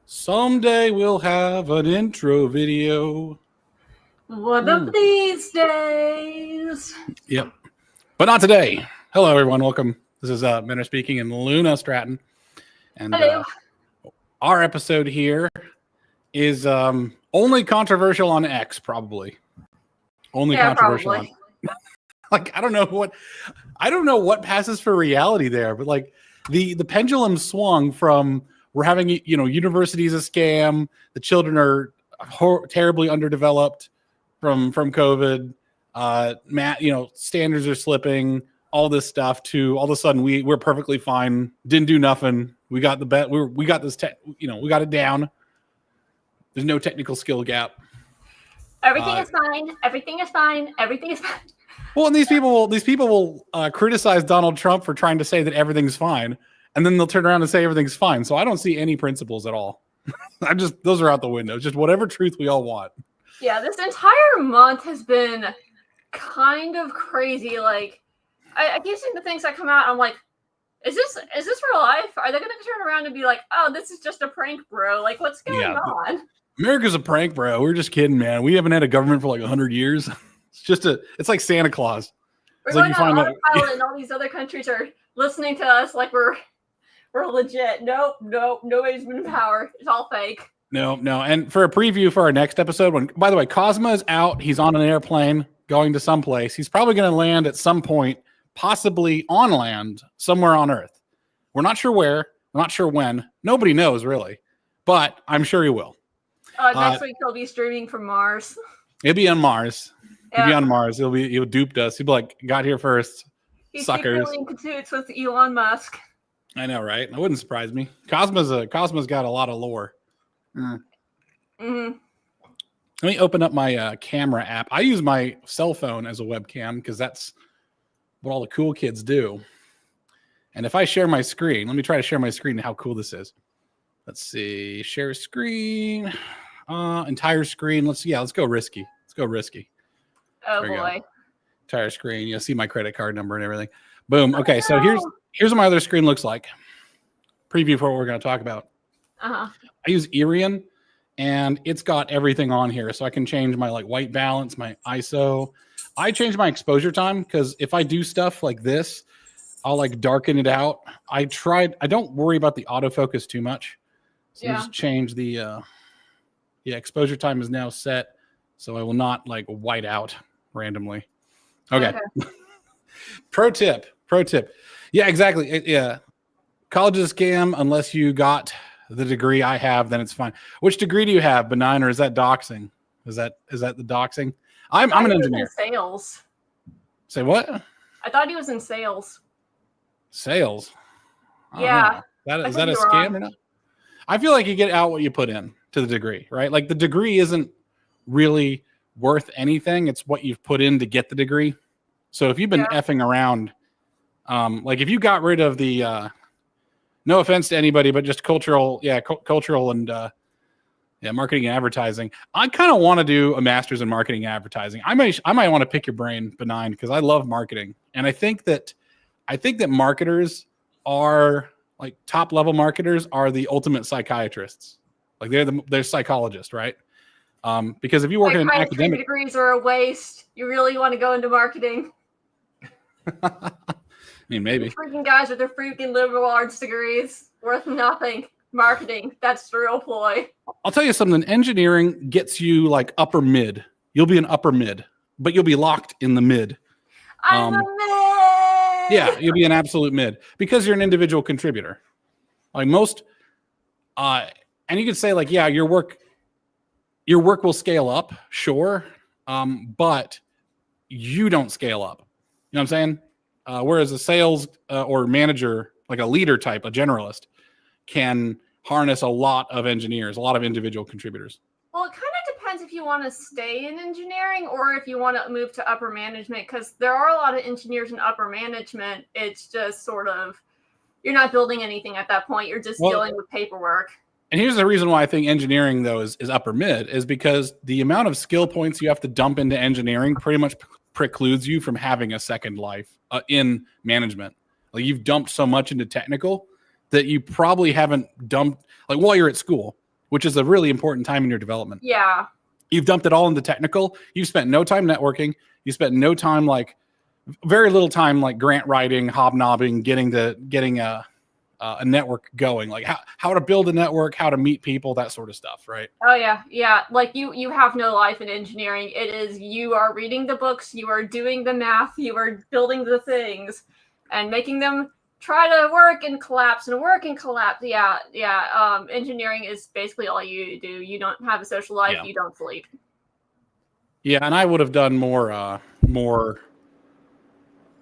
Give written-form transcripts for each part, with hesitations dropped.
Someday we'll have an intro video. One of these days. Yep. But not today. Hello, everyone. Welcome. This is Minner speaking and Luna Stratton. And our episode here is only controversial on X, probably. Only controversial probably. Like, I don't know what passes for reality there, but like the pendulum swung from we're having, universities a scam, the children are terribly underdeveloped from COVID, standards are slipping, all this stuff, to all of a sudden we're perfectly fine, didn't do nothing, we got the bet, we got this we got it down, there's no technical skill gap, everything is fine, everything is fine, everything is fine. Well, and these people will criticize Donald Trump for trying to say that everything's fine, and then they'll turn around and say everything's fine. So I don't see any principles at all. Those are out the window. Just whatever truth we all want. Yeah, this entire month has been kind of crazy. Like, I keep seeing the things that come out. I'm like, is this real life? Are they going to turn around and be like, oh, this is just a prank, bro? Like, what's going on? America's a prank, bro. We're just kidding, man. We haven't had a government for like 100 years. It's like Santa Claus. We're going on autopilot, and all these other countries are listening to us like we're legit. Nope, nobody's been in power. It's all fake. No. And for a preview for our next episode, by the way, Cosma is out. He's on an airplane going to someplace. He's probably going to land at some point, possibly on land, somewhere on Earth. We're not sure where. We're not sure when. Nobody knows, really. But I'm sure he will. Next week he'll be streaming from Mars. He'll be on Mars. He'll be on Mars. He'll duped us. He'll be like, got here first. He's Suckers. secretly in cahoots with Elon Musk. I know, right? That wouldn't surprise me. Cosmo's got a lot of lore. Mm-hmm. Let me open up my camera app. I use my cell phone as a webcam because that's what all the cool kids do. And if I share my screen, let me try to share my screen and how cool this is. Let's see. Share screen. Entire screen. Let's go risky. Let's go risky. Oh boy. Entire screen. You'll see my credit card number and everything. Boom. Okay, so here's what my other screen looks like. Preview for what we're going to talk about. I use Irian, and it's got everything on here, so I can change my white balance, my ISO. I change my exposure time because if I do stuff like this, I'll darken it out. I don't worry about the autofocus too much. So just change the exposure time is now set, so I will not white out randomly. Okay. Pro tip. Yeah, exactly. College is a scam unless you got the degree I have, then it's fine. Which degree do you have, benign, or is that doxing? Is that the doxing? I'm an engineer. In sales. Say what? I thought he was in sales. Sales? Yeah. Is that a scam or not? I feel like you get out what you put in to the degree, right? Like the degree isn't really worth anything. It's what you've put in to get the degree. So if you've been effing around, if you got rid of the, no offense to anybody, but just cultural and marketing and advertising. I kind of want to do a master's in marketing and advertising. I might want to pick your brain, benign, because I love marketing, and I think that marketers are top level marketers are the ultimate psychiatrists. They're psychologists, right? Because if you work in an academic, degrees are a waste. You really want to go into marketing? I mean, maybe. The freaking guys with their freaking liberal arts degrees worth nothing. Marketing, that's the real ploy. I'll tell you something. Engineering gets you upper mid. You'll be an upper mid, but you'll be locked in the mid. I'm a mid. Yeah, you'll be an absolute mid because you're an individual contributor. Most, and you could say your work will scale up, sure, but you don't scale up. You know what I'm saying? Whereas a sales or manager, like a leader type, a generalist, can harness a lot of engineers, a lot of individual contributors. Well, it kind of depends if you want to stay in engineering or if you want to move to upper management, because there are a lot of engineers in upper management. It's just sort of, you're not building anything at that point. You're just dealing with paperwork. And here's the reason why I think engineering, though, is upper mid, is because the amount of skill points you have to dump into engineering pretty much precludes you from having a second life in management. You've dumped so much into technical that you probably haven't dumped, like while you're at school, which is a really important time in your development. Yeah. You've dumped it all into technical. You've spent no time networking. You spent no time, like very little time, like grant writing, hobnobbing, getting a network going, like how to build a network, how to meet people, that sort of stuff, right? Oh yeah, yeah. Like you have no life in engineering. It is you are reading the books, you are doing the math, you are building the things, and making them try to work and collapse and work and collapse. Yeah, yeah. Engineering is basically all you do. You don't have a social life. Yeah. You don't sleep. Yeah, and I would have done more,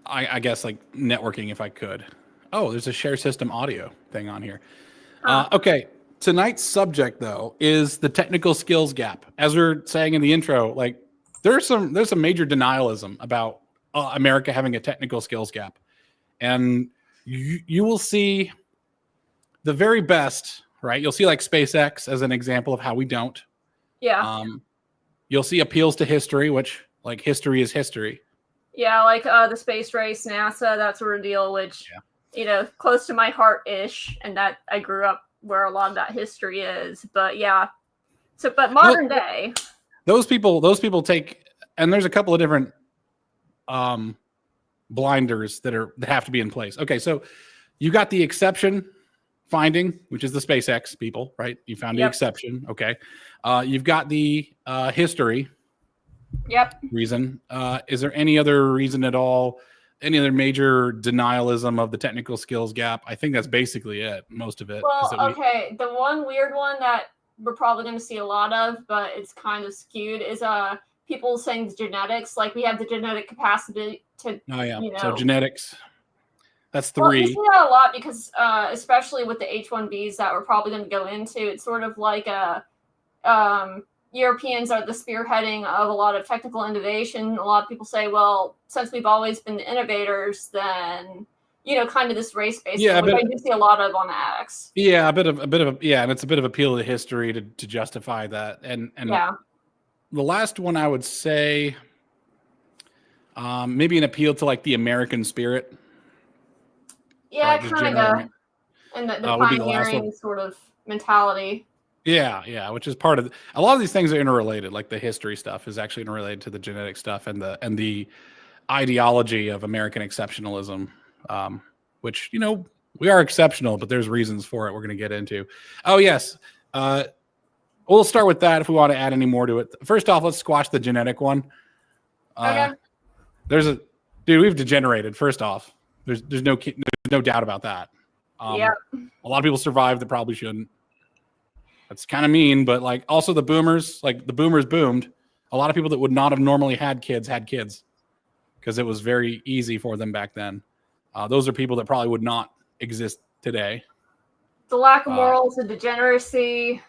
I guess, like networking if I could. Oh, there's a share system audio thing on here. Okay, tonight's subject though is the technical skills gap. As we were saying in the intro, like there's some major denialism about America having a technical skills gap, and you will see the very best, right? You'll see like SpaceX as an example of how we don't. Yeah. You'll see appeals to history, which like history is history. Yeah, like the space race, NASA, that sort of deal, which close to my heart-ish, and that I grew up where a lot of that history is. But yeah, but modern day, those people take, and there's a couple of different blinders that have to be in place. Okay, so you got the exception finding, which is the SpaceX people, right? You found the exception. Okay, you've got the history. Yep. Reason. Is there any other reason at all? Any other major denialism of the technical skills gap? I think that's basically it. Most of it. Well, okay. The one weird one that we're probably going to see a lot of, but it's kind of skewed, is people saying genetics. Like we have the genetic capacity to. Oh yeah. So genetics. That's 3. Well, you see that a lot because, especially with the H-1Bs that we're probably going to go into, it's sort of like Europeans are the spearheading of a lot of technical innovation. A lot of people say, well, since we've always been the innovators, then kind of this race based. Yeah, which I do see a lot of on X. Yeah, a bit of and it's a bit of appeal to history to justify that. And yeah, the last one I would say, maybe an appeal to like the American spirit. Yeah, kind of, and the pioneering sort of mentality. Yeah, which is part of a lot of these things are interrelated. Like the history stuff is actually interrelated to the genetic stuff and the ideology of American exceptionalism, which we are exceptional, but there's reasons for it we're going to get into. Oh yes, we'll start with that if we want to add any more to it. First off, let's squash the genetic one. Okay. We've degenerated. First off, there's no doubt about that. Yeah. A lot of people survived that probably shouldn't. That's kind of mean, but like also the boomers boomed. A lot of people that would not have normally had kids because it was very easy for them back then. Those are people that probably would not exist today. The lack of morals, the degeneracy.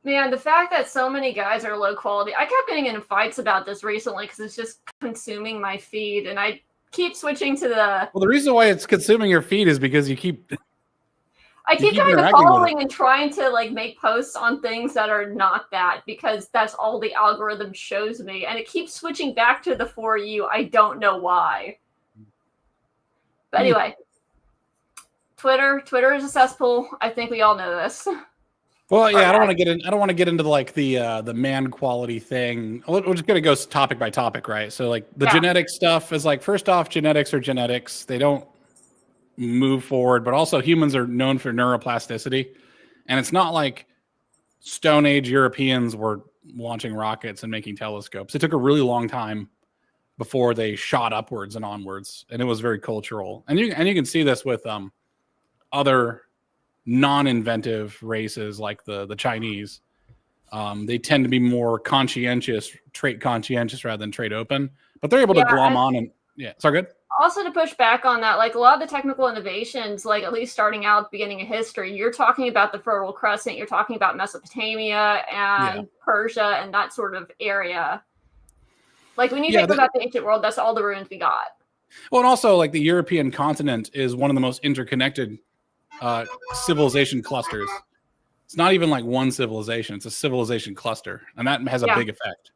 Man, the fact that so many guys are low quality. I kept getting in fights about this recently because it's just consuming my feed, and I keep switching to the... Well, the reason why it's consuming your feed is because you keep... I keep kind of following and trying to like make posts on things that are not that, because that's all the algorithm shows me, and it keeps switching back to the For You. I don't know why. But anyway, Twitter is a cesspool. I think we all know this. Well, yeah, I don't want to get into like the man quality thing. We're just gonna go topic by topic, right? So like the genetic stuff is like, first off, genetics are genetics. They don't move forward, but also humans are known for neuroplasticity, and it's not like Stone Age Europeans were launching rockets and making telescopes. It took a really long time before they shot upwards and onwards, and it was very cultural. And you can see this with other non-inventive races like the Chinese. They tend to be more trait conscientious rather than trait open, but they're able to glom on and sorry, good. Also, to push back on that, like a lot of the technical innovations, like at least starting out at the beginning of history, you're talking about the Fertile Crescent, you're talking about Mesopotamia and Persia and that sort of area. Like when you think about the ancient world, that's all the ruins we got. Well, and also like the European continent is one of the most interconnected civilization clusters. It's not even like one civilization; it's a civilization cluster, and that has a big effect.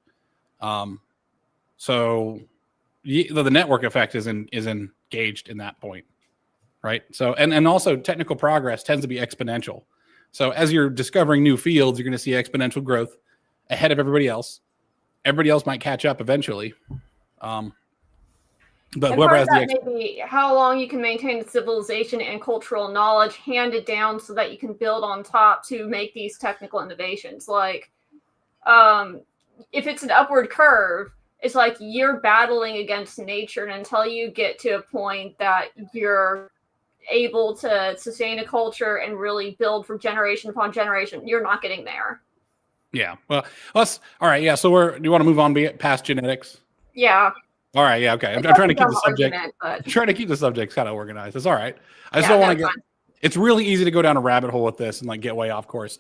So the network effect is engaged in that point. right? So, and also technical progress tends to be exponential. So as you're discovering new fields, you're going to see exponential growth ahead of everybody else. Everybody else might catch up eventually. But whoever has the maybe how long you can maintain the civilization and cultural knowledge handed down so that you can build on top to make these technical innovations. Like, if it's an upward curve, it's like you're battling against nature, and until you get to a point that you're able to sustain a culture and really build for generation upon generation, you're not getting there. Yeah. Well, let's. All right. Yeah. So do you want to move on past genetics? Yeah. All right. Yeah. Okay. I'm trying to keep the subject. I'm trying to keep the subjects kind of organized. It's all right. I just don't want to get. It's really easy to go down a rabbit hole with this and like get way off course.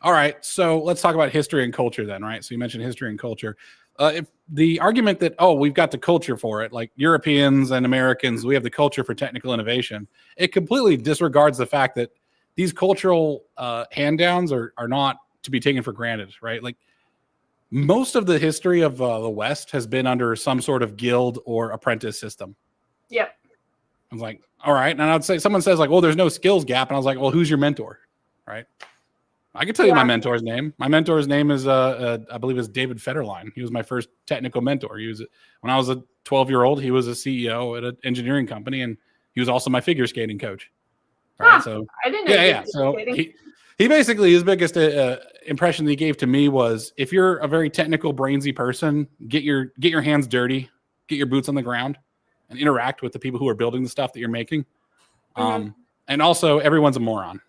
All right. So let's talk about history and culture then, right? So you mentioned history and culture. If the argument that we've got the culture for it, like Europeans and Americans, we have the culture for technical innovation. It completely disregards the fact that these cultural hand-downs are not to be taken for granted, right? Like most of the history of the West has been under some sort of guild or apprentice system. Yep. I was like, all right. And I would say, someone says like, well, there's no skills gap. And I was like, well, who's your mentor? Right. I can tell you my mentor's name. My mentor's name is, I believe is David Federline. He was my first technical mentor. He was, when I was a 12-year-old, he was a CEO at an engineering company, and he was also my figure skating coach. Right. So I didn't know. Yeah. So he basically, his biggest impression that he gave to me was, if you're a very technical, brainsy person, get your hands dirty, get your boots on the ground, and interact with the people who are building the stuff that you're making. And also, everyone's a moron.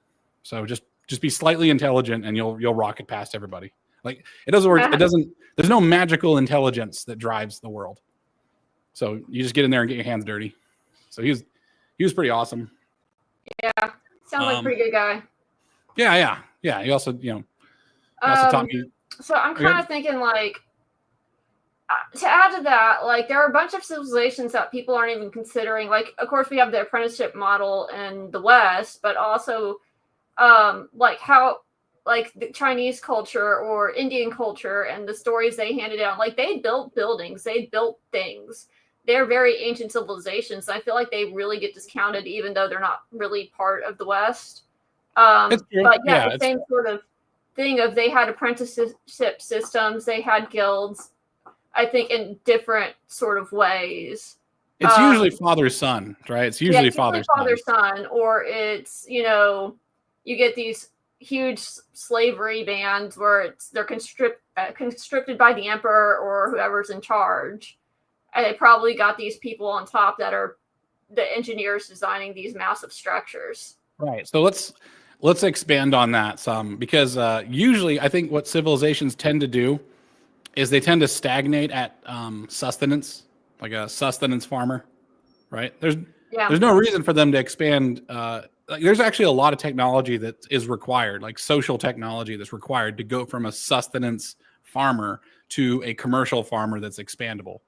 So just be slightly intelligent, and you'll rocket past everybody. Like it doesn't work. It doesn't. There's no magical intelligence that drives the world. So you just get in there and get your hands dirty. So he was pretty awesome. Yeah, sounds like a pretty good guy. Yeah. He also, also taught me. So I'm kind of thinking, like, to add to that, like, there are a bunch of civilizations that people aren't even considering. Like, of course, we have the apprenticeship model in the West, but also, like, how, like, the Chinese culture or Indian culture and the stories they handed down, like, they built buildings, they built things. They're very ancient civilizations. I feel like they really get discounted, even though they're not really part of the West. But the same sort of thing of they had apprenticeship systems, they had guilds, I think, in different sort of ways. It's usually father-son, right? It's usually father-son, or it's, you get these huge slavery bands where they're conscripted by the emperor or whoever's in charge. And they probably got these people on top that are the engineers designing these massive structures. Right. So let's expand on that some, because usually I think what civilizations tend to do is they tend to stagnate at sustenance, like a sustenance farmer, right? There's no reason for them to expand. There's actually a lot of technology that is required, like social technology that's required to go from a sustenance farmer to a commercial farmer that's expandable,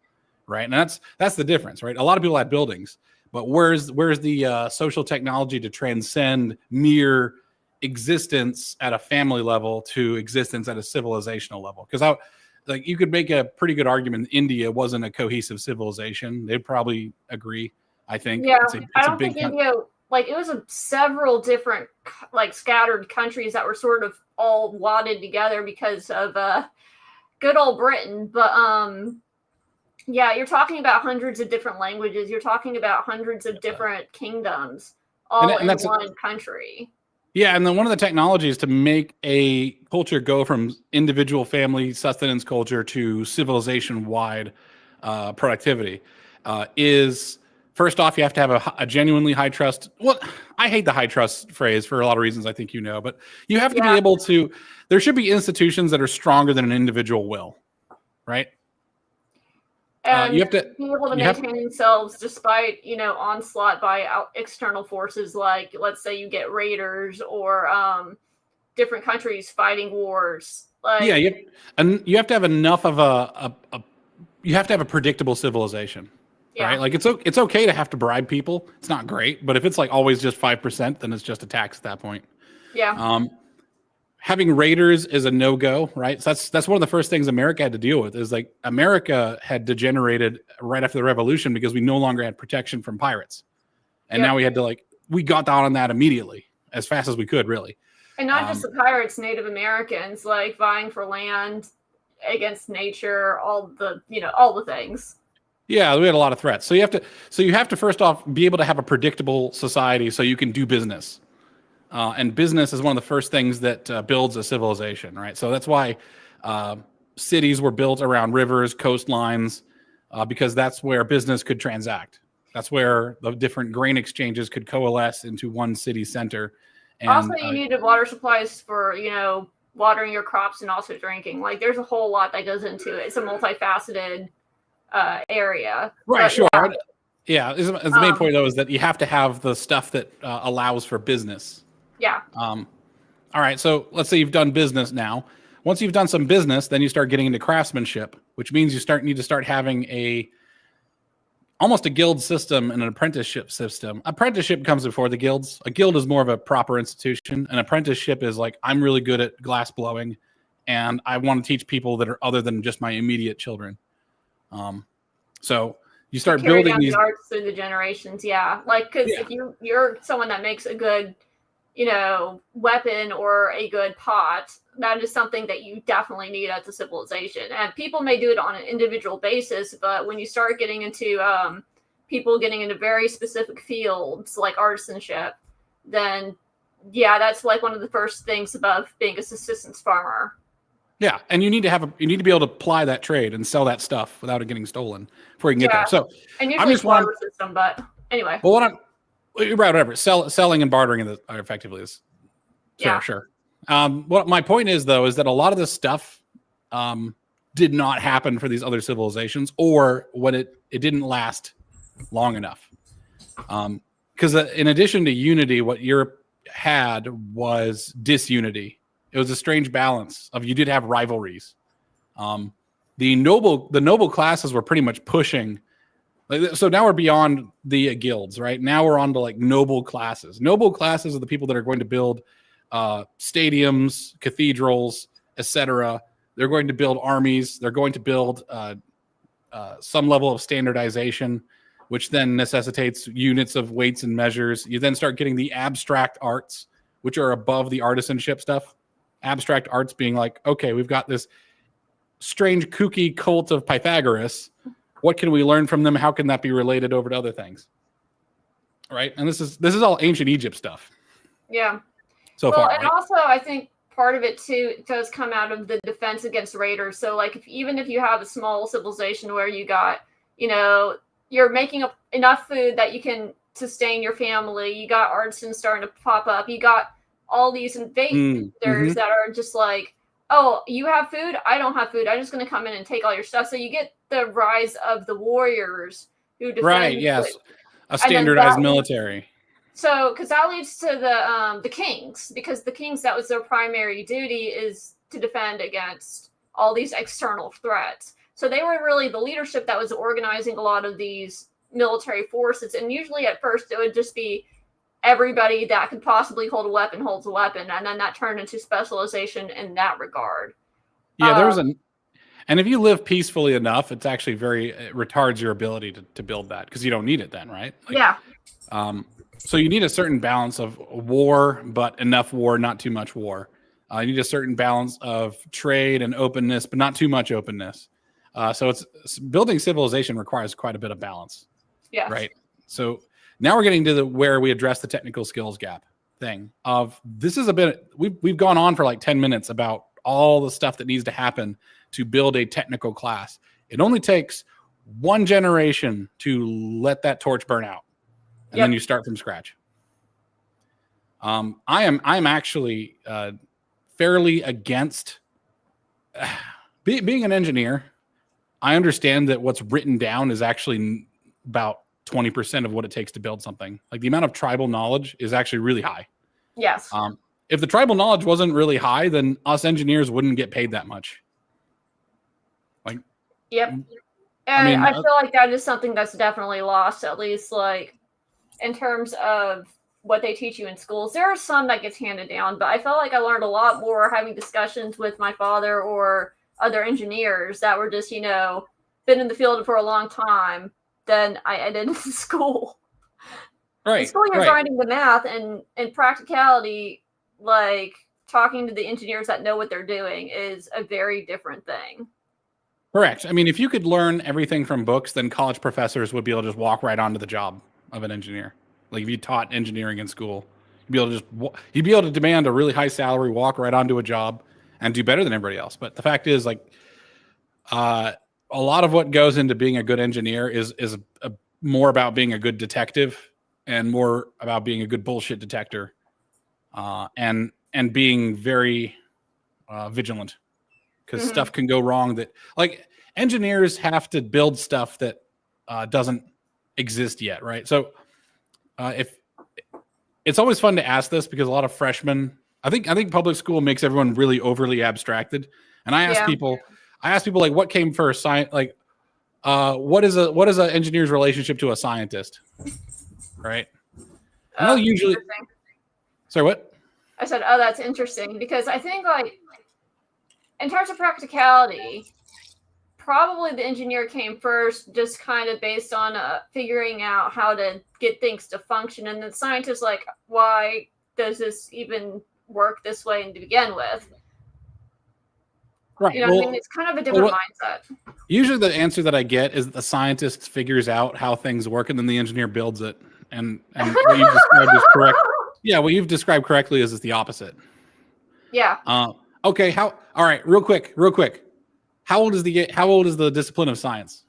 right? And that's the difference, right? A lot of people have buildings, but where's the social technology to transcend mere existence at a family level to existence at a civilizational level? Because you could make a pretty good argument India wasn't a cohesive civilization. They'd probably agree. I think. Yeah, I don't think India, like, it was several different, like, scattered countries that were sort of all wadded together because of good old Britain. But yeah, you're talking about hundreds of different languages. You're talking about hundreds of different kingdoms, all in one country. Yeah, and then one of the technologies to make a culture go from individual family sustenance culture to civilization-wide productivity is, first off, you have to have a genuinely high trust. Well, I hate the high trust phrase for a lot of reasons, I think but you have to be able to, there should be institutions that are stronger than an individual will, right? And you have to be able to maintain themselves despite, onslaught by external forces, like, let's say you get raiders or different countries fighting wars. Like, yeah, you have to have enough of you have to have a predictable civilization, right? Like, it's okay to have to bribe people. It's not great, but if it's like always just 5%, then it's just a tax at that point. Yeah. Having raiders is a no-go, right? So that's one of the first things America had to deal with, is like America had degenerated right after the revolution because we no longer had protection from pirates. And now we had to we got down on that immediately as fast as we could, really. And not just the pirates, Native Americans, vying for land against nature, all the things. Yeah, we had a lot of threats. So you have to first off be able to have a predictable society so you can do business. And business is one of the first things that builds a civilization, right? So that's why cities were built around rivers, coastlines, because that's where business could transact. That's where the different grain exchanges could coalesce into one city center. And, also, you needed water supplies for, watering your crops and also drinking. There's a whole lot that goes into it. It's a multifaceted area. Right, but, sure. Yeah, the main point, though, is that you have to have the stuff that allows for business. Yeah. All right, so let's say you've done business now. Once you've done some business, then you start getting into craftsmanship, which means you need to start having almost a guild system and an apprenticeship system. Apprenticeship comes before the guilds. A guild is more of a proper institution. An apprenticeship is I'm really good at glass blowing, and I want to teach people that are other than just my immediate children. So you start building these arts through the generations. Yeah. Because if you're someone that makes a good, weapon or a good pot, that is something that you definitely need as a civilization. And people may do it on an individual basis, but when you start getting into people getting into very specific fields like artisanship, then that's one of the first things above being a subsistence farmer. Yeah, and you need to be able to apply that trade and sell that stuff without it getting stolen before you can get there. So and usually it's barter system, but anyway. Well, whatever. Selling and bartering effectively is sure. What my point is, though, is that a lot of this stuff did not happen for these other civilizations, or when it didn't last long enough. Because in addition to unity, what Europe had was disunity. It was a strange balance of you did have rivalries. The noble classes were pretty much pushing. So now we're beyond the guilds, right? Now we're on to noble classes. Noble classes are the people that are going to build stadiums, cathedrals, etc. They're going to build armies. They're going to build some level of standardization, which then necessitates units of weights and measures. You then start getting the abstract arts, which are above the artisanship stuff. Abstract arts being okay, we've got this strange, kooky cult of Pythagoras. What can we learn from them? How can that be related over to other things? Right? And this is all ancient Egypt stuff. Yeah. So far. And also I think part of it too does come out of the defense against raiders. So even if you have a small civilization where you got, you're making up enough food that you can sustain your family, you got artisans starting to pop up, you got all these invaders that are just oh, you have food? I don't have food. I'm just going to come in and take all your stuff. So you get the rise of the warriors who defend. Right, yes. A standardized military. So, because that leads to the kings, because the kings, that was their primary duty, is to defend against all these external threats. So they were really the leadership that was organizing a lot of these military forces. And usually at first it would just be everybody that could possibly hold a weapon holds a weapon, and then that turned into specialization in that regard. Yeah, and if you live peacefully enough, it's actually it retards your ability to build that, because you don't need it then, right? So you need a certain balance of war, but enough war, not too much war. You need a certain balance of trade and openness, but not too much openness. So building civilization requires quite a bit of balance. Yeah. Right. So now we're getting to where we address the technical skills gap thing. We've gone on for 10 minutes about all the stuff that needs to happen to build a technical class. It only takes one generation to let that torch burn out, and then you start from scratch. I'm actually fairly against being an engineer. I understand that what's written down is actually about 20% of what it takes to build something. The amount of tribal knowledge is actually really high. Yes. If the tribal knowledge wasn't really high, then us engineers wouldn't get paid that much. Yep. And I feel like that is something that's definitely lost, at least in terms of what they teach you in schools. There are some that gets handed down, but I felt like I learned a lot more having discussions with my father or other engineers that were just, been in the field for a long time than I did in school. In school, you're grinding the math, and in practicality, like talking to the engineers that know what they're doing is a very different thing. Correct. I mean, if you could learn everything from books, then college professors would be able to just walk right onto the job of an engineer. Like if you taught engineering in school, you'd be able to demand a really high salary, walk right onto a job, and do better than everybody else. But the fact is, like, a lot of what goes into being a good engineer is more about being a good detective and more about being a good bullshit detector, and being very vigilant. Because stuff can go wrong. That, like, engineers have to build stuff that doesn't exist yet, right? So if it's always fun to ask this, because a lot of freshmen, I think public school makes everyone really overly abstracted. And I ask people like, what came first? Science, like, what is an engineer's relationship to a scientist, right? And they'll usually. Sorry, what? I said, oh, that's interesting, because I think, like, in terms of practicality, probably the engineer came first, just kind of based on figuring out how to get things to function. And the scientist, like, why does this even work this way to begin with? Right. You know, I mean, it's kind of a different mindset. Usually the answer that I get is that the scientist figures out how things work, and then the engineer builds it. And what you've described is correct. Yeah, what you've described correctly is the opposite. Yeah. Okay. All right. Real quick. How old is the discipline of science?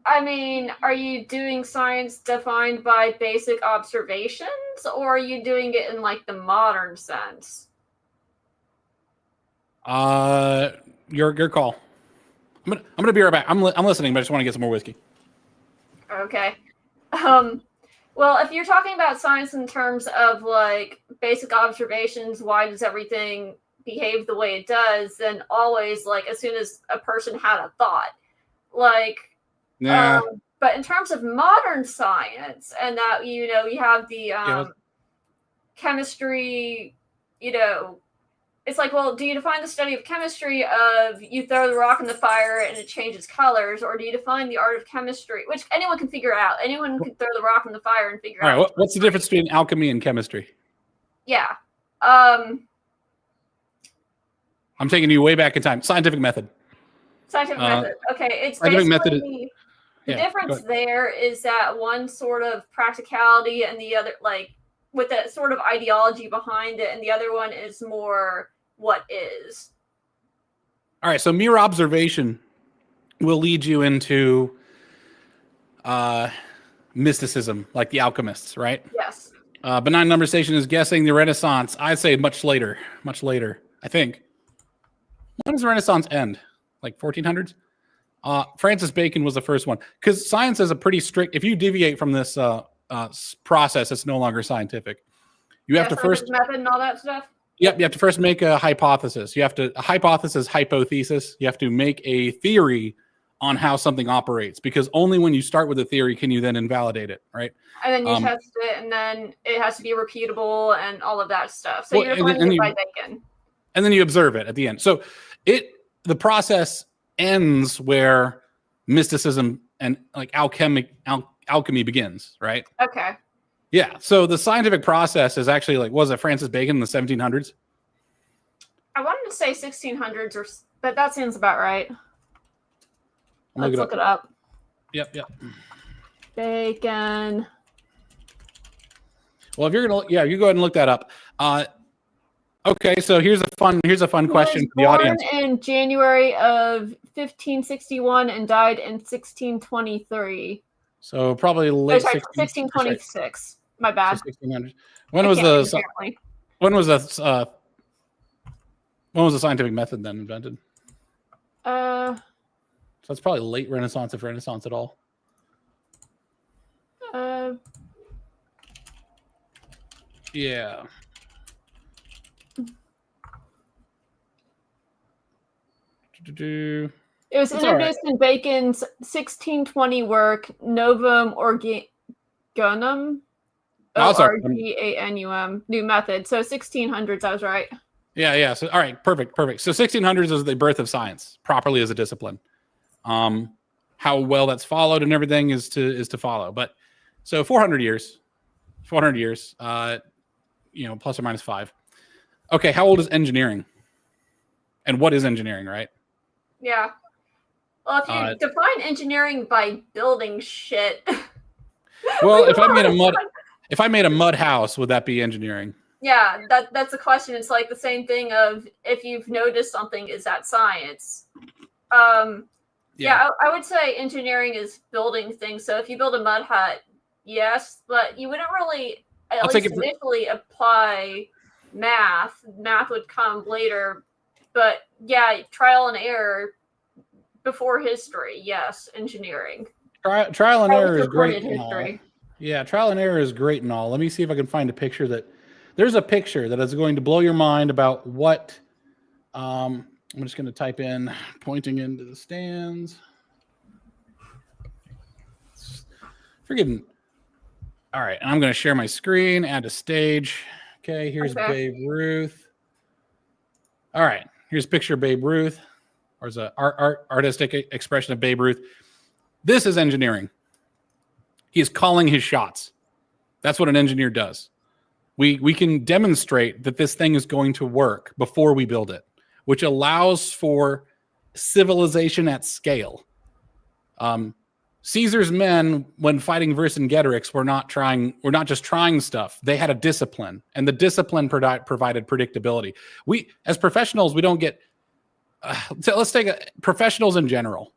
I mean, are you doing science defined by basic observations, or are you doing it in, like, the modern sense? Your call. I'm gonna be right back. I'm listening, but I just want to get some more whiskey. Okay. Well, if you're talking about science in terms of, like, basic observations, why does everything behave the way it does, then always, like, as soon as a person had a thought, like, yeah. But in terms of modern science, and that, you know, you have the chemistry, you know, it's like, well, do you define the study of chemistry of you throw the rock in the fire and it changes colors, or do you define the art of chemistry, which anyone can figure out? Anyone can throw the rock in the fire and figure out. All right, what's the difference between alchemy and chemistry? Yeah. I'm taking you way back in time. Scientific method. Scientific method. Okay, it's scientific basically method. The difference there is that one sort of practicality, and the other, like, with that sort of ideology behind it, and the other one is more what is. All right, so mere observation will lead you into mysticism, like the alchemists, right? Yes. Benign number station is guessing the Renaissance. I'd say much later, I think. When does the Renaissance end? Like 1400s? Francis Bacon was the first one, because science is a pretty strict. If you deviate from this process, it's no longer scientific. You have to first method and all that stuff. Yep, you have to first make a hypothesis. A hypothesis. You have to make a theory on how something operates, because only when you start with a theory can you then invalidate it, right? And then you test it, and then it has to be repeatable and all of that stuff. So you're defining it by Bacon. And then you observe it at the end. So the process ends where mysticism and, like, alchemy begins, right? Okay. Yeah. So the scientific process is actually, like, was it Francis Bacon in the 1700s? I wanted to say 1600s, but that seems about right. Let's look it up. Yep. Bacon. Well, if you're gonna, you go ahead and look that up. Okay, so here's a fun question for the audience. Born in January of 1561 and died in 1623. So probably late 1626. My bad. 1600s. When was the scientific method then invented? So it's probably late Renaissance, if Renaissance at all. Yeah. It was introduced in Bacon's 1620 work Novum Organum. Organum. New method. So 1600s, I was right. Yeah. So all right, perfect. So 1600s is the birth of science properly as a discipline. How well that's followed and everything is to follow. But So 400 years. 400 years. Plus or minus 5. Okay, how old is engineering? And what is engineering, right? Yeah. Well, if you define engineering by building shit. Well, if I made a mud house, would that be engineering? Yeah, that's the question. It's like the same thing of if you've noticed something, is that science? Yeah, I would say engineering is building things. So if you build a mud hut, yes, but you wouldn't really, at least initially, apply math. Math would come later. But yeah, trial and error before history. Yes, engineering. Trial and error is great and all. Yeah, trial and error is great and all. Let me see if I can find a picture there's a picture that is going to blow your mind about what. I'm just going to type in pointing into the stands. Friggin'. All right, and I'm going to share my screen, add a stage. Okay, here's Babe Ruth. All right, here's a picture of Babe Ruth. Or is an artistic expression of Babe Ruth. This is engineering. He's calling his shots. That's what an engineer does. We can demonstrate that this thing is going to work before we build it, which allows for civilization at scale. Caesar's men, when fighting Vercingetorix, were not just trying stuff. They had a discipline, and the discipline provided predictability. We, as professionals, we don't get. So let's take professionals in general.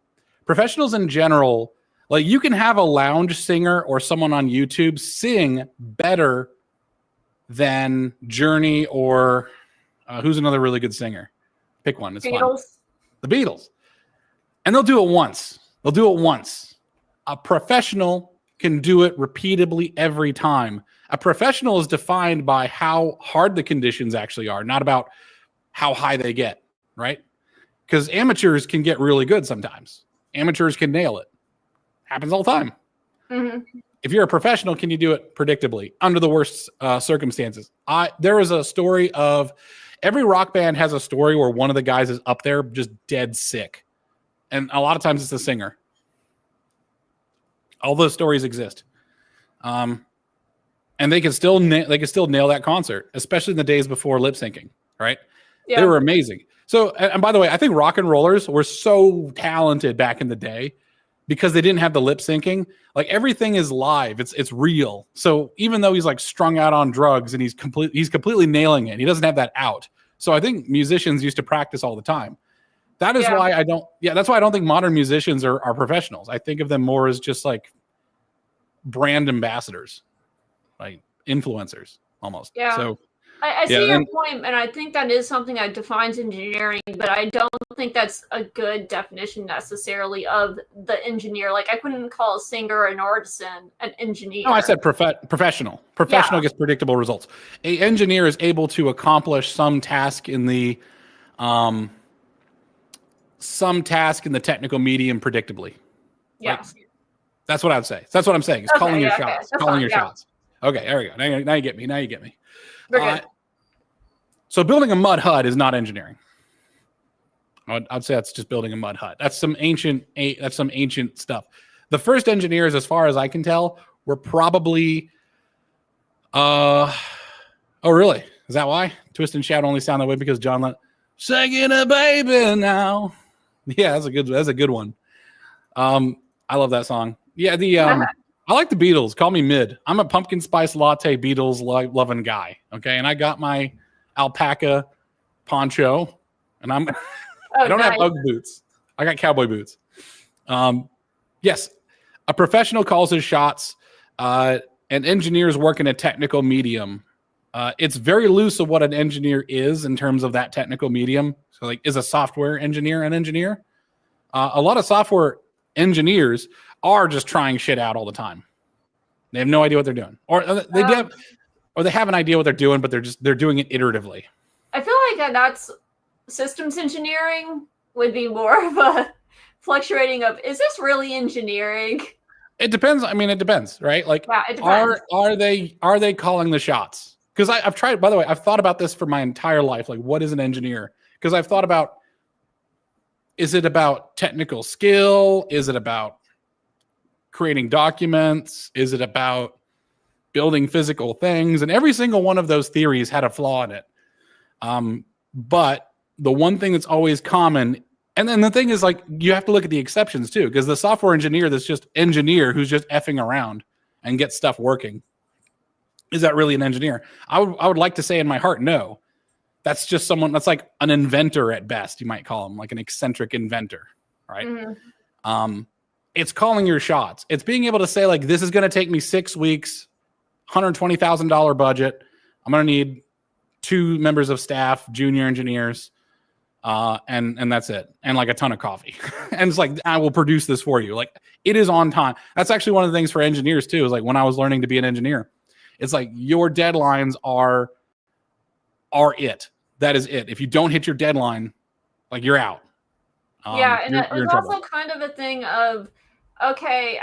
Professionals in general, like you can have a lounge singer or someone on YouTube sing better than Journey or who's another really good singer? Pick one. It's Beatles. Fun. The Beatles. And they'll do it once. A professional can do it repeatedly every time. A professional is defined by how hard the conditions actually are, not about how high they get, right? Because amateurs can get really good sometimes. Amateurs can nail it. Happens all the time. Mm-hmm. If you're a professional, can you do it predictably under the worst circumstances? There is a story of every rock band has a story where one of the guys is up there just dead sick. And a lot of times it's the singer. All those stories exist. And they can still nail that concert, especially in the days before lip syncing, right? Yeah. They were amazing. So, and by the way, I think rock and rollers were so talented back in the day because they didn't have the lip syncing. Like everything is live. It's real. So even though he's like strung out on drugs and he's completely nailing it, he doesn't have that out. So I think musicians used to practice all the time. That is why that's why I don't think modern musicians are professionals. I think of them more as just like brand ambassadors, like influencers almost. Yeah. So I see your point, and I think that is something that defines engineering, but I don't think that's a good definition necessarily of the engineer. Like, I couldn't call a singer, an artisan, an engineer. No, I said professional. Professional gets predictable results. An engineer is able to accomplish some task in the technical medium predictably. Yes. Like, that's what I would say. That's what I'm saying. It's calling your shots. Calling your shots. Okay, there we go. Now you get me. So building a mud hut is not engineering. I'd say that's just building a mud hut. That's some ancient stuff. The first engineers, as far as I can tell, were probably. Oh, really? Is that why? Twist and Shout only sound that way because John Lennon singing a baby now. Yeah, that's a good one. I love that song. Yeah, I like the Beatles. Call me mid. I'm a pumpkin spice latte Beatles loving guy. Okay, and I got my alpaca poncho, and I don't have Ugg boots. I got cowboy boots. Yes, a professional calls his shots. And engineers work in a technical medium. It's very loose of what an engineer is in terms of that technical medium. So, like, is a software engineer an engineer? A lot of software engineers are just trying shit out all the time. They have no idea what they're doing, or they have an idea what they're doing, but they're doing it iteratively. I feel like that's systems engineering would be more of a fluctuating of, is this really engineering? It depends. I mean, it depends, right? Like, it depends. Are they calling the shots? Because I've tried. By the way, I've thought about this for my entire life. Like, what is an engineer? Because I've thought about, is it about technical skill? Is it about creating documents? Is it about building physical things? And every single one of those theories had a flaw in it. But the one thing that's always common, and then the thing is, like, you have to look at the exceptions too, because the software engineer that's just engineer who's just effing around and gets stuff working, is that really an engineer? I would like to say in my heart, no. That's just someone that's like an inventor at best, you might call him, like an eccentric inventor, right? Mm-hmm. It's calling your shots. It's being able to say, like, this is going to take me 6 weeks, $120,000 budget. I'm going to need 2 members of staff, junior engineers, and that's it. And like a ton of coffee. And it's like, I will produce this for you. Like, it is on time. That's actually one of the things for engineers too, is like when I was learning to be an engineer, it's like your deadlines are it. That is it. If you don't hit your deadline, like, you're out. Yeah, and it's also kind of a thing of, okay,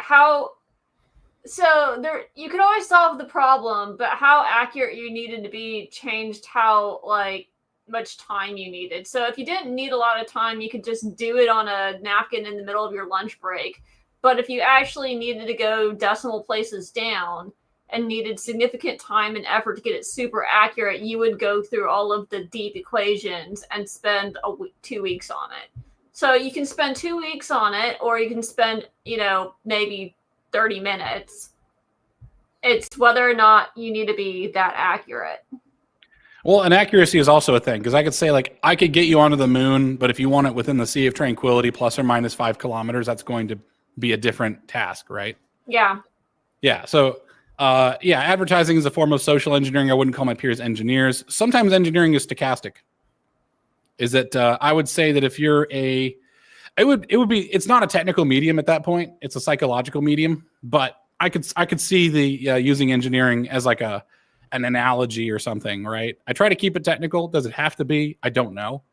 so there, you could always solve the problem, but how accurate you needed to be changed how, like, much time you needed. So if you didn't need a lot of time, you could just do it on a napkin in the middle of your lunch break. But if you actually needed to go decimal places down and needed significant time and effort to get it super accurate, you would go through all of the deep equations and spend 2 weeks on it. So you can spend 2 weeks on it, or you can spend, maybe 30 minutes. It's whether or not you need to be that accurate. Well, and accuracy is also a thing, because I could say, like, I could get you onto the moon, but if you want it within the Sea of Tranquility, plus or minus 5 kilometers, that's going to be a different task, right? Yeah. Yeah. So, advertising is a form of social engineering. I wouldn't call my peers engineers. Sometimes engineering is stochastic. Is that I would say that if you're it would be, it's not a technical medium at that point. It's a psychological medium, but I could see the using engineering as like an analogy or something, right? I try to keep it technical. Does it have to be? I don't know.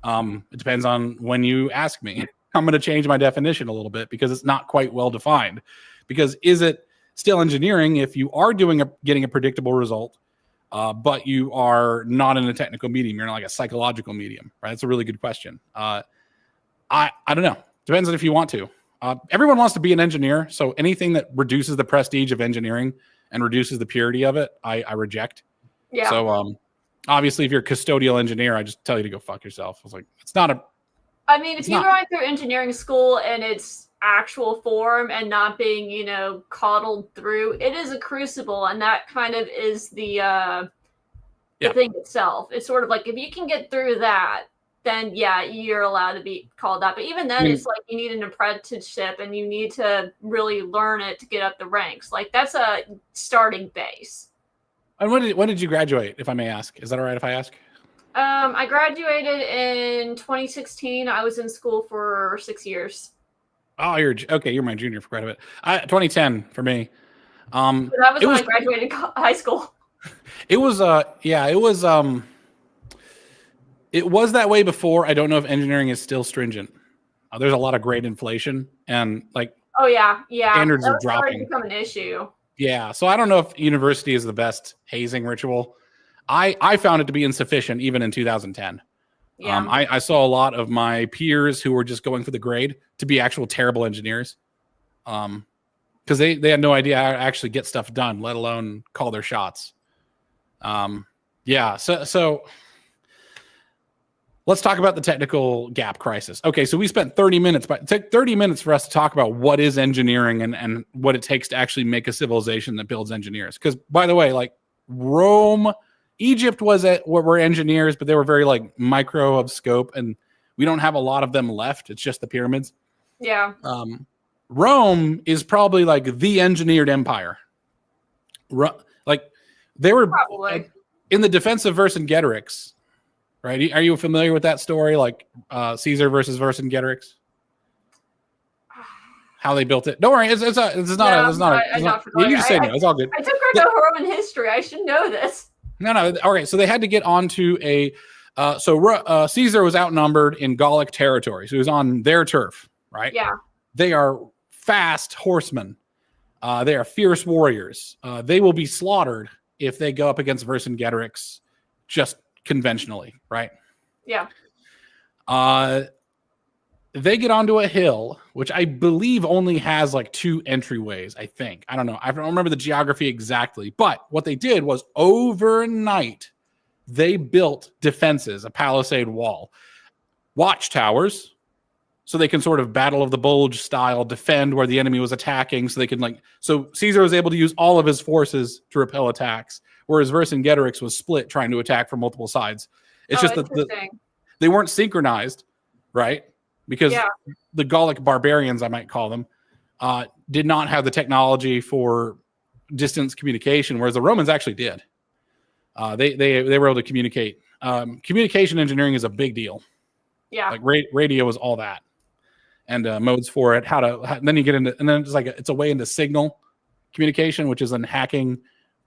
It depends on when you ask me. I'm going to change my definition a little bit because it's not quite well defined. Because is it still engineering if you are getting a predictable result, but you are not in a technical medium? You're in like a psychological medium, right? That's a really good question. I don't know. Depends on if you want to. Everyone wants to be an engineer, so anything that reduces the prestige of engineering and reduces the purity of it, I reject. Yeah. So obviously, if you're a custodial engineer, I just tell you to go fuck yourself. I was like, it's not a. I mean, if you're going through engineering school and it's actual form and not being, coddled through, it is a crucible, and that kind of is the thing itself. It's sort of like, if you can get through that, then you're allowed to be called that. But even then, it's like you need an apprenticeship and you need to really learn it to get up the ranks. Like, that's a starting base. And when did you graduate, if I may ask? Is that all right if I ask? I graduated in 2016. I was in school for 6 years. Oh, you're my junior for quite a bit. 2010 for me. So that was when I graduated high school. It was it was that way before. I don't know if engineering is still stringent. There's a lot of grade inflation and like standards are dropping. Become an issue. Yeah, so I don't know if university is the best hazing ritual. I found it to be insufficient even in 2010. Yeah. I saw a lot of my peers who were just going for the grade to be actual terrible engineers. Because they had no idea how to actually get stuff done, let alone call their shots. So let's talk about the technical gap crisis. Okay, so we spent 30 minutes, but it took 30 minutes for us to talk about what is engineering and what it takes to actually make a civilization that builds engineers. Because, by the way, like Rome, Egypt were engineers, but they were very like micro of scope, and we don't have a lot of them left. It's just the pyramids. Yeah. Rome is probably like the engineered empire. Like they were in the defense of Vercingetorix, right? Are you familiar with that story? Like Caesar versus Vercingetorix? How they built it? Don't worry, it's not. You just say no. It's all good. I took Greco-Roman history. I should know this. No. Okay, so they had to get onto a. Caesar was outnumbered in Gallic territory, so he was on their turf, right? Yeah. They are fast horsemen. They are fierce warriors. They will be slaughtered if they go up against Vercingetorix just conventionally, right? Yeah. they get onto a hill, which I believe only has like 2 entryways, I think. I don't know. I don't remember the geography exactly. But what they did was overnight, they built defenses, a palisade wall, watchtowers, so they can sort of Battle of the Bulge style defend where the enemy was attacking. So they can so Caesar was able to use all of his forces to repel attacks, whereas Vercingetorix was split trying to attack from multiple sides. It's just that they weren't synchronized, right? Because the Gallic barbarians, I might call them, did not have the technology for distance communication, whereas the Romans actually did. They were able to communicate. Communication engineering is a big deal. Yeah, like radio was all that, and modes for it. Then you get into, and then it's a way into signal communication, which is in hacking,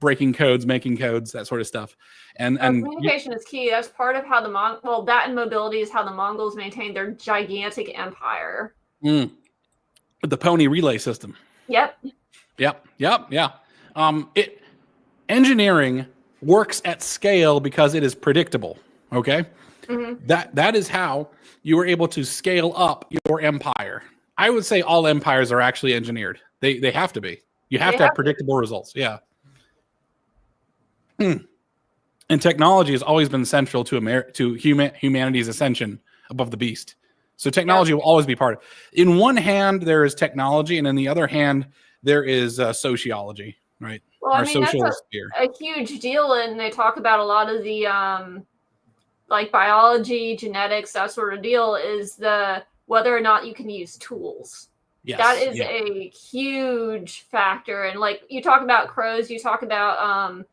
breaking codes, making codes, that sort of stuff. And communication is key. That's part of how that and mobility is how the Mongols maintained their gigantic empire. With the pony relay system. Yep. Yeah. Engineering works at scale because it is predictable. Okay. Mm-hmm. That is how you were able to scale up your empire. I would say all empires are actually engineered. They have to be. You have to have predictable results. Yeah. And technology has always been central to humanity's ascension above the beast. So technology will always be part of it. In one hand, there is technology, and in the other hand, there is sociology, right? Well, I mean, that's a huge deal, and they talk about a lot of the biology, genetics, that sort of deal, is whether or not you can use tools. Yes, that is a huge factor. And you talk about crows, you talk about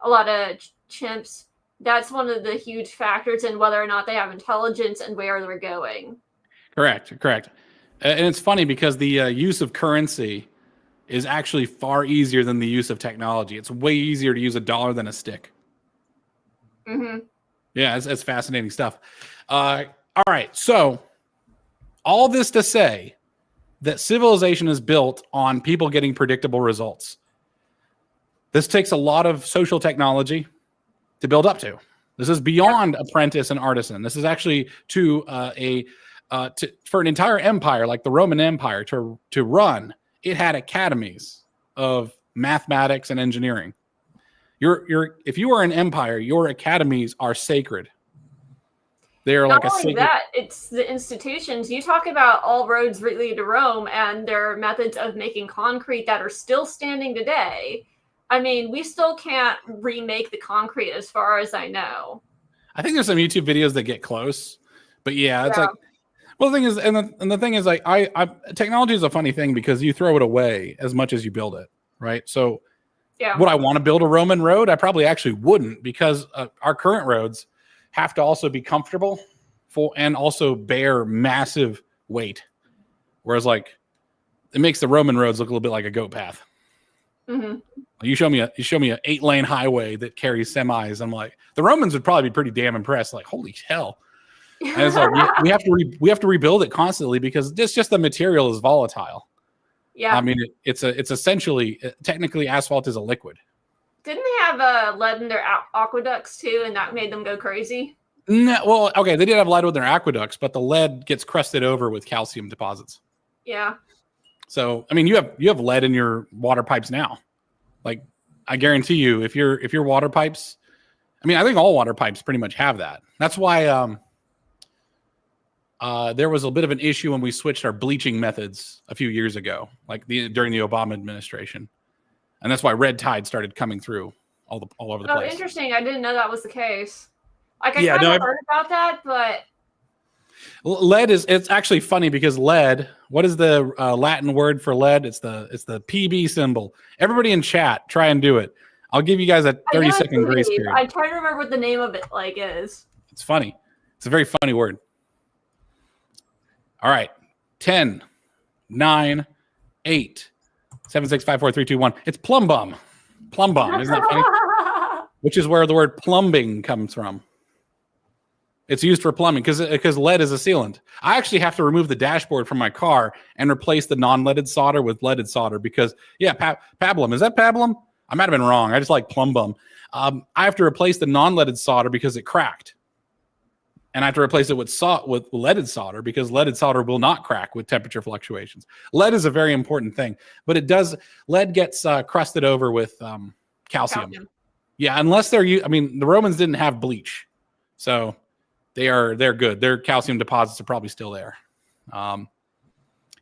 a lot of chimps. That's one of the huge factors in whether or not they have intelligence and where they're going. Correct. And it's funny because the use of currency is actually far easier than the use of technology. It's way easier to use a dollar than a stick. Mm-hmm. Yeah, it's fascinating stuff. All right, so all this to say that civilization is built on people getting predictable results. This takes a lot of social technology to build up to. This is beyond apprentice and artisan. This is actually for an entire empire like the Roman Empire to run. It had academies of mathematics and engineering. If you are an empire, your academies are sacred. They are not only that, it's the institutions. You talk about all roads lead to Rome and their methods of making concrete that are still standing today. I mean, we still can't remake the concrete as far as I know. I think there's some YouTube videos that get close, but it's well, the thing is, and the thing is, technology is a funny thing because you throw it away as much as you build it, right? So, would I want to build a Roman road? I probably actually wouldn't, because our current roads have to also be comfortable and also bear massive weight. Whereas it makes the Roman roads look a little bit like a goat path. Mm-hmm. You show me a 8-lane highway that carries semis. I'm like, the Romans would probably be pretty damn impressed. Like, holy hell. And it's we have to rebuild it constantly because it's just the material is volatile. Yeah. I mean, it's essentially, technically asphalt is a liquid. Didn't they have lead in their aqueducts too, and that made them go crazy? No, well, okay, they did have lead with their aqueducts, but the lead gets crusted over with calcium deposits. Yeah. So, I mean, you have lead in your water pipes now. I guarantee you, if your water pipes, I mean, I think all water pipes pretty much have that. That's why there was a bit of an issue when we switched our bleaching methods a few years ago, during the Obama administration. And that's why red tide started coming through all over the place. Oh, interesting. I didn't know that was the case. I kind of heard about that, but lead it's actually funny because lead, what is the Latin word for lead? It's the PB symbol. Everybody in chat, try and do it. I'll give you guys a 30-second grace period. I try to remember what the name of it is. It's funny. It's a very funny word. All right. 10, 9, 8, 7, 6, 5, 4, 3, 2, 1. It's plumb bum. Plumb bum. Isn't that funny? Which is where the word plumbing comes from. It's used for plumbing because lead is a sealant. I actually have to remove the dashboard from my car and replace the non-leaded solder with leaded solder because, pablum. Is that pablum? I might have been wrong. I just like plumb bum. I have to replace the non-leaded solder because it cracked. and I have to replace it with leaded solder because leaded solder will not crack with temperature fluctuations. Lead is a very important thing, but lead gets crusted over with calcium. Yeah, unless the Romans didn't have bleach, so they're good. Their calcium deposits are probably still there.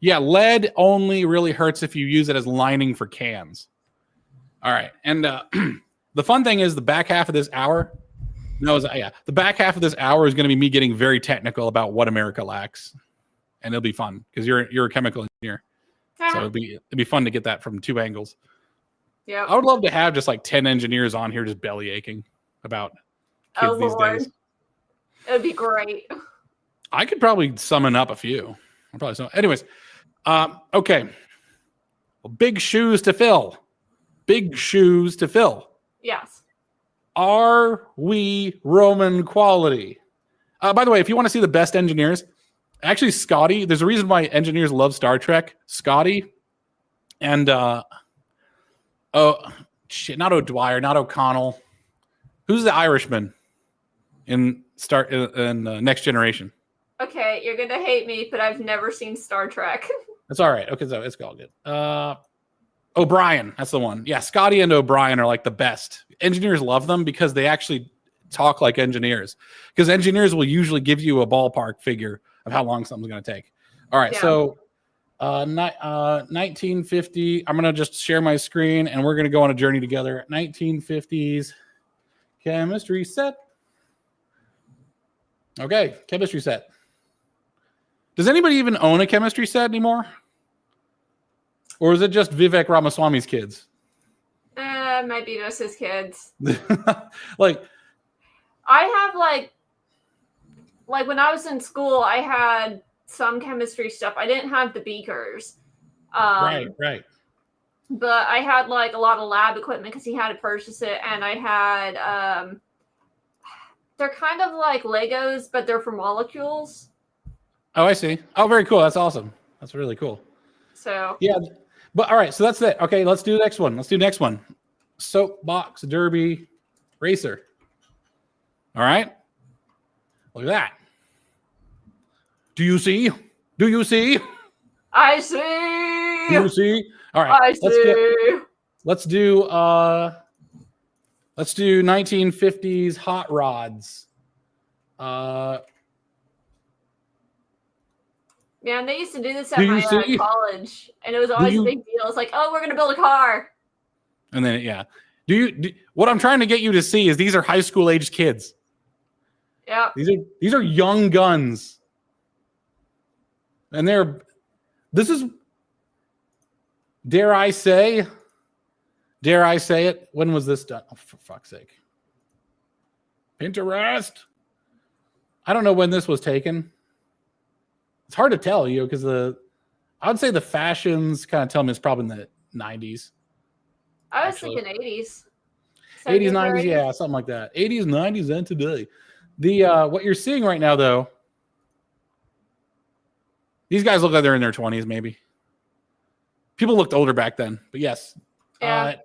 Yeah, lead only really hurts if you use it as lining for cans. All right, and the fun thing is the back half of this hour. The back half of this hour is going to be me getting very technical about what America lacks, and it'll be fun because you're a chemical engineer, so it'd be fun to get that from two angles. Yeah, I would love to have just like 10 engineers on here just belly aching about kids these days. It would be great. I could probably summon up a few. Anyways, okay. Well, big shoes to fill. Big shoes to fill. Yes. Are we Roman quality? By the way, if you want to see the best engineers, actually Scotty, there's a reason why engineers love Star Trek. Scotty and not O'Dwyer, not O'Connell. Who's the Irishman in Next Generation? Okay, you're gonna hate me, but I've never seen Star Trek. That's all right. Okay, so it's all good. O'Brien, that's the one. Yeah, Scotty and O'Brien are like the best. Engineers love them because they actually talk like engineers. Because engineers will usually give you a ballpark figure of how long something's going to take. All right, so 1950. I'm going to just share my screen, and we're going to go on a journey together. 1950s chemistry set. Okay, chemistry set. Does anybody even own a chemistry set anymore? Or is it just Vivek Ramaswamy's kids? Might be just his kids. Like, I have like when I was in school, I had some chemistry stuff. I didn't have the beakers. Right. But I had like a lot of lab equipment because he had to purchase it, and I had they're kind of like Legos, but they're for molecules. Oh, I see. Oh, very cool. That's awesome. That's really cool. So yeah. But all right, so that's it. Okay, let's do the next one. Soapbox derby racer. All right. Look at that. Do you see? I see. Do you see? All right. I see. Let's do 1950s hot rods. Man, they used to do this at my college, and it was always a big deal. It's like, oh, we're going to build a car. And then, yeah. What I'm trying to get you to see is these are high school aged kids. Yeah. These are young guns. And this is, dare I say it? When was this done? Oh, for fuck's sake. Pinterest. I don't know when this was taken. It's hard to tell, because I would say the fashions kind of tell me it's probably in the 90s. I was thinking 80s. 80s, 90s, yeah, something like that. 80s, 90s, and today. What you're seeing right now, though, these guys look like they're in their 20s, maybe. People looked older back then, but yes. Yeah.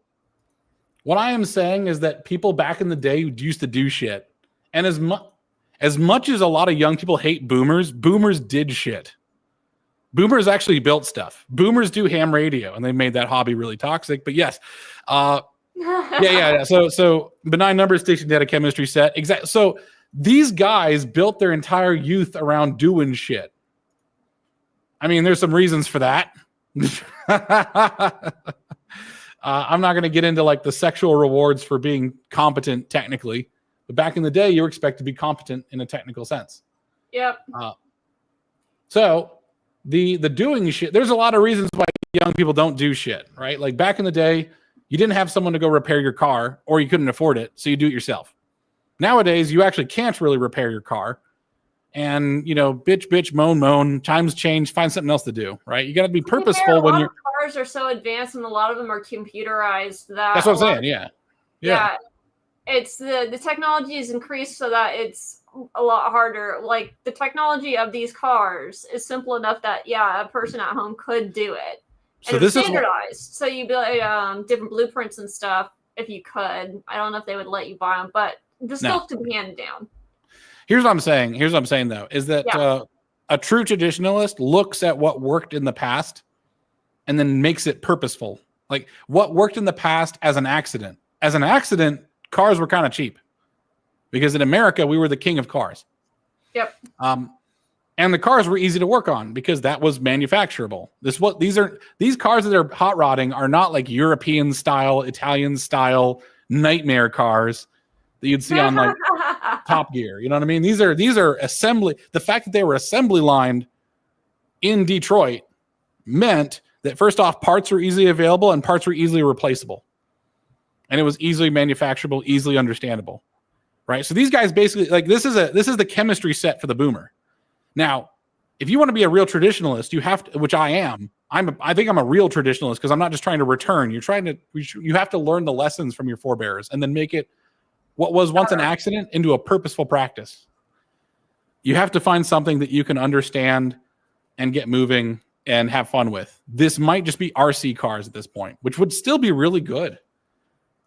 What I am saying is that people back in the day used to do shit. And as much as a lot of young people hate boomers did shit. Boomers actually built stuff. Boomers do ham radio, and they made that hobby really toxic. But yes, yeah. So benign number station had a chemistry set. Exactly. So these guys built their entire youth around doing shit. I mean, there's some reasons for that. I'm not going to get into like the sexual rewards for being competent technically. But back in the day, you were expected to be competent in a technical sense. Yep. So the doing shit, there's a lot of reasons why young people don't do shit, right? Like back in the day, you didn't have someone to go repair your car, or you couldn't afford it, so you do it yourself. Nowadays, you actually can't really repair your car. And, bitch, moan, times change, find something else to do, right? You got to be purposeful when you're... Cars are so advanced, and a lot of them are computerized. That's what I'm saying, yeah. It's the technology is increased so that it's a lot harder. Like the technology of these cars is simple enough that a person at home could do it. And so this is standardized. So you build different blueprints and stuff if you could. I don't know if they would let you buy them, but the stuff to be handed down. Here's what I'm saying. Here's what I'm saying, though, is that a true traditionalist looks at what worked in the past and then makes it purposeful. Like what worked in the past as an accident. As an accident, cars were kind of cheap because in America, we were the king of cars. Yep. And the cars were easy to work on because that was manufacturable. These cars that are hot rodding are not like European style, Italian style nightmare cars that you'd see on like Top Gear. You know what I mean? These are assembly. The fact that they were assembly lined in Detroit meant that first off, parts were easily available and parts were easily replaceable. And it was easily manufacturable, easily understandable. Right? So these guys basically like this is the chemistry set for the boomer. Now, if you want to be a real traditionalist, you have to, which I am. I think I'm a real traditionalist because I'm not just trying to return. You have to learn the lessons from your forebears and then make it what was once an accident into a purposeful practice. You have to find something that you can understand and get moving and have fun with. This might just be RC cars at this point, which would still be really good.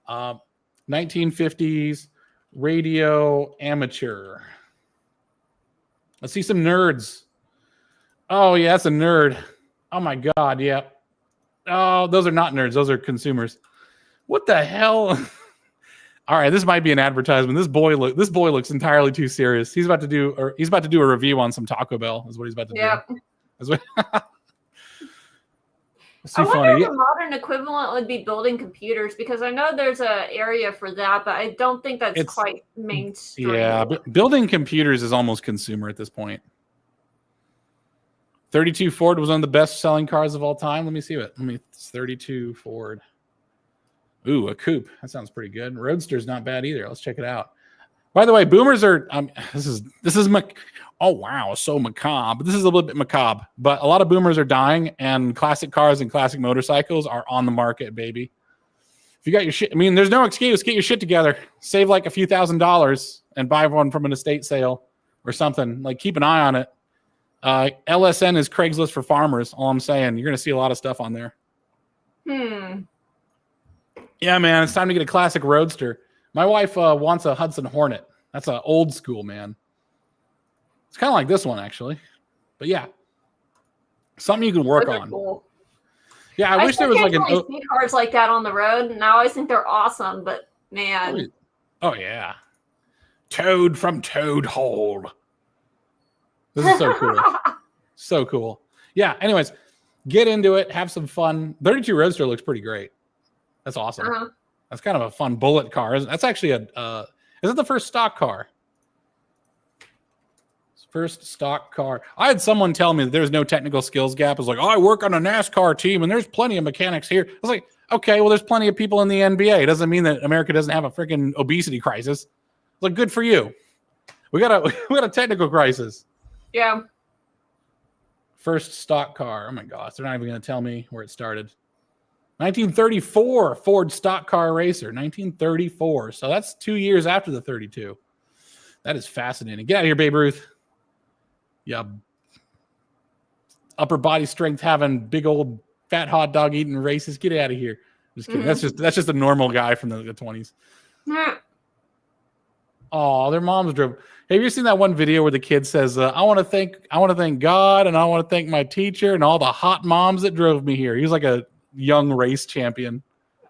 1950s radio amateur. Let's see some nerds. Oh, yeah, that's a nerd. Oh, my God, yeah. Oh, those are not nerds. Those are consumers. What the hell? All right, this might be an advertisement. This boy looks entirely too serious. He's about to do a review on some Taco Bell. Is what he's about to do. That's what. I wonder if the modern equivalent would be building computers because I know there's an area for that, but I don't think that's quite mainstream. Yeah, building computers is almost consumer at this point. 32 Ford was one of the best-selling cars of all time. Let me see it. 32 Ford. Ooh, a coupe. That sounds pretty good. Roadster's not bad either. Let's check it out. By the way, boomers are. This is oh wow, so macabre. This is a little bit macabre, but a lot of boomers are dying, and classic cars and classic motorcycles are on the market, baby. If you got your shit, there's no excuse. Get your shit together. Save like a few $1,000s and buy one from an estate sale or something. Like keep an eye on it. LSN is Craigslist for farmers. All I'm saying, you're gonna see a lot of stuff on there. Yeah, man, it's time to get a classic roadster. My wife wants a Hudson Hornet. That's an old school, man. It's kind of like this one, actually. But yeah, something you can work on. Cool. Yeah, I wish there was like see cars like that on the road, and I always think they're awesome. But man, oh yeah, Toad from Toad Hole. This is so cool. So cool. Yeah. Anyways, get into it. Have some fun. 32 Roadster looks pretty great. That's awesome. That's kind of a fun bullet car. That's actually is it the first stock car? First stock car. I had someone tell me that there's no technical skills gap. I was like, I work on a NASCAR team and there's plenty of mechanics here. I was like, okay, well, there's plenty of people in the NBA. It doesn't mean that America doesn't have a freaking obesity crisis. Like, good for you. We got a technical crisis. Yeah. First stock car. Oh my gosh, they're not even going to tell me where it started. 1934 Ford stock car racer. 1934. So that's 2 years after the 32. That is fascinating. Get out of here, Babe Ruth. Yeah. Upper body strength having big old fat hot dog eating racist. Get out of here. Just kidding. That's just a normal guy from the 20s. Oh, their moms drove. Have you seen that one video where the kid says, I want to thank God and I want to thank my teacher and all the hot moms that drove me here. He was like a young race champion.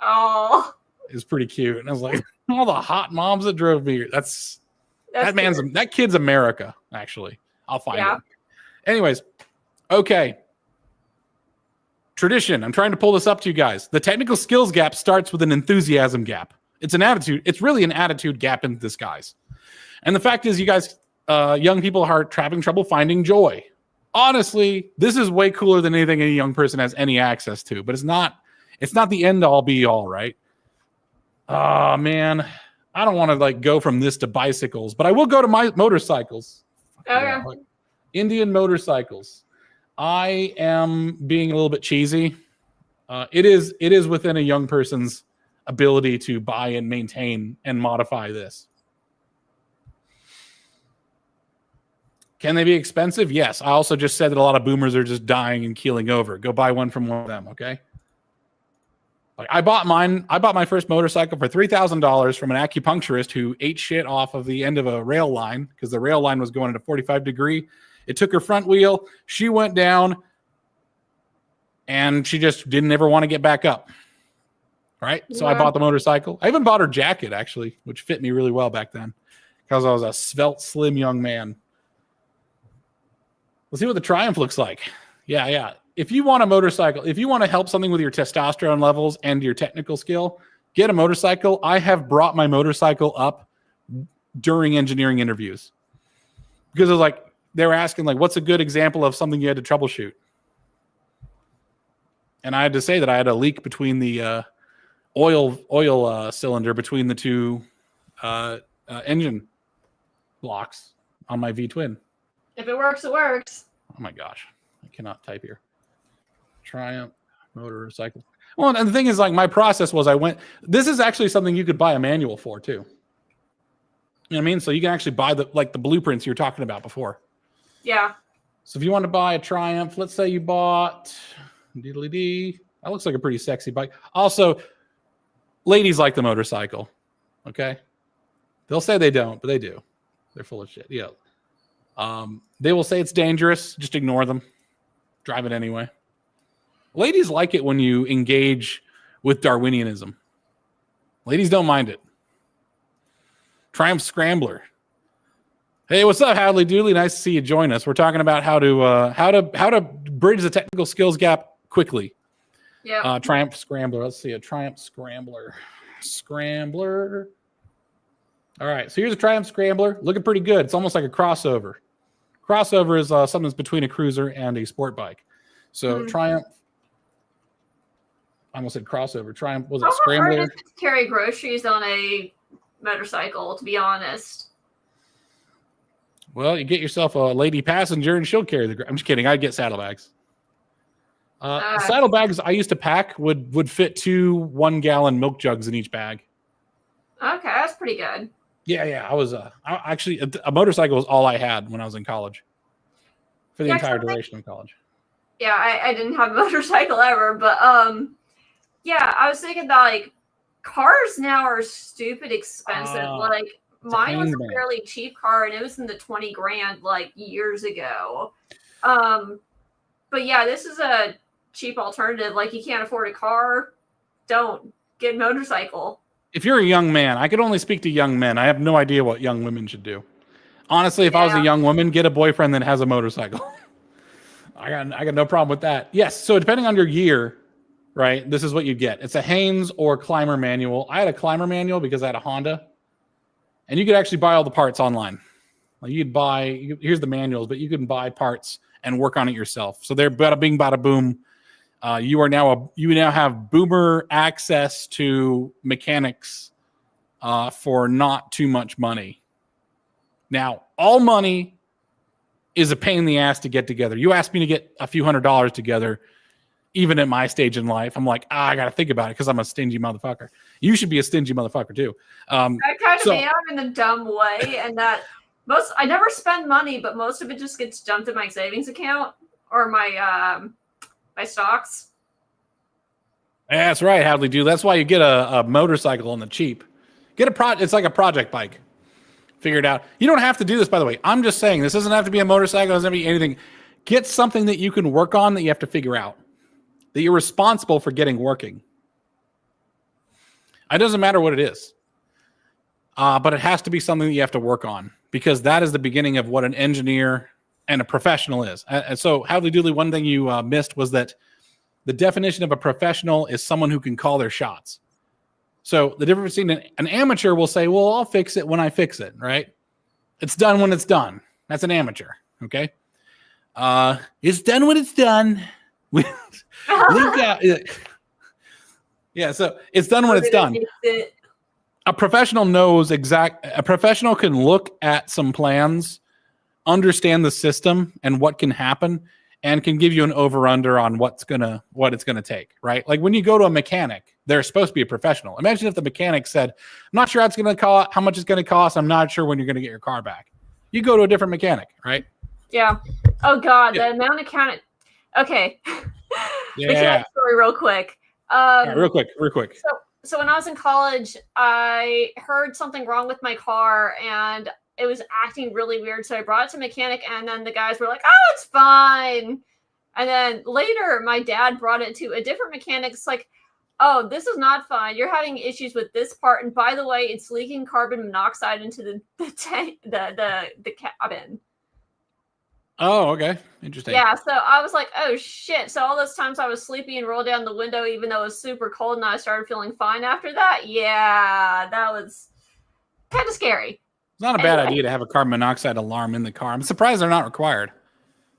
Oh, it was pretty cute. And I was like, all the hot moms that drove me here. That kid's America, actually. I'll find it. Anyways, okay. Tradition. I'm trying to pull this up to you guys. The technical skills gap starts with an enthusiasm gap. It's an attitude. It's really an attitude gap in disguise. And the fact is, you guys, young people are having trouble finding joy. Honestly, this is way cooler than anything any young person has any access to, but it's not the end all be all, right? Oh man, I don't want to go from this to bicycles, but I will go to my motorcycles. Okay. Indian motorcycles. I am being a little bit cheesy. It is within a young person's ability to buy and maintain and modify this. Can they be expensive? Yes. I also just said that a lot of boomers are just dying and keeling over. Go buy one from one of them, okay? Like I bought my first motorcycle for $3,000 from an acupuncturist who ate shit off of the end of a rail line because the rail line was going at a 45 degree. It took her front wheel. She went down and she just didn't ever want to get back up. Right. So I bought the motorcycle. I even bought her jacket, actually, which fit me really well back then because I was a svelte, slim young man. Let's see what the Triumph looks like. Yeah. If you want a motorcycle, if you want to help something with your testosterone levels and your technical skill, get a motorcycle. I have brought my motorcycle up during engineering interviews because it was like they were asking, like, what's a good example of something you had to troubleshoot? And I had to say that I had a leak between the oil cylinder between the two engine blocks on my V-twin. If it works, it works. Oh my gosh, I cannot type here. Triumph motorcycle. Well, and the thing is, like, my process was this is actually something you could buy a manual for too. You know what I mean? So you can actually buy the blueprints you were talking about before. Yeah. So if you want to buy a Triumph, let's say you bought that looks like a pretty sexy bike. Also, ladies like the motorcycle. Okay. They'll say they don't, but they do. They're full of shit. Yeah. They will say it's dangerous. Just ignore them. Drive it anyway. Ladies like it when you engage with Darwinianism. Ladies don't mind it. Triumph Scrambler. Hey, what's up, Hadley Dooley? Nice to see you join us. We're talking about how to bridge the technical skills gap quickly. Yeah. Triumph Scrambler. Let's see a Triumph Scrambler. All right, so here's a Triumph Scrambler. Looking pretty good. It's almost like a crossover. Crossover is something that's between a cruiser and a sport bike. So Triumph. I almost said crossover. Triumph was it Scrambler? Hard to carry groceries on a motorcycle, to be honest. Well, you get yourself a lady passenger and she'll carry I'm just kidding. I'd get saddlebags. Saddlebags I used to pack would fit 2 1-gallon milk jugs in each bag. Okay, that's pretty good. Yeah. I was actually a motorcycle was all I had when I was in college for the entire duration of college. Yeah, I didn't have a motorcycle ever, but yeah, I was thinking that like cars now are stupid expensive. Like mine was a fairly cheap car and it was in the 20 grand like years ago. But yeah, this is a cheap alternative. Like you can't afford a car, don't get a motorcycle. If you're a young man, I could only speak to young men. I have no idea what young women should do. Honestly, if I was a young woman, get a boyfriend that has a motorcycle. I got no problem with that. Yes, so depending on your year, right, this is what you get. It's a Haynes or Climber manual. I had a Climber manual because I had a Honda. And you could actually buy all the parts online. Like here's the manuals, but you can buy parts and work on it yourself. So they're bada bing, bada boom. You now have boomer access to mechanics for not too much money. Now, all money is a pain in the ass to get together. You asked me to get a few $100s together, even at my stage in life. I'm like, I got to think about it because I'm a stingy motherfucker. You should be a stingy motherfucker too. I kind of am in a dumb way, and that I never spend money, but most of it just gets dumped in my savings account or my my stocks. Yeah, that's right, Hadley, dude. That's why you get a motorcycle on the cheap. It's like a project bike. Figure it out. You don't have to do this, by the way. I'm just saying this doesn't have to be a motorcycle. It doesn't have to be anything. Get something that you can work on that you have to figure out, that you're responsible for getting working. It doesn't matter what it is, but it has to be something that you have to work on because that is the beginning of what an engineer and a professional is. And so, Hadley Dooley, one thing you missed was that the definition of a professional is someone who can call their shots. So the difference between an amateur will say, well, I'll fix it when I fix it, right? It's done when it's done. That's an amateur, okay? It's done when it's done. Yeah, so it's done when it's done. A professional knows a professional can look at some plans, understand the system and what can happen, and can give you an over-under on what it's gonna take, right? Like when you go to a mechanic, they're supposed to be a professional. Imagine if the mechanic said, I'm not sure how much it's gonna cost, I'm not sure when you're gonna get your car back. You go to a different mechanic, right? Yeah. Oh God, the amount of Okay. Yeah. Story real quick. right, real quick. So when I was in college, I heard something wrong with my car and it was acting really weird. So I brought it to a mechanic, and then the guys were like, "Oh, it's fine." And then later, my dad brought it to a different mechanic. It's like, "Oh, this is not fine. You're having issues with this part, and by the way, it's leaking carbon monoxide into the tank, the cabin." Oh, okay. Interesting. Yeah, so I was like, oh shit. So all those times I was sleepy and rolled down the window even though it was super cold, and I started feeling fine after that. Yeah, that was kind of scary. It's not a bad idea to have a carbon monoxide alarm in the car. I'm surprised they're not required.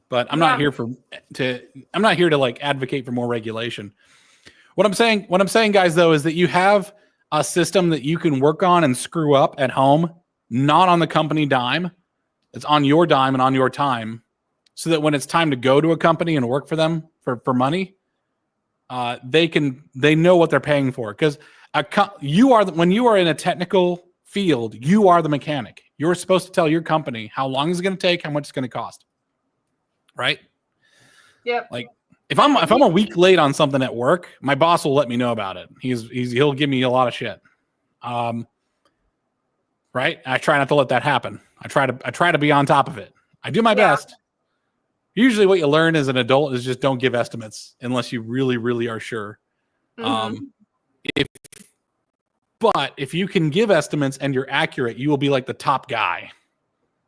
But I'm not here to like advocate for more regulation. What I'm saying, guys, though, is that you have a system that you can work on and screw up at home, not on the company dime. It's on your dime and on your time, so that when it's time to go to a company and work for them for money, they know what they're paying for. Because when you are in a technical field, you are the mechanic. You're supposed to tell your company how long it's going to take, how much it's going to cost. Right? Yep. Like if I'm a week late on something at work, my boss will let me know about it. He'll give me a lot of shit. Right? I try not to let that happen. I try to be on top of it. I do my best. Usually what you learn as an adult is just don't give estimates unless you really, really are sure. Mm-hmm. But if you can give estimates and you're accurate, you will be like the top guy.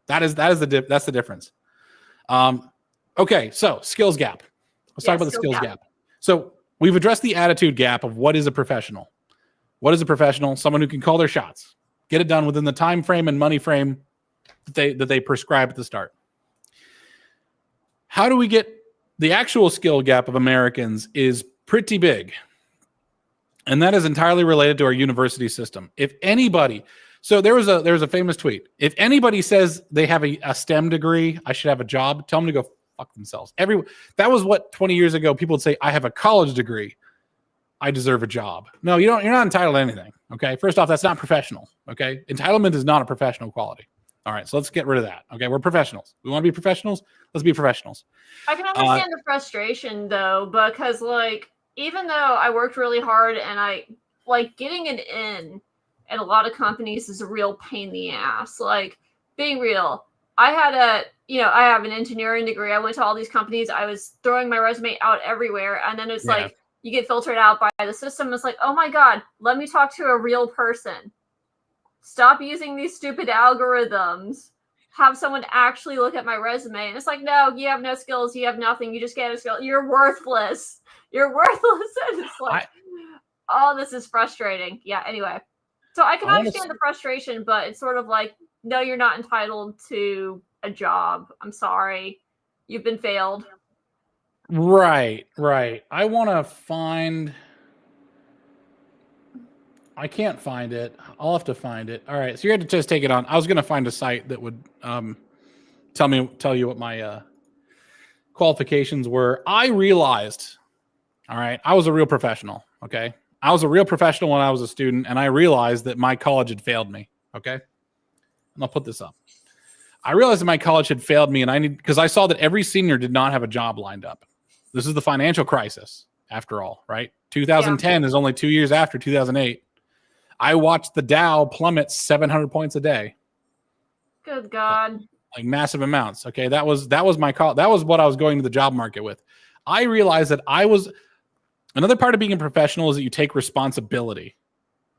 That's the difference. Okay, so skills gap. Let's talk about the skills gap. So we've addressed the attitude gap of what is a professional. What is a professional? Someone who can call their shots, get it done within the time frame and money frame that they prescribe at the start. How do we get the actual skill gap of Americans is pretty big. And that is entirely related to our university system. If anybody, so there was a famous tweet. If anybody says they have a STEM degree, I should have a job, tell them to go fuck themselves. That was what 20 years ago people would say, I have a college degree, I deserve a job. No, you're not entitled to anything. Okay. First off, that's not professional. Okay. Entitlement is not a professional quality. All right, so let's get rid of that. Okay, we're professionals. We want to be professionals. Let's be professionals. I can understand the frustration though, because like even though I worked really hard and I like getting an in at a lot of companies is a real pain in the ass. Like being real, I have an engineering degree. I went to all these companies. I was throwing my resume out everywhere, and then it's like you get filtered out by the system. It's like, oh my god, let me talk to a real person. Stop using these stupid algorithms. Have someone actually look at my resume. And it's like, no, you have no skills. You have nothing. You just get a skill. You're worthless. You're worthless. And it's like, oh, this is frustrating. Yeah, anyway. So I can understand the frustration, but it's sort of like, no, you're not entitled to a job. I'm sorry. You've been failed. Right. I want to I can't find it. I'll have to find it. All right. So you're going to just take it on. I was going to find a site that would tell you what my qualifications were. I realized, all right, I was a real professional. Okay. I was a real professional when I was a student, and I realized that my college had failed me. Okay. And I'll put this up. I realized that my college had failed me, and because I saw that every senior did not have a job lined up. This is the financial crisis after all, right? 2010 is only 2 years after 2008. I watched the Dow plummet 700 points a day. Good God. Like massive amounts. Okay. That was my call. That was what I was going to the job market with. I realized that another part of being a professional is that you take responsibility.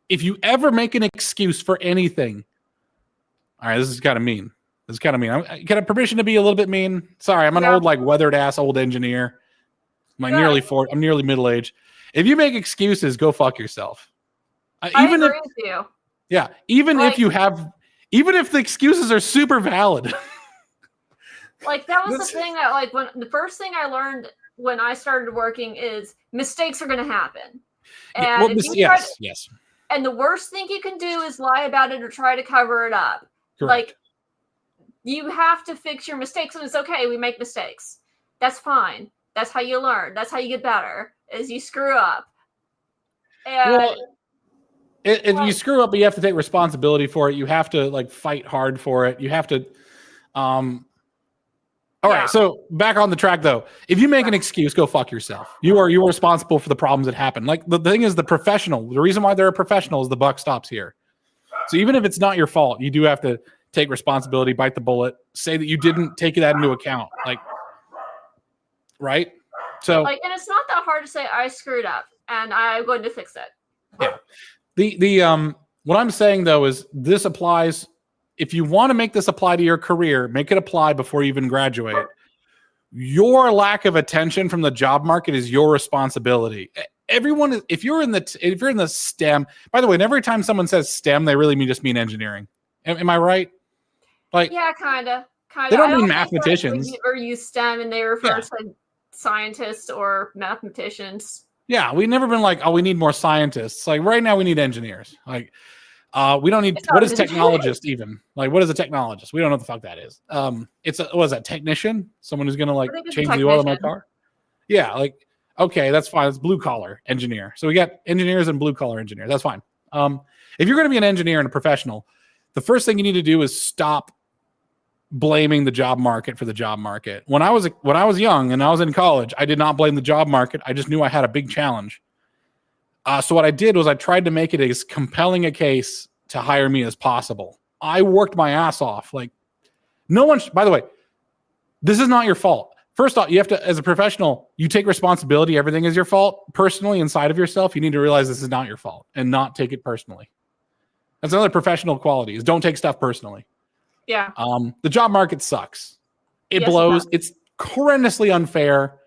If you ever make an excuse for anything, all right, this is kind of mean. I got permission to be a little bit mean. Sorry. I'm an old, like weathered ass old engineer. I'm nearly middle age. If you make excuses, go fuck yourself. I agree with you. Yeah, even if the excuses are super valid. Like that was the thing that when the first thing I learned when I started working is mistakes are going to happen. And yes. And the worst thing you can do is lie about it or try to cover it up. Correct. Like you have to fix your mistakes, and it's okay. We make mistakes. That's fine. That's how you learn. That's how you get better. Is you screw up. And if you screw up, you have to take responsibility for it. You have to like fight hard for it. You have to. All right, so back on the track though. If you make an excuse, go fuck yourself. You are responsible for the problems that happen. Like the thing is, the reason why they're a professional is the buck stops here. So even if it's not your fault, you do have to take responsibility, bite the bullet, say that you didn't take that into account. Like, right? So like, and it's not that hard to say I screwed up and I'm going to fix it. Yeah. The what I'm saying though is this applies. If you want to make this apply to your career, make it apply before you even graduate. Your lack of attention from the job market is your responsibility. Everyone is, if you're in the STEM, by the way, and every time someone says STEM, they really just mean engineering. Am I right? Like, yeah, kind of. They don't mean mathematicians. Or use STEM and they refer to scientists or mathematicians. Yeah, we've never been like, oh, we need more scientists. Like right now, we need engineers. Like, we don't need. What is technologist even? Like, what is a technologist? We don't know what the fuck that is. It's a, what is that? Technician? Someone who's gonna like change the oil in my car? Yeah, like okay, that's fine. It's blue collar engineer. So we got engineers and blue collar engineers. That's fine. If you're gonna be an engineer and a professional, the first thing you need to do is stop blaming the job market for the job market. When I was young and I was in college, I did not blame the job market. I just knew I had a big challenge. So what I did was I tried to make it as compelling a case to hire me as possible. I worked my ass off. Like no one, by the way, this is not your fault. First off, you have to, as a professional, you take responsibility. Everything is your fault. Personally, inside of yourself, you need to realize this is not your fault and not take it personally. That's another professional quality is don't take stuff personally. Yeah. The job market sucks. It blows. It's horrendously unfair.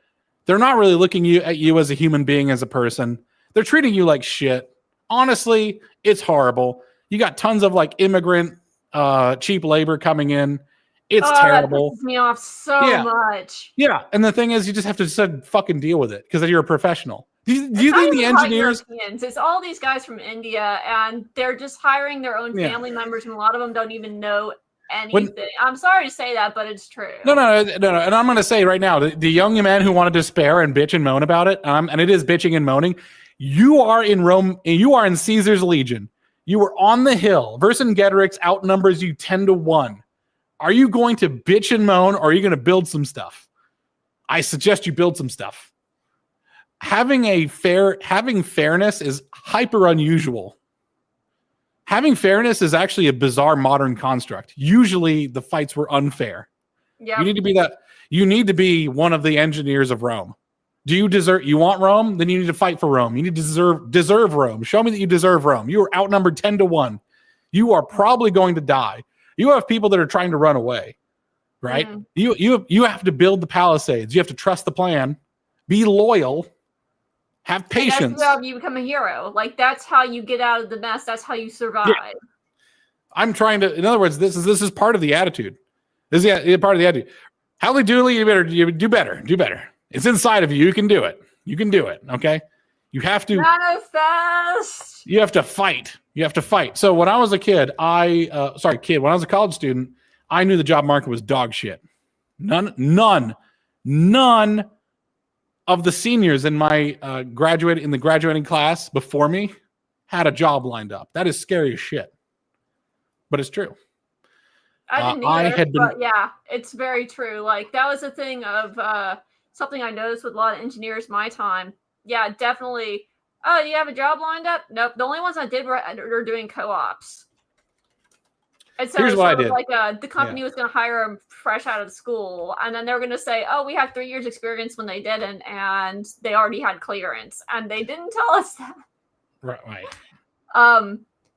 They're not really looking at you as a human being, as a person. They're treating you like shit. Honestly, it's horrible. You got tons of like immigrant, cheap labor coming in. It's terrible. That pisses me off so much. Yeah, and the thing is, you just have to fucking deal with it because you're a professional. Do you think the engineers? It's all these guys from India, and they're just hiring their own family members, and a lot of them don't even know anything. I'm sorry to say that, but it's true. No. And I'm going to say right now, the young man who wanted to despair and bitch and moan about it, and it is bitching and moaning. You are in Rome. You are in Caesar's legion. You were on the hill. Vercingetorix outnumbers you 10-1. Are you going to bitch and moan, or are you going to build some stuff? I suggest you build some stuff. Having fairness is hyper unusual. Having fairness is actually a bizarre modern construct. Usually the fights were unfair. Yeah. You need to be that. You need to be one of the engineers of Rome. Do you deserve? You want Rome? Then you need to fight for Rome. You need to deserve Rome. Show me that you deserve Rome. You are outnumbered 10-1. You are probably going to die. You have people that are trying to run away, right? Mm. You have to build the palisades. You have to trust the plan. Be loyal. Have patience. That's how you become a hero. Like that's how you get out of the mess. That's how you survive. Yeah. I'm trying to. In other words, this is part of the attitude. This is part of the attitude. Howdy doodly, you do better. Do better. It's inside of you. You can do it. You can do it. Okay. You have to manifest. You have to fight. You have to fight. So when I was a kid, when I was a college student, I knew the job market was dog shit. None of the seniors in my graduating class before me had a job lined up. That is scary as shit, but it's true. I didn't either, but yeah, it's very true. Like that was a thing of something I noticed with a lot of engineers my time. Yeah, definitely. Oh, do you have a job lined up? Nope. The only ones I did were doing co-ops. And so here's what I did. Like the company was going to hire them fresh out of school, and then they were going to say, "Oh, we have 3 years experience," when they didn't, and they already had clearance, and they didn't tell us that. Right.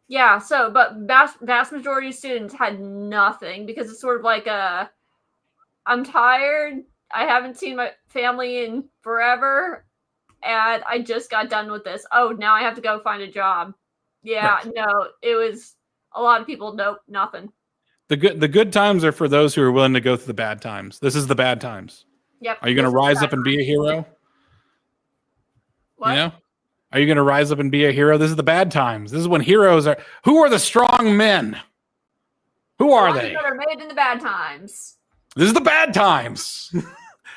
Yeah. So, but vast majority of students had nothing because it's sort of like I'm tired. I haven't seen my family in forever, and I just got done with this. Oh, now I have to go find a job. Yeah. Right. No, it was. A lot of people, nope, nothing. The good times are for those who are willing to go through the bad times. This is the bad times. Yep. Are you going to rise up and be a hero? What? You know? Are you going to rise up and be a hero? This is the bad times. This is when heroes are. Who are the strong men? Who are they? That are made in the bad times. This is the bad times.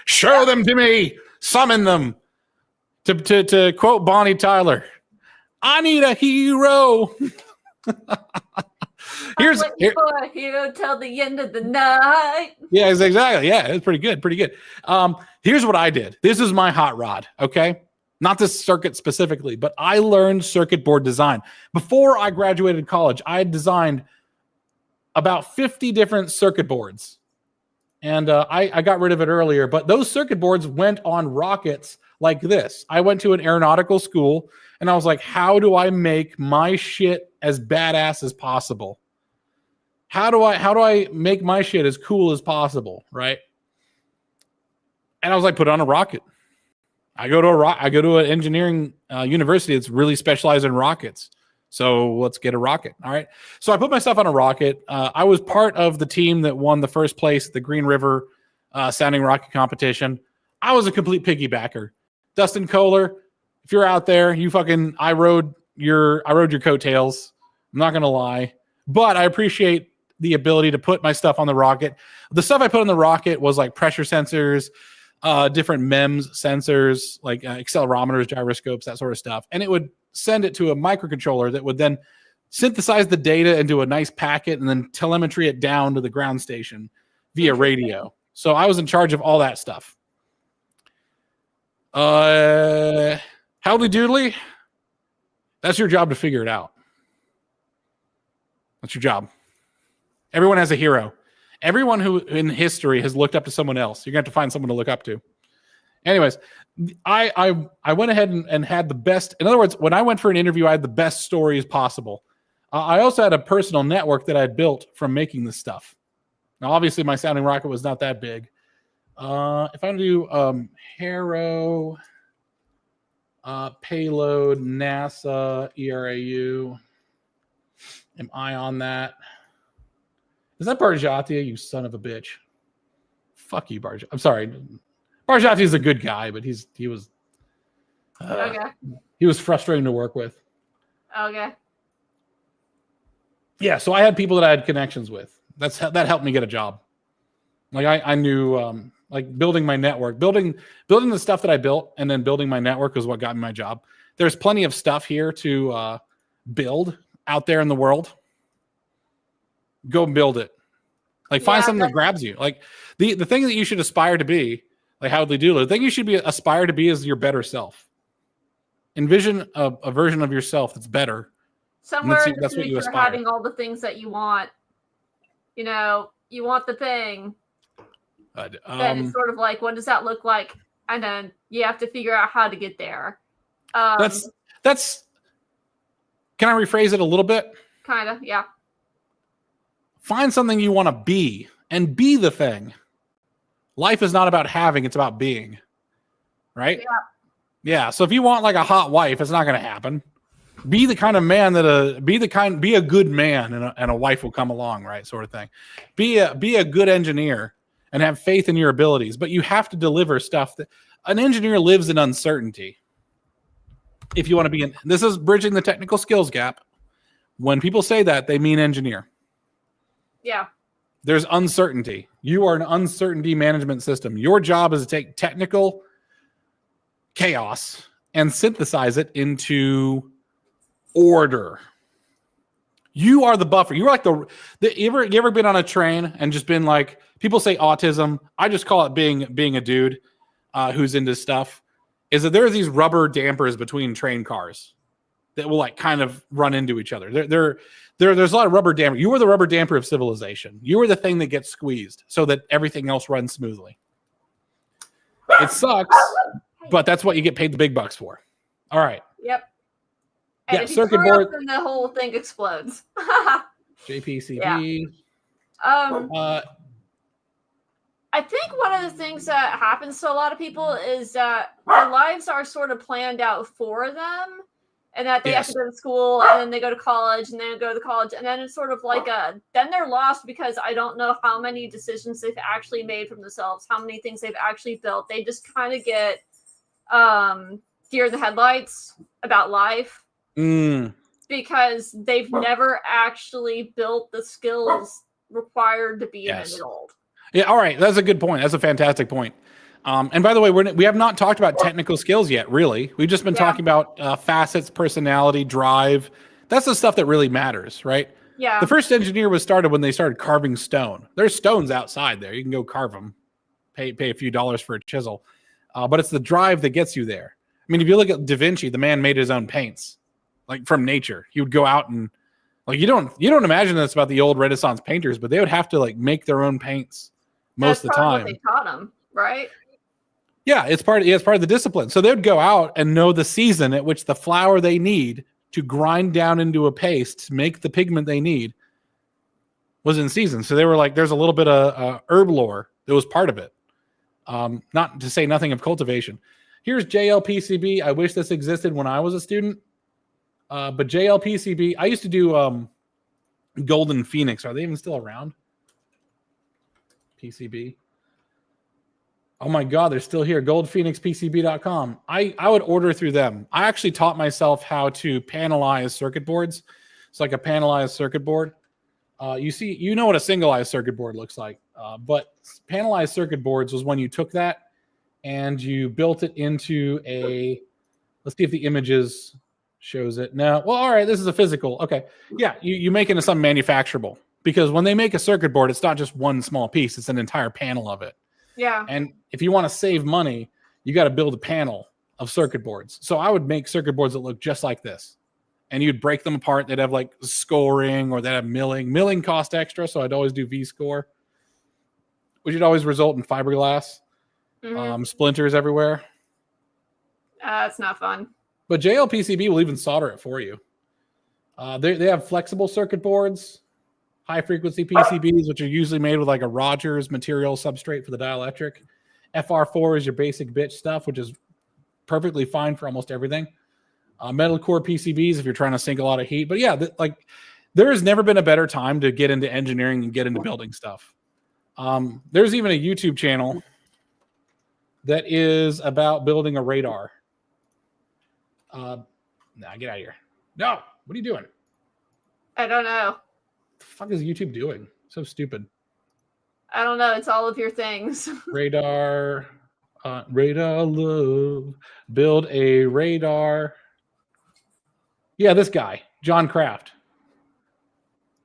Show them to me. Summon them. To quote Bonnie Tyler, I need a hero. Here's waiting for a hero till the end of the night. Yeah, exactly. Yeah, it's pretty good. Pretty good. Here's what I did. This is my hot rod. Okay. Not this circuit specifically, but I learned circuit board design. Before I graduated college, I had designed about 50 different circuit boards. And I got rid of it earlier, but those circuit boards went on rockets like this. I went to an aeronautical school and I was like, how do I make my shit as badass as possible? How do I make my shit as cool as possible, right? And I was like, put it on a rocket. I go to an engineering university that's really specialized in rockets. So let's get a rocket. All right. So I put myself on a rocket. I was part of the team that won the first place at the Green River sounding rocket competition. I was a complete piggybacker. Dustin Kohler, if you're out there, I rode your coattails. I'm not gonna lie, but I appreciate the ability to put my stuff on the rocket. The stuff I put on the rocket was like pressure sensors, different MEMS sensors, like accelerometers, gyroscopes, that sort of stuff. And it would send it to a microcontroller that would then synthesize the data into a nice packet and then telemetry it down to the ground station via radio. So I was in charge of all that stuff. Howdy doodly. That's your job to figure it out. That's your job. Everyone has a hero. Everyone who in history has looked up to someone else. You're going to have to find someone to look up to. Anyways, I went ahead and had the best. In other words, when I went for an interview, I had the best stories possible. I also had a personal network that I had built from making this stuff. Now, obviously, my sounding rocket was not that big. If I do Haro, payload, NASA, ERAU, am I on that? Is that Barjatia, you son of a bitch? Fuck you, Barjatia. I'm sorry. Barjatia is a good guy, but he was Okay. He was frustrating to work with. Okay. Yeah, so I had people that I had connections with. That helped me get a job. Like I knew like building my network, building the stuff that I built, and then building my network was what got me my job. There's plenty of stuff here to build out there in the world. Go build it. Like find something that grabs you. Like the thing that you should aspire to be, like how they do it. The thing you should aspire to be is your better self. Envision a version of yourself that's better. Somewhere in the future, having all the things that you want. You know, you want the thing. Then it's sort of like, what does that look like? And then you have to figure out how to get there. That's. Can I rephrase it a little bit? Kind of, yeah. Find something you want to be and be the thing. Life is not about having, it's about being. Right? Yeah. Yeah. So if you want like a hot wife, it's not going to happen. Be the kind of man be a good man and a wife will come along, right? Sort of thing. Be a good engineer and have faith in your abilities, but you have to deliver stuff that an engineer lives in uncertainty. If you want to be this is bridging the technical skills gap. When people say that, they mean engineer. Yeah. There's uncertainty. You are an uncertainty management system. Your job is to take technical chaos and synthesize it into order. You are the buffer. You're like you ever been on a train and just been like, people say autism. I just call it being a dude who's into stuff. Is that there are these rubber dampers between train cars that will like kind of run into each other. There's a lot of rubber damper. You are the rubber damper of civilization. You are the thing that gets squeezed so that everything else runs smoothly. It sucks, but that's what you get paid the big bucks for. All right. Yep. And if circuit you board, then the whole thing explodes. JPCB. Yeah. I think one of the things that happens to a lot of people is that their lives are sort of planned out for them, and that they have to go to school, and then they go to college, and then go to college, and then it's sort of like then they're lost because I don't know how many decisions they've actually made for themselves, how many things they've actually built. They just kind of get deer in the headlights about life because they've never actually built the skills required to be an adult. Yeah, all right. That's a good point. That's a fantastic point. And by the way, we have not talked about technical skills yet, really. We've just been talking about facets, personality, drive. That's the stuff that really matters, right? Yeah. The first engineer was started when they started carving stone. There's stones outside there. You can go carve them, pay a few dollars for a chisel. But it's the drive that gets you there. I mean, if you look at Da Vinci, the man made his own paints, like from nature. He would go out and like you don't imagine this about the old Renaissance painters, but they would have to like make their own paints most of the time. What they taught them, right? Yeah, it's part of the discipline. So they'd go out and know the season at which the flour they need to grind down into a paste to make the pigment they need was in season. So they were like, there's a little bit of herb lore that was part of it. Not to say nothing of cultivation. Here's JLPCB. I wish this existed when I was a student. But JLPCB, I used to do Golden Phoenix. Are they even still around? PCB. Oh my God, they're still here. goldphoenixpcb.com. I would order through them. I actually taught myself how to panelize circuit boards. It's like a panelized circuit board. You know what a singleized circuit board looks like. But panelized circuit boards was when you took that and you built it into a, let's see if the images shows it. No, well, all right, this is a physical. Okay. Yeah, you make it into something manufacturable. Because when they make a circuit board, it's not just one small piece, it's an entire panel of it. Yeah. And if you want to save money, you got to build a panel of circuit boards. So I would make circuit boards that look just like this. And you'd break them apart. They'd have like scoring or they'd have milling. Milling cost extra, so I'd always do V-score, which would always result in fiberglass, splinters everywhere. It's not fun. But JLPCB will even solder it for you. They have flexible circuit boards, high-frequency PCBs, which are usually made with like a Rogers material substrate for the dielectric. FR4 is your basic bitch stuff, which is perfectly fine for almost everything. Metal core PCBs if you're trying to sink a lot of heat. But yeah, there has never been a better time to get into engineering and get into building stuff. There's even a YouTube channel that is about building a radar. Nah, get out of here. No, what are you doing? I don't know. What the fuck is YouTube doing? So stupid. I don't know. It's all of your things. Radar love. Build a radar. Yeah, this guy, John Kraft,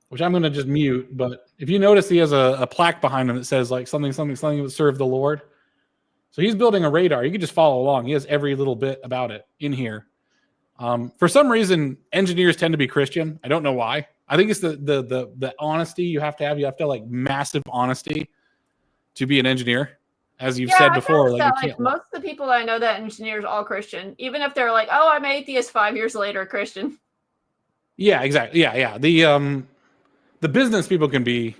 which I'm going to just mute. But if you notice, he has a plaque behind him that says like something that serve the Lord. So he's building a radar. You can just follow along. He has every little bit about it in here. For some reason, engineers tend to be Christian. I don't know why. I think it's the honesty you have to have. You have to have like massive honesty to be an engineer. As you've said before, like most of the people I know that engineers all Christian, even if they're like, "Oh, I'm atheist," 5 years later, Christian. Yeah, exactly. Yeah. The business people can be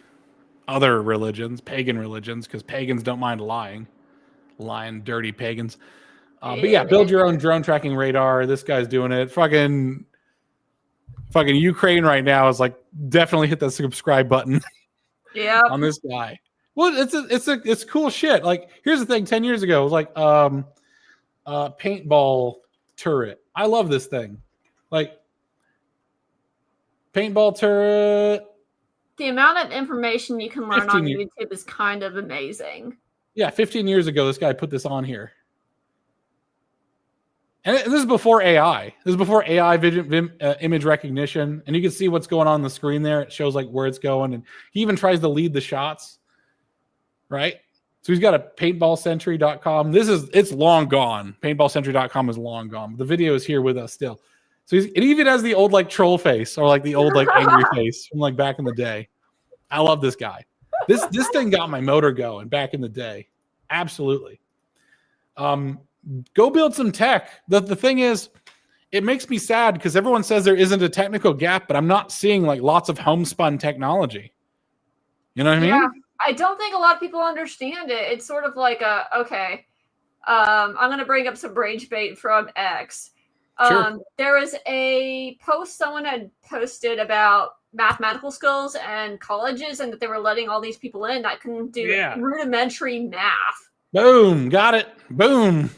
other religions, pagan religions, because pagans don't mind lying, dirty pagans. But yeah, build your own drone tracking radar. This guy's doing it. Fucking Ukraine right now is like definitely hit the subscribe button. Yeah. On this guy. Well, it's cool shit. Like, here's the thing: 10 years ago, it was like paintball turret. I love this thing. Like, paintball turret. The amount of information you can learn on YouTube is kind of amazing. Yeah, 15 years ago, this guy put this on here. And this is before AI. This is before AI image recognition. And you can see what's going on the screen there. It shows like where it's going. And he even tries to lead the shots. Right? So he's got a paintballcentury.com. It's long gone. Paintballcentury.com is long gone. The video is here with us still. So it even has the old like troll face or like the old like angry face from like back in the day. I love this guy. This thing got my motor going back in the day. Absolutely. Go build some tech. The thing is, it makes me sad because everyone says there isn't a technical gap, but I'm not seeing like lots of homespun technology. You know what I mean? Yeah. I don't think a lot of people understand it. It's sort of like okay. I'm going to bring up some rage bait from X. Sure. There was a post someone had posted about mathematical skills and colleges and that they were letting all these people in that can do rudimentary math. Boom. Got it. Boom.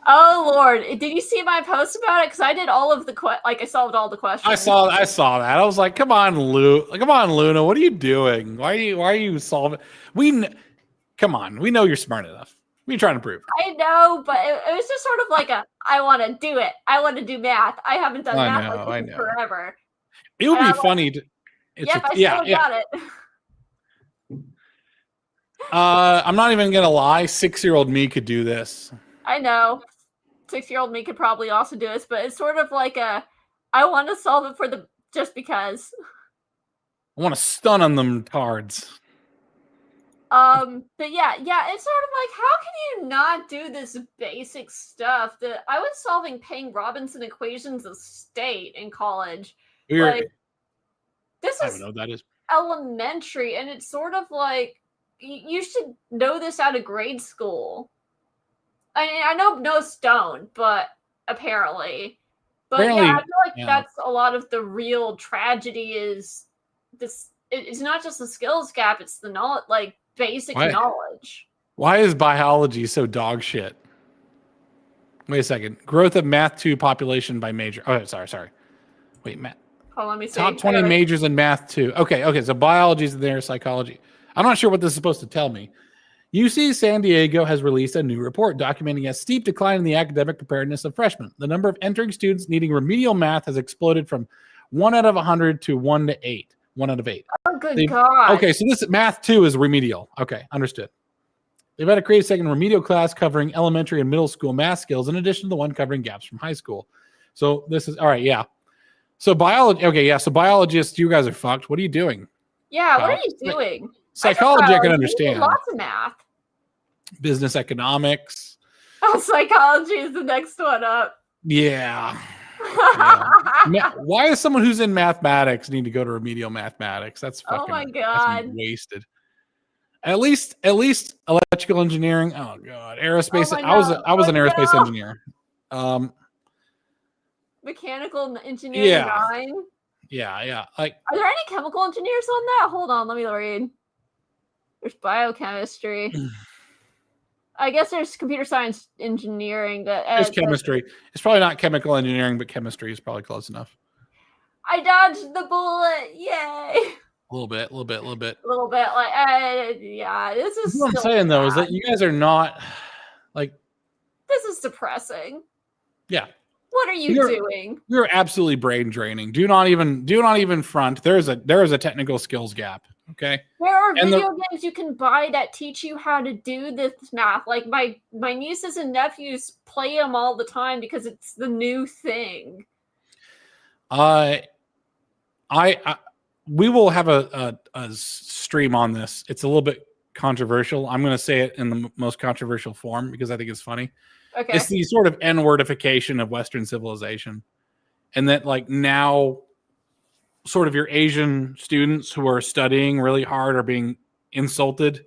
Oh, Lord. Did you see my post about it? Because I did all of the I solved all the questions. I saw that. I was like, come on, Luna. What are you doing? Why are you solving? Come on. We know you're smart enough. What are you trying to prove? I know, but it was just sort of like I want to do it. I want to do math. I haven't done math like this in forever. It would be funny to... Yep, I still got it. I'm not even gonna lie. 6-year-old me could do this. I know. 6-year-old me could probably also do this, but it's sort of like I want to solve it for just because. I want to stun on them cards. But yeah, it's sort of like, how can you not do this basic stuff that I was solving Payne Robinson equations of state in college. Like, this I don't know what that is. Elementary, and it's sort of like you should know this out of grade school. I mean, I know no stone, but apparently. But yeah, I feel like that's a lot of the real tragedy is this. It's not just the skills gap; it's the knowledge, like basic knowledge. Why is biology so dog shit? Wait a second. Growth of Math 2 population by major. Oh, sorry. Wait, Matt. Oh, let me see. Top 20 majors in Math 2. Okay. So biology is there, psychology. I'm not sure what this is supposed to tell me. UC San Diego has released a new report documenting a steep decline in the academic preparedness of freshmen. The number of entering students needing remedial math has exploded from 1 out of 100 to 1 to 8. 1 out of 8. Oh, good God. Okay, so this Math 2 is remedial. Okay, understood. They've had to create a second remedial class covering elementary and middle school math skills in addition to the one covering gaps from high school. So this is, all right, yeah. So biology, okay, yeah, so biologists, you guys are fucked. What are you doing? Yeah, what are you doing? Psychology, I can understand. Lots of math. Business economics. Oh, psychology is the next one up. Yeah. Why does someone who's in mathematics need to go to remedial mathematics? That's fucking, oh my God, wasted. At least electrical engineering. Oh God, aerospace. I was an aerospace engineer. Mechanical engineering 9. Yeah. Like, are there any chemical engineers on that? Hold on, let me read. There's biochemistry. I guess there's computer science engineering. There's chemistry. It's probably not chemical engineering, but chemistry is probably close enough. I dodged the bullet. Yay. A little bit. Like, yeah, this is what I'm saying, though, is that you guys are not, like... This is depressing. Yeah. What are you doing? You're absolutely brain draining. Do not even front. There is a technical skills gap. Okay. There are video games you can buy that teach you how to do this math. Like my nieces and nephews play them all the time because it's the new thing. We will have a stream on this. It's a little bit controversial. I'm going to say it in the most controversial form because I think it's funny. Okay. It's the sort of N-wordification of Western civilization. And that, like, now sort of your Asian students who are studying really hard are being insulted.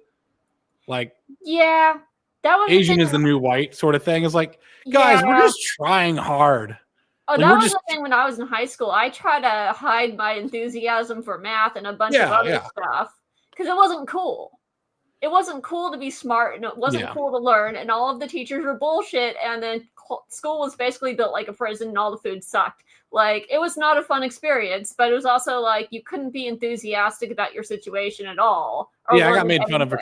Like, yeah, that was Asian is the new white sort of thing. It's like, guys, we're just trying hard. Oh, like, that was the thing when I was in high school. I tried to hide my enthusiasm for math and a bunch of other stuff because it wasn't cool. It wasn't cool to be smart, and it wasn't cool to learn, and all of the teachers were bullshit, and then school was basically built like a prison, and all the food sucked. Like, it was not a fun experience, but it was also like you couldn't be enthusiastic about your situation at all. I got made fun of for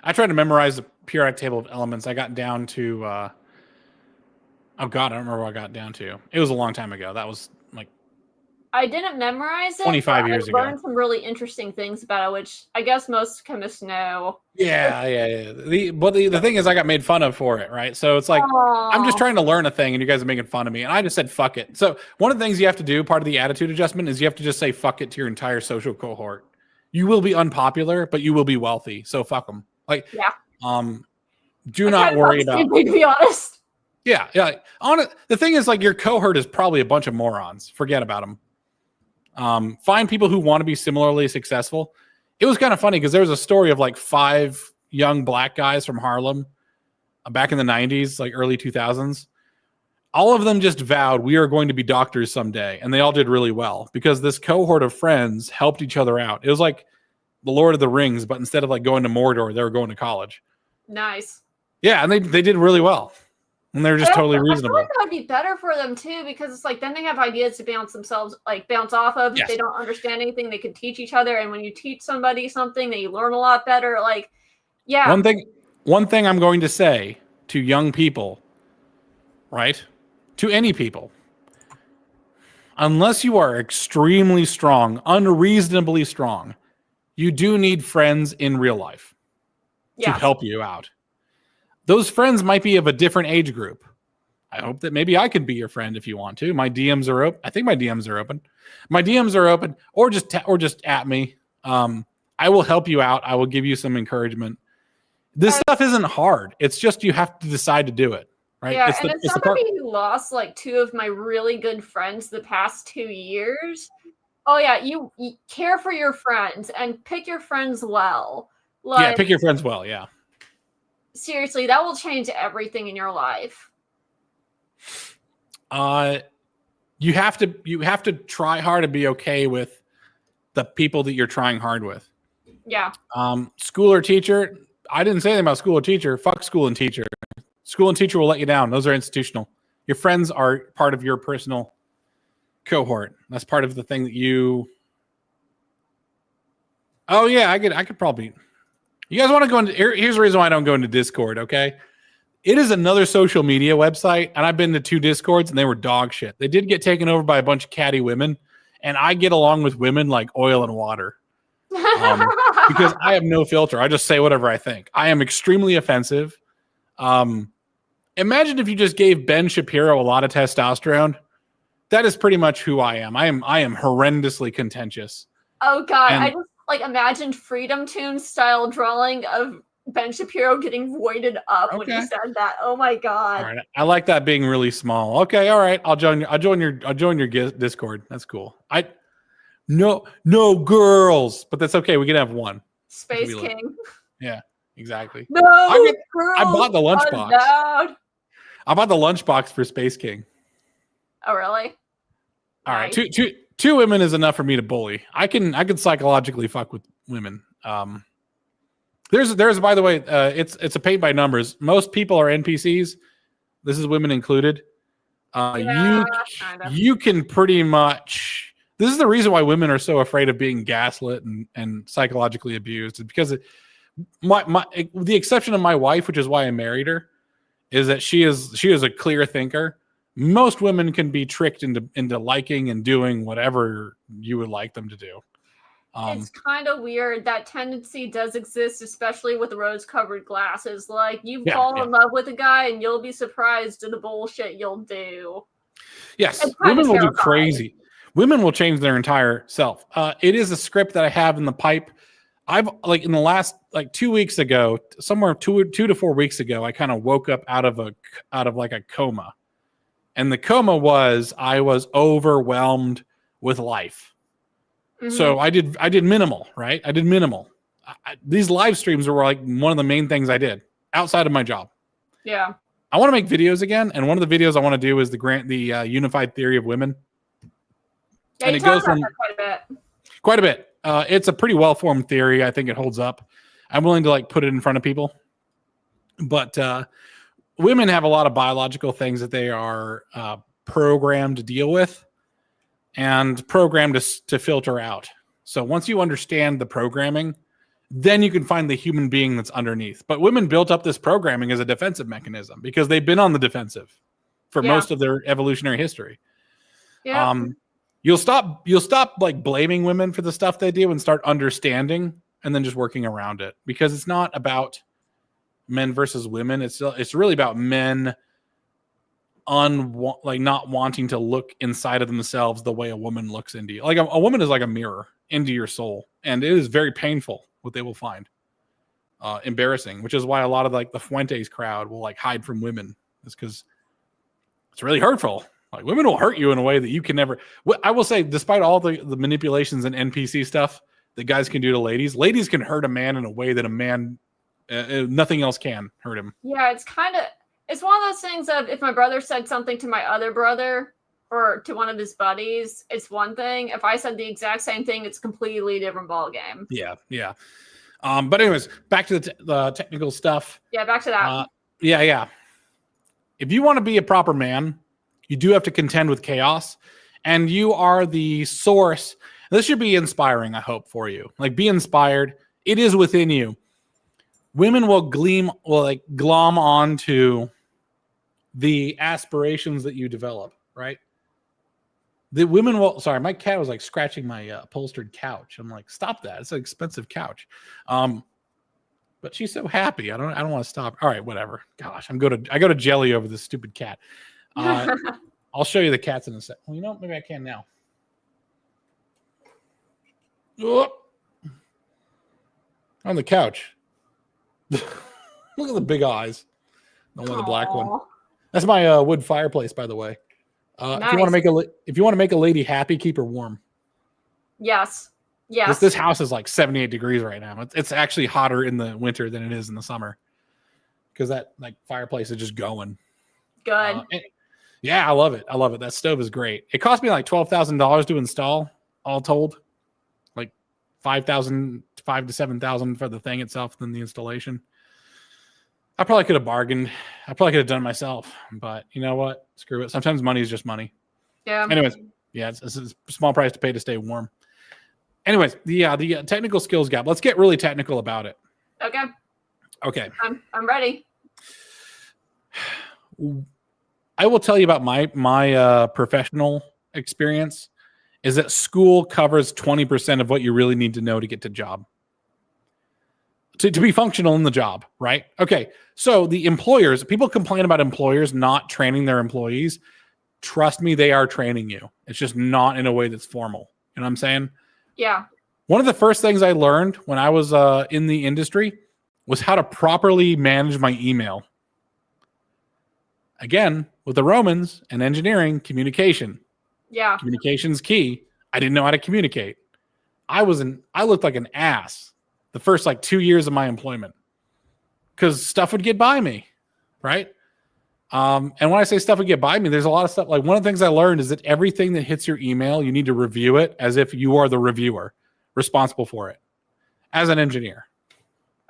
I tried to memorize the periodic table of elements. I got down to, oh God, I don't remember what I got down to. It was a long time ago. That was like, I didn't memorize it. 25 years ago. I learned some really interesting things about it, which I guess most chemists know. Yeah. But the thing is, I got made fun of for it, right? So it's like, I'm just trying to learn a thing, and you guys are making fun of me. And I just said, fuck it. So one of the things you have to do, part of the attitude adjustment, is you have to just say fuck it to your entire social cohort. You will be unpopular, but you will be wealthy. So fuck them. Like, do not worry about. To be honest. Yeah. The thing is, like, your cohort is probably a bunch of morons. Forget about them. Find people who want to be similarly successful. It was kind of funny because there was a story of like 5 young black guys from Harlem back in the 90s, like early 2000s. All of them just vowed we are going to be doctors someday. And they all did really well because this cohort of friends helped each other out. It was like the Lord of the Rings, but instead of like going to Mordor, they were going to college. Nice. Yeah. And they did really well. And they're just totally reasonable. I feel like that would be better for them too, because it's like then they have ideas to bounce off of. If they don't understand anything, they can teach each other. And when you teach somebody something, then you learn a lot better. Like, yeah. One thing I'm going to say to young people, right? To any people. unless you are extremely strong, unreasonably strong, you do need friends in real life to help you out. Those friends might be of a different age group. I hope that maybe I could be your friend if you want to. My DMs are open. I think my DMs are open. My DMs are open, or just at me. I will help you out. I will give you some encouragement. This stuff isn't hard. It's just you have to decide to do it, right? Yeah, it's somebody who lost like 2 of my really good friends the past 2 years. Oh yeah, you care for your friends and pick your friends well. Like, pick your friends well. Yeah. Seriously, that will change everything in your life. You have to try hard to be okay with the people that you're trying hard with. Yeah. School or teacher. I didn't say anything about school or teacher. Fuck school and teacher. School and teacher will let you down. Those are institutional. Your friends are part of your personal cohort. That's part of the thing that you. Oh yeah, I could probably. You guys want to go into? Here's the reason why I don't go into Discord. Okay, it is another social media website, and I've been to 2 Discords, and they were dog shit. They did get taken over by a bunch of catty women, and I get along with women like oil and water. Because I have no filter. I just say whatever I think. I am extremely offensive. Imagine if you just gave Ben Shapiro a lot of testosterone. That is pretty much who I am. I am horrendously contentious. Oh God, I just like imagined Freedom Tunes style drawing of Ben Shapiro getting voided up when you said that. Oh my God. All right. I like that being really small. Okay, all right. I'll join your Discord. That's cool. No girls, but that's okay. We can have one. Space King. Yeah, exactly. No, I bought the lunchbox. I bought the lunchbox for Space King. Oh, really? All right. Two women is enough for me to bully. I can psychologically fuck with women. There's by the way, it's a paint by numbers. Most people are NPCs. This is women included. You can pretty much. This is the reason why women are so afraid of being gaslit and psychologically abused. It's because the exception of my wife, which is why I married her, is that she is a clear thinker. Most women can be tricked into liking and doing whatever you would like them to do. It's kind of weird. That tendency does exist, especially with rose-covered glasses. Like, you fall in love with a guy, and you'll be surprised at the bullshit you'll do. Yes, women will do crazy. Women will change their entire self. It is a script that I have in the pipe. I've in the last 2 weeks ago, somewhere 2 to 4 weeks ago, I kind of woke up out of a coma, and the coma was I was overwhelmed with life. Mm-hmm. So I did minimal, right? I did minimal. These live streams were like one of the main things I did outside of my job. Yeah. I want to make videos again, and one of the videos I want to do is the unified theory of women. Yeah, and it goes from quite a bit. It's a pretty well-formed theory. I think it holds up. I'm willing to put it in front of people. But women have a lot of biological things that they are programmed to deal with and programmed to filter out. So once you understand the programming, then you can find the human being that's underneath. But women built up this programming as a defensive mechanism because they've been on the defensive for most of their evolutionary history. Yeah. You'll stop blaming women for the stuff they do and start understanding and then just working around it, because it's not about men versus women. It's really about men not wanting to look inside of themselves the way a woman looks into you. Like a woman is like a mirror into your soul, and it is very painful what they will find. Embarrassing, which is why a lot of the Fuentes crowd will hide from women. It's because it's really hurtful. Women will hurt you in a way that you can never. I will say, despite all the manipulations and NPC stuff that guys can do to ladies can hurt a man in a way that a man, nothing else can hurt him. Yeah, it's one of those things of, if my brother said something to my other brother or to one of his buddies, it's one thing. If I said the exact same thing, it's a completely different ballgame. Yeah. But anyways, back to the technical stuff. Yeah, back to that. Yeah. If you want to be a proper man, you do have to contend with chaos, and you are the source. This should be inspiring, I hope, for you. Be inspired. It is within you. Women will glom onto the aspirations that you develop, right? The women will. Sorry, my cat was like scratching my upholstered couch. I'm like, stop that! It's an expensive couch. But she's so happy. I don't want to stop. All right, whatever. Gosh, I go to jelly over this stupid cat. I'll show you the cats in a sec. Well, you know, maybe I can now. Oh. On the couch. Look at the big eyes. The one with the black one. That's my wood fireplace, by the way. Nice. If you want to make a lady happy, keep her warm. Yes. This house is like 78 degrees right now. It's actually hotter in the winter than it is in the summer because that like fireplace is just going. Good. Yeah, I love it. That stove is great. It cost me like $12,000 to install, all told. Like $5,000 to $7,000 for the thing itself, than the installation. I probably could have bargained. I probably could have done it myself, but you know what? Screw it. Sometimes money is just money. Yeah. Anyways, yeah, it's a small price to pay to stay warm. Anyways, the technical skills gap. Let's get really technical about it. Okay. I'm ready. I will tell you about my professional experience is that school covers 20% of what you really need to know to get to job. To be functional in the job, right? Okay, so the employers, people complain about employers not training their employees. Trust me, they are training you. It's just not in a way that's formal. You know what I'm saying? Yeah. One of the first things I learned when I was in the industry was how to properly manage my email. Again, with the Romans and engineering, communication. Yeah. Communication's key. I didn't know how to communicate. I looked like an ass the first like 2 years of my employment because stuff would get by me, right? And when I say stuff would get by me, there's a lot of stuff. Like one of the things I learned is that everything that hits your email, you need to review it as if you are the reviewer responsible for it as an engineer.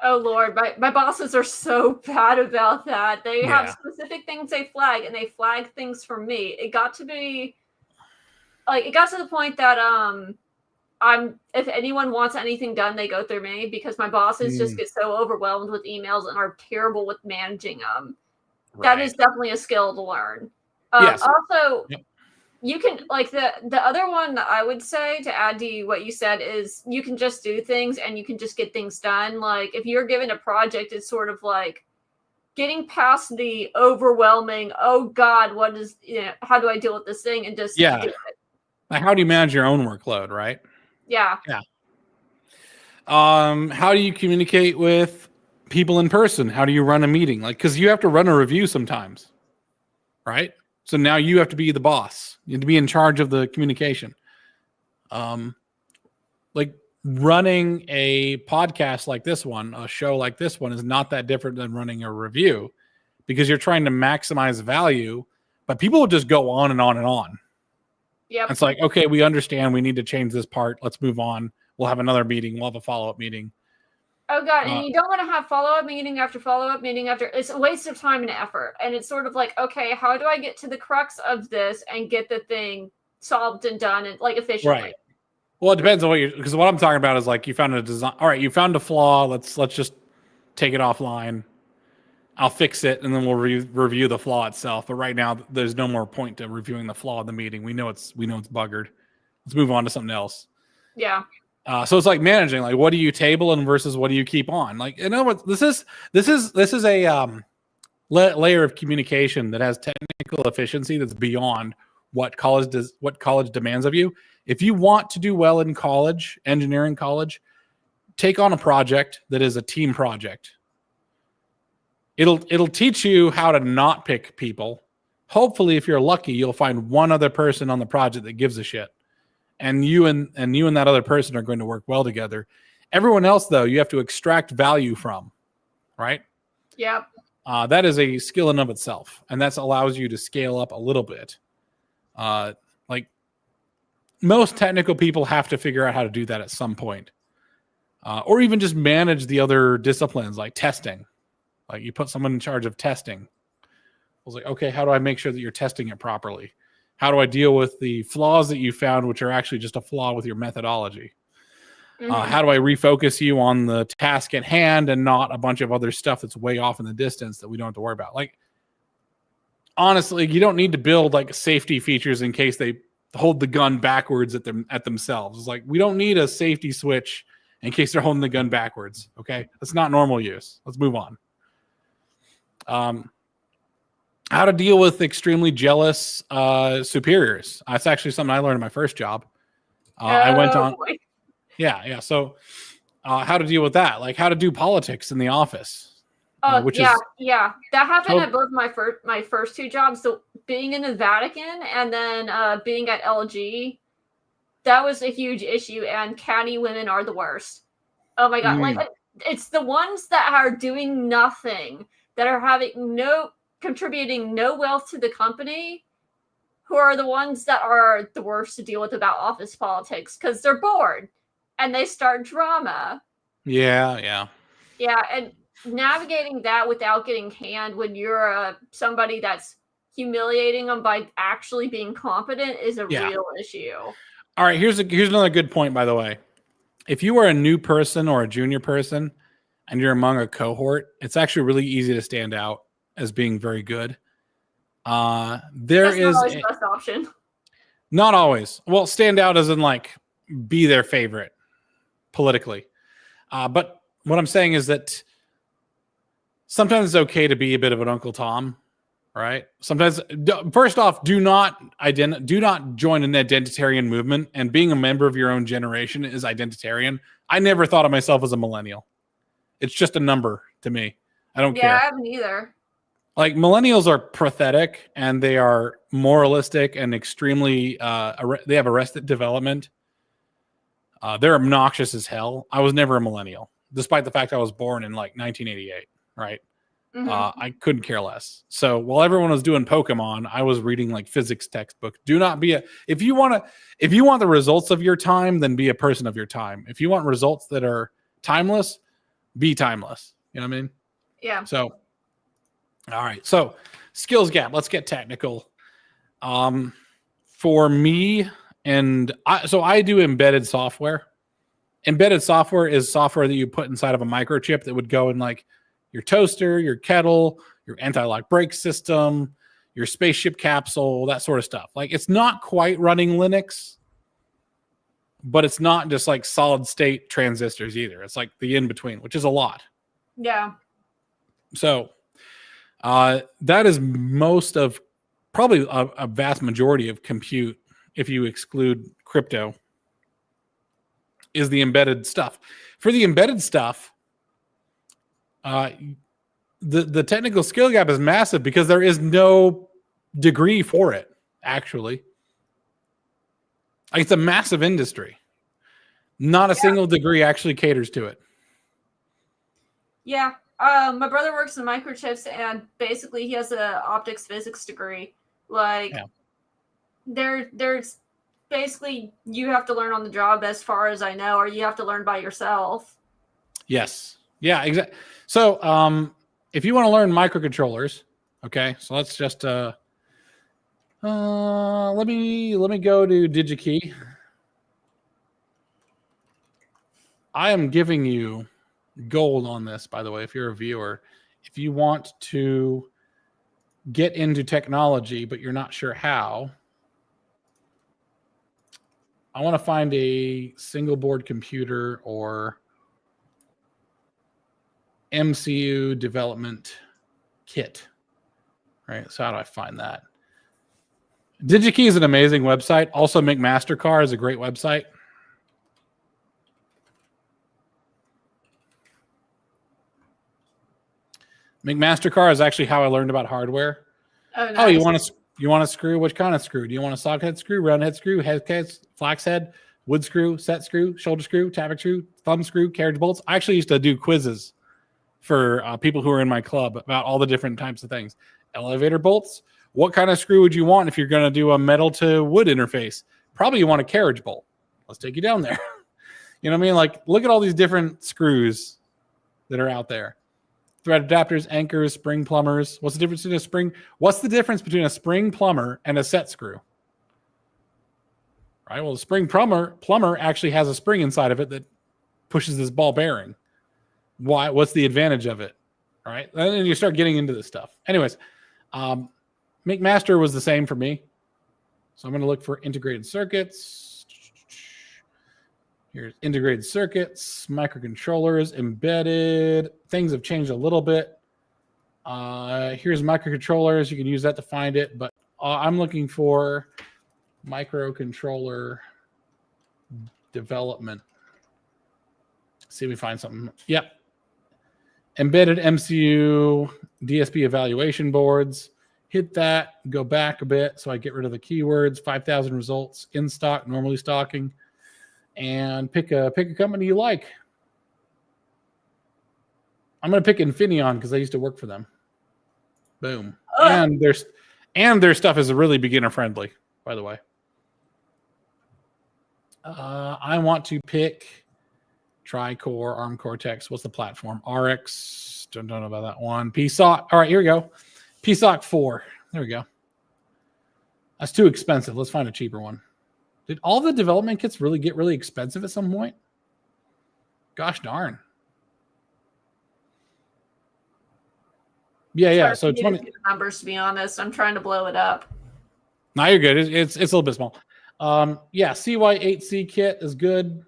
Oh Lord, my bosses are so bad about that. They have specific things they flag, and they flag things for me. It got to the point that if anyone wants anything done, they go through me because my bosses just get so overwhelmed with emails and are terrible with managing them. Right. That is definitely a skill to learn. Yes. Also, you can like the other one that I would say to add to what you said is you can just do things and you can just get things done. Like if you're given a project, it's sort of like getting past the overwhelming, oh God, how do I deal with this thing, and just do it. Like how do you manage your own workload, right? Yeah. How do you communicate with people in person? How do you run a meeting? Like, because you have to run a review sometimes, right? So now you have to be the boss. You have to be in charge of the communication. Like running a podcast like this one, a show like this one, is not that different than running a review because you're trying to maximize value, but people will just go on and on and on. Yep. It's like, okay, we understand we need to change this part. Let's move on. We'll have another meeting. We'll have a follow-up meeting. Oh God, and you don't want to have follow-up meeting after follow-up meeting after. It's a waste of time and effort. And it's sort of like, okay, how do I get to the crux of this and get the thing solved and done and like efficiently? Right. Well, it depends on because what I'm talking about is like you found a design. All right, you found a flaw. Let's just take it offline. I'll fix it, and then we'll review the flaw itself. But right now, there's no more point to reviewing the flaw in the meeting. We know it's buggered. Let's move on to something else. Yeah. So it's like managing. Like, what do you table and versus what do you keep on? Like, you know what? This is a layer of communication that has technical efficiency that's beyond what college demands of you. If you want to do well in college, engineering college, take on a project that is a team project. It'll teach you how to not pick people. Hopefully, if you're lucky, you'll find one other person on the project that gives a shit. And you and that other person are going to work well together. Everyone else, though, you have to extract value from, right? Yep. That is a skill in of itself, and that allows you to scale up a little bit. Like most technical people have to figure out how to do that at some point, or even just manage the other disciplines like testing. Like you put someone in charge of testing. I was like, okay, how do I make sure that you're testing it properly? How do I deal with the flaws that you found, which are actually just a flaw with your methodology? Mm-hmm. How do I refocus you on the task at hand and not a bunch of other stuff that's way off in the distance that we don't have to worry about? Like, honestly, you don't need to build like safety features in case they hold the gun backwards at themselves. It's like, we don't need a safety switch in case they're holding the gun backwards. Okay, that's not normal use. Let's move on. How to deal with extremely jealous superiors. That's actually something I learned in my first job. I went on. Boy. Yeah. So how to deal with that? Like how to do politics in the office. Yeah. That happened at both my first two jobs. So being in the Vatican and then being at LG, that was a huge issue. And catty women are the worst. Oh my god! Like it's the ones that are doing nothing, that are contributing no wealth to the company, who are the ones that are the worst to deal with about office politics, because they're bored and they start drama. Yeah. And navigating that without getting canned when you're somebody that's humiliating them by actually being competent is a real issue. All right, here's another good point, by the way. If you are a new person or a junior person and you're among a cohort, it's actually really easy to stand out as being very good. That's not always the best option. Not always. Well, stand out as in like be their favorite politically. But what I'm saying is that sometimes it's okay to be a bit of an Uncle Tom, right? Sometimes, first off, do not join an identitarian movement, and being a member of your own generation is identitarian. I never thought of myself as a millennial. It's just a number to me. I don't care. Yeah, I haven't either. Like millennials are pathetic and they are moralistic and extremely, they have arrested development. They're obnoxious as hell. I was never a millennial, despite the fact I was born in like 1988, right? I couldn't care less. So while everyone was doing Pokemon, I was reading like physics textbook. Do not be if you want the results of your time, then be a person of your time. If you want results that are timeless, be timeless. You know what I mean? Yeah. So, all right. So skills gap. Let's get technical. For me, I do embedded software. Embedded software is software that you put inside of a microchip that would go in like your toaster, your kettle, your anti-lock brake system, your spaceship capsule, that sort of stuff. Like it's not quite running Linux, but it's not just like solid state transistors either. It's like the in between, which is a lot. Yeah. So that is most of probably a vast majority of compute, if you exclude crypto, is the embedded stuff. For the embedded stuff, the technical skill gap is massive because there is no degree for it, actually. Like, it's a massive industry. Not a single degree actually caters to it. Yeah. My brother works in microchips, and basically he has a optics physics degree. Like, there's basically you have to learn on the job, as far as I know, or you have to learn by yourself. Yes. Yeah, exactly. So, if you want to learn microcontrollers, okay, so let's just let me go to DigiKey. I am giving you gold on this, by the way, if you're a viewer. If you want to get into technology, but you're not sure how, I want to find a single board computer or MCU development kit. Right? So how do I find that? DigiKey is an amazing website. Also, McMaster-Carr is a great website. McMaster-Carr is actually how I learned about hardware. Oh, nice. Oh, you want a screw? Which kind of screw? Do you want a socket head screw, round head screw, head case, flax head, wood screw, set screw, shoulder screw, tappet screw, thumb screw, carriage bolts? I actually used to do quizzes for people who are in my club about all the different types of things. Elevator bolts. What kind of screw would you want if you're going to do a metal to wood interface? Probably you want a carriage bolt. Let's take you down there. You know what I mean? Like, look at all these different screws that are out there. Thread adapters, anchors, spring plumbers. What's the difference between a spring? What's the difference between a spring plumber and a set screw? Right. Well, the spring plumber actually has a spring inside of it that pushes this ball bearing. Why? What's the advantage of it? All right. And then you start getting into this stuff. Anyways, McMaster was the same for me. So I'm going to look for integrated circuits. Here's integrated circuits, microcontrollers, embedded. Things have changed a little bit. Here's microcontrollers. You can use that to find it, but I'm looking for microcontroller development. See if we find something. Yep. Embedded MCU, DSP evaluation boards. Hit that, go back a bit so I get rid of the keywords, 5,000 results, in stock, normally stocking, and pick a company you like. I'm going to pick Infineon because I used to work for them. Boom. And their stuff is really beginner friendly, by the way. I want to pick Tri-Core, ARM Cortex. What's the platform? RX. Don't know about that one. PSOC. All right, here we go. PSOC 4. There we go. That's too expensive. Let's find a cheaper one. Did all the development kits really get really expensive at some point? Gosh darn. Yeah. So 20 numbers, to be honest. I'm trying to blow it up. No, you're good. It's a little bit small. CY8C kit is good.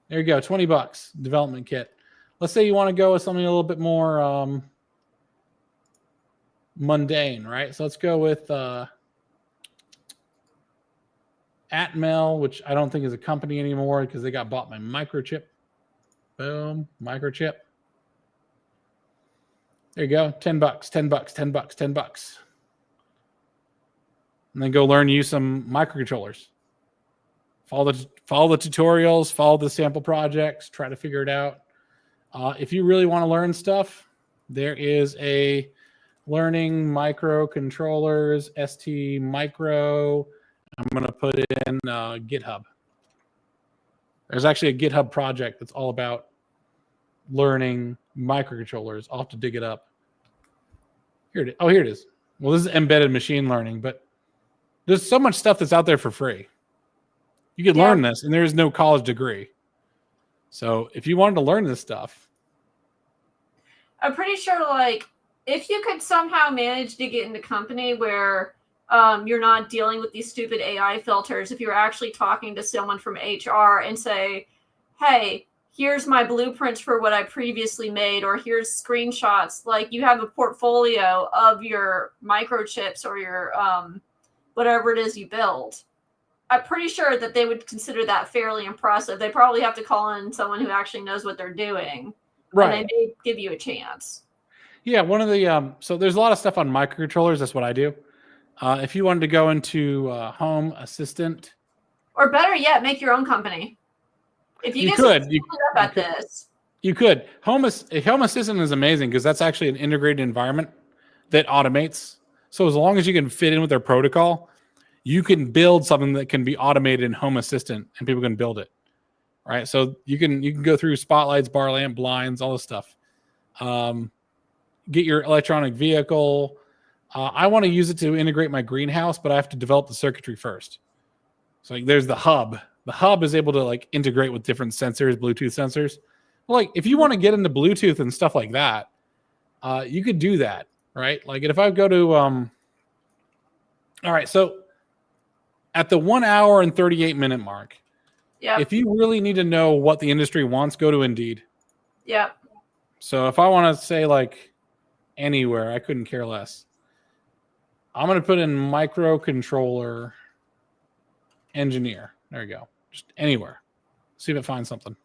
There you go. $20 development kit. Let's say you want to go with something a little bit more mundane, right? So let's go with Atmel, which I don't think is a company anymore because they got bought by Microchip. Boom, Microchip. There you go. $10. And then go learn to use some microcontrollers. Follow the tutorials, follow the sample projects, try to figure it out. If you really want to learn stuff, there is a learning microcontrollers, ST Micro. I'm going to put in GitHub. There's actually a GitHub project that's all about learning microcontrollers. I'll have to dig it up. Here it is. Oh, here it is. Well, this is embedded machine learning, but there's so much stuff that's out there for free. You could learn this, and there is no college degree. So if you wanted to learn this stuff, I'm pretty sure, like, if you could somehow manage to get into a company where you're not dealing with these stupid AI filters, if you're actually talking to someone from HR and say, hey, here's my blueprints for what I previously made, or here's screenshots, like you have a portfolio of your microchips or your whatever it is you build. I'm pretty sure that they would consider that fairly impressive. They probably have to call in someone who actually knows what they're doing. Right. And they may give you a chance. Yeah, one of the so there's a lot of stuff on microcontrollers. That's what I do. If you wanted to go into Home Assistant, or better yet, make your own company. If you could. Home Assistant is amazing because that's actually an integrated environment that automates. So as long as you can fit in with their protocol, you can build something that can be automated in Home Assistant, and people can build it. Right? So you can go through spotlights, bar lamp, blinds, all this stuff. Get your electronic vehicle. I want to use it to integrate my greenhouse, but I have to develop the circuitry first. So like, there's the hub. The hub is able to like integrate with different sensors, Bluetooth sensors. Like if you want to get into Bluetooth and stuff like that, you could do that, right? Like if I go to, all right, so at the 1 hour and 38 minute mark, if you really need to know what the industry wants, go to Indeed. Yeah. So if I want to say like anywhere, I couldn't care less. I'm going to put in microcontroller engineer. There you go. Just anywhere. See if it finds something.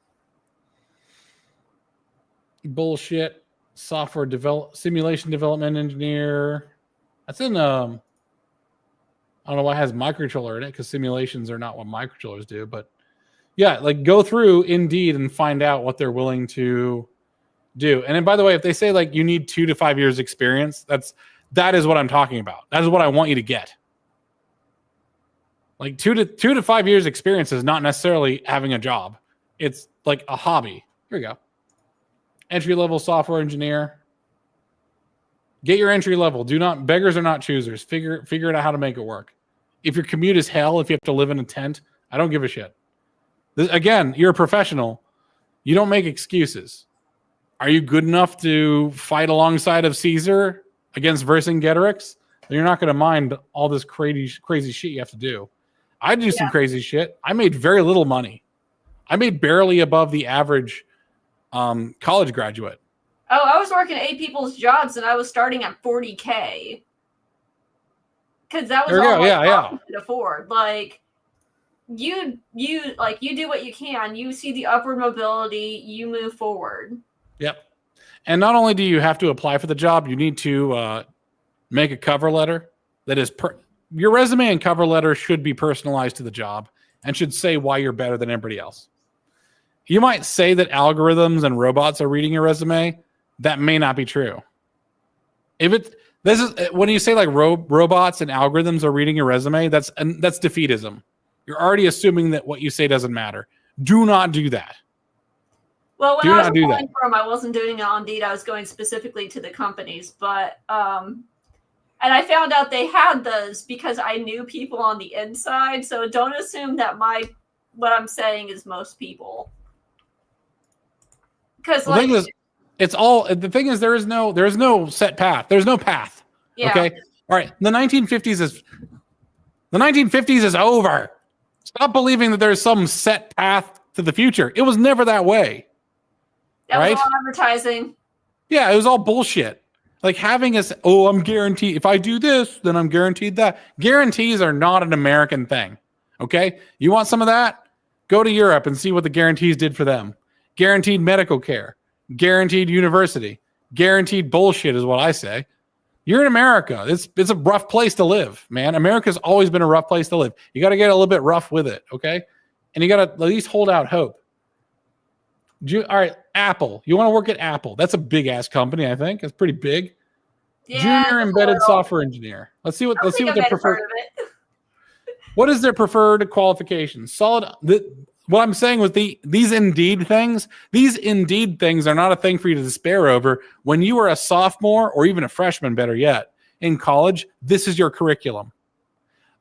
Bullshit. Software simulation development engineer. That's in I don't know why it has microcontroller in it because simulations are not what microcontrollers do, but yeah, like go through Indeed and find out what they're willing to do. And then by the way, if they say like you need 2 to 5 years experience, that is what I'm talking about. That is what I want you to get. Like 2 to 5 years experience is not necessarily having a job. It's like a hobby. Here we go. Entry-level software engineer. Get your entry level. Beggars are not choosers. Figure it out how to make it work. If your commute is hell, if you have to live in a tent, I don't give a shit. Again, you're a professional. You don't make excuses. Are you good enough to fight alongside of Caesar against Vercingetorix? You're not going to mind all this crazy shit you have to do. I do some crazy shit. I made very little money. I made barely above the average college graduate. Oh, I was working 8 people's jobs and I was starting at $40K. Because that was all I could afford. Like, you do what you can. You see the upward mobility, you move forward. Yep. And not only do you have to apply for the job, you need to make a cover letter that is your resume and cover letter should be personalized to the job and should say why you're better than everybody else. You might say that algorithms and robots are reading your resume. That may not be true. When you say like robots and algorithms are reading your resume, that's defeatism. You're already assuming that what you say doesn't matter. Do not do that. Well, when I was applying for them, I wasn't doing it on Indeed. I was going specifically to the companies, but and I found out they had those because I knew people on the inside. So don't assume that what I'm saying is most people. Because the thing is there is no set path. There's no path. Yeah. Okay. All right. The 1950s is over. Stop believing that there's some set path to the future. It was never that way. That was all advertising. Yeah, it was all bullshit. Like having I'm guaranteed if I do this, then I'm guaranteed that. Guarantees are not an American thing. Okay? You want some of that? Go to Europe and see what the guarantees did for them. Guaranteed medical care, guaranteed university, guaranteed bullshit is what I say. You're in America. It's a rough place to live, man. America's always been a rough place to live. You got to get a little bit rough with it, okay? And you got to at least hold out hope. All right, Apple. You want to work at Apple? That's a big ass company, I think. It's pretty big. Yeah, junior embedded software engineer. Let's see what their preferred. What is their preferred qualification? Solid. What I'm saying with these Indeed things are not a thing for you to despair over. When you are a sophomore or even a freshman, better yet, in college, this is your curriculum.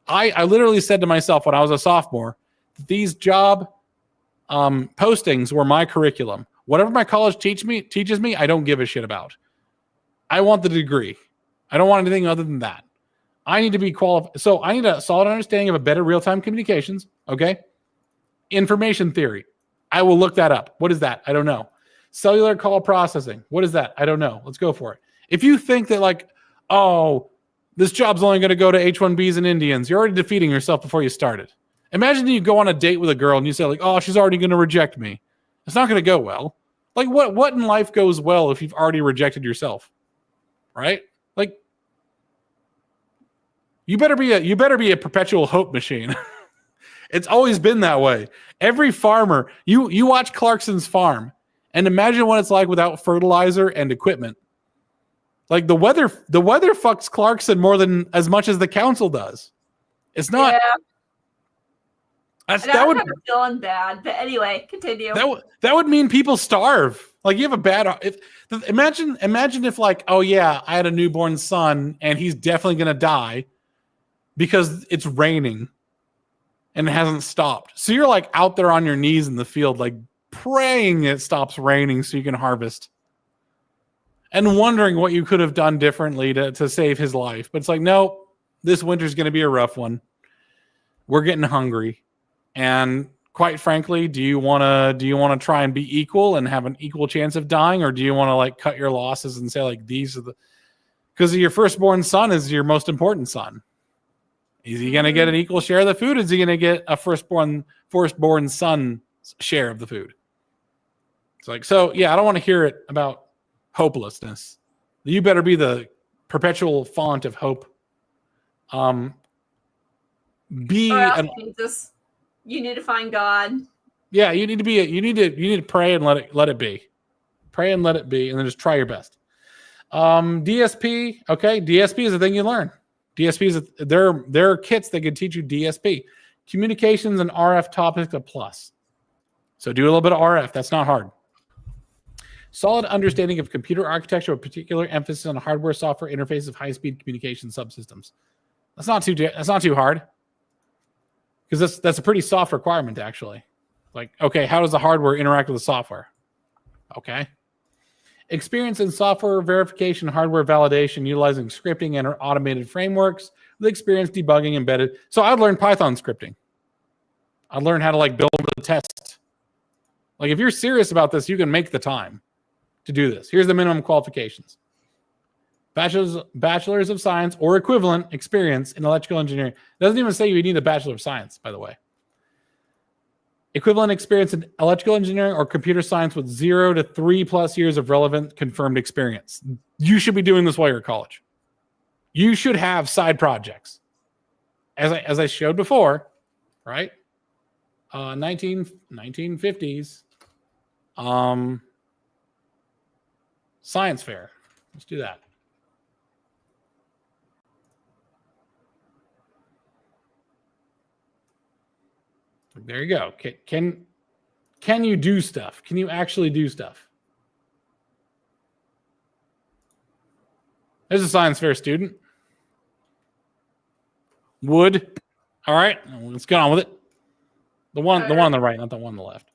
I literally said to myself when I was a sophomore, these job postings were my curriculum. Whatever my college teaches me, I don't give a shit about. I want the degree. I don't want anything other than that. I need to be qualified. So I need a solid understanding of a better real-time communications, okay? Information theory. I will look that up. What is that? I don't know. Cellular call processing. What is that? I don't know. Let's go for it. If you think that like, oh, this job's only going to go to H-1Bs and Indians, you're already defeating yourself before you started. Imagine you go on a date with a girl and you say like, oh, she's already going to reject me. It's not going to go well. Like what in life goes well if you've already rejected yourself? Right? Like you better be a perpetual hope machine. It's always been that way. Every farmer, you watch Clarkson's farm and imagine what it's like without fertilizer and equipment. Like the weather fucks Clarkson more than as much as the council does. It's not. Yeah. That would be feeling bad, but anyway, continue. That would mean people starve. Like you have a bad. Imagine if like, oh yeah, I had a newborn son and he's definitely gonna die because it's raining and it hasn't stopped. So you're like out there on your knees in the field, like praying it stops raining so you can harvest, and wondering what you could have done differently to save his life. But it's like, no, this winter's going to be a rough one. We're getting hungry. And quite frankly, do you want to try and be equal and have an equal chance of dying? Or do you want to like cut your losses and say like, these are because your firstborn son is your most important son. Is he going to get an equal share of the food? Is he going to get a firstborn son share of the food? It's like, so yeah, I don't want to hear it about hopelessness. You better be the perpetual font of hope. Jesus. You need to find God. Yeah, you need to pray and let it be. Pray and let it be, and then just try your best. DSP, okay, DSP is a thing you learn. DSP there are kits that can teach you DSP. Communications and RF topics a plus. So do a little bit of RF. That's not hard. Solid understanding of computer architecture with particular emphasis on hardware software interface of high-speed communication subsystems. That's not too hard. Because that's a pretty soft requirement, actually. Like, okay, how does the hardware interact with the software? Okay. Experience in software verification, hardware validation, utilizing scripting and automated frameworks with experience debugging embedded. So I'd learn Python scripting. I learned how to like build a test. Like if you're serious about this, you can make the time to do this. Here's the minimum qualifications. Bachelor's of Science or equivalent experience in electrical engineering. It doesn't even say you need a Bachelor of Science, by the way. Equivalent experience in electrical engineering or computer science with 0 to 3+ years of relevant confirmed experience. You should be doing this while you're at college. You should have side projects. As I showed before, right? 1950s science fair. Let's do that. There you go. Can you do stuff? Can you actually do stuff? There's a science fair student. Wood. All right, let's get on with it. The one on the right, not the one on the left.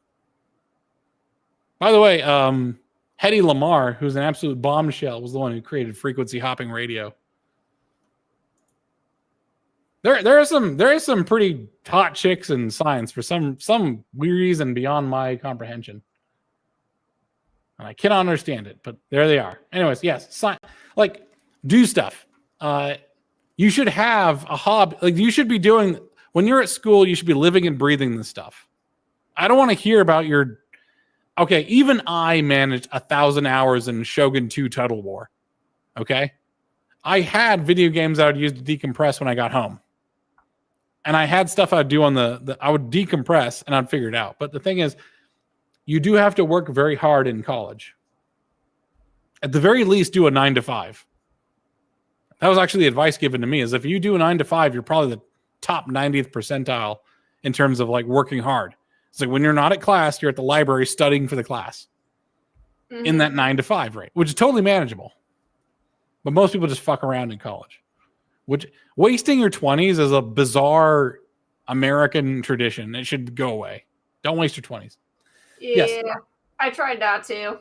By the way, Hedy Lamarr, who's an absolute bombshell, was the one who created frequency hopping radio. There are some pretty hot chicks in science for some weird reason beyond my comprehension, and I cannot understand it. But there they are. Anyways, yes, like do stuff. You should have a hobby. Like you should be doing when you're at school. You should be living and breathing this stuff. I don't want to hear about your. Okay, even I managed 1,000 hours in Shogun 2 Total War. Okay, I had video games I would use to decompress when I got home. And I had stuff I'd do on I would decompress and I'd figure it out. But the thing is, you do have to work very hard in college. At the very least, do a 9 to 5. That was actually the advice given to me is if you do a 9 to 5, you're probably the top 90th percentile in terms of like working hard. It's like when you're not at class, you're at the library studying for the class in that 9 to 5 rate, which is totally manageable. But most people just fuck around in college. Which wasting your 20s is a bizarre American tradition. It should go away. Don't waste your 20s. Yeah, yes. I tried not to.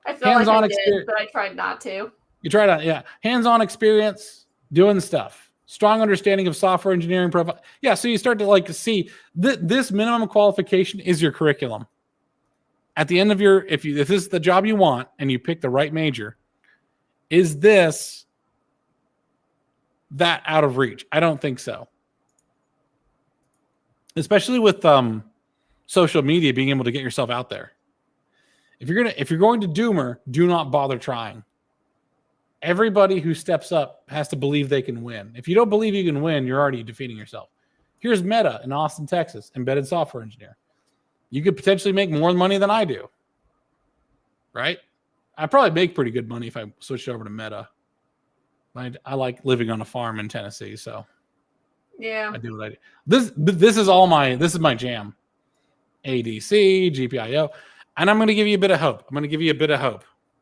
I feel like I did, but I tried not to. You tried out, yeah. Hands-on experience, doing stuff. Strong understanding of software engineering profile. Yeah, so you start to like see this minimum qualification is your curriculum. At the end of if this is the job you want and you pick the right major, is this that out of reach? I don't think so. Especially with social media being able to get yourself out there. If you're going to doomer, do not bother trying. Everybody who steps up has to believe they can win. If you don't believe you can win, you're already defeating yourself. Here's Meta in Austin, Texas, embedded software engineer. You could potentially make more money than I do. Right? I probably make pretty good money if I switched over to Meta. I like living on a farm in Tennessee, so yeah, I do what I do. This is my jam. ADC, GPIO, and I'm going to give you a bit of hope.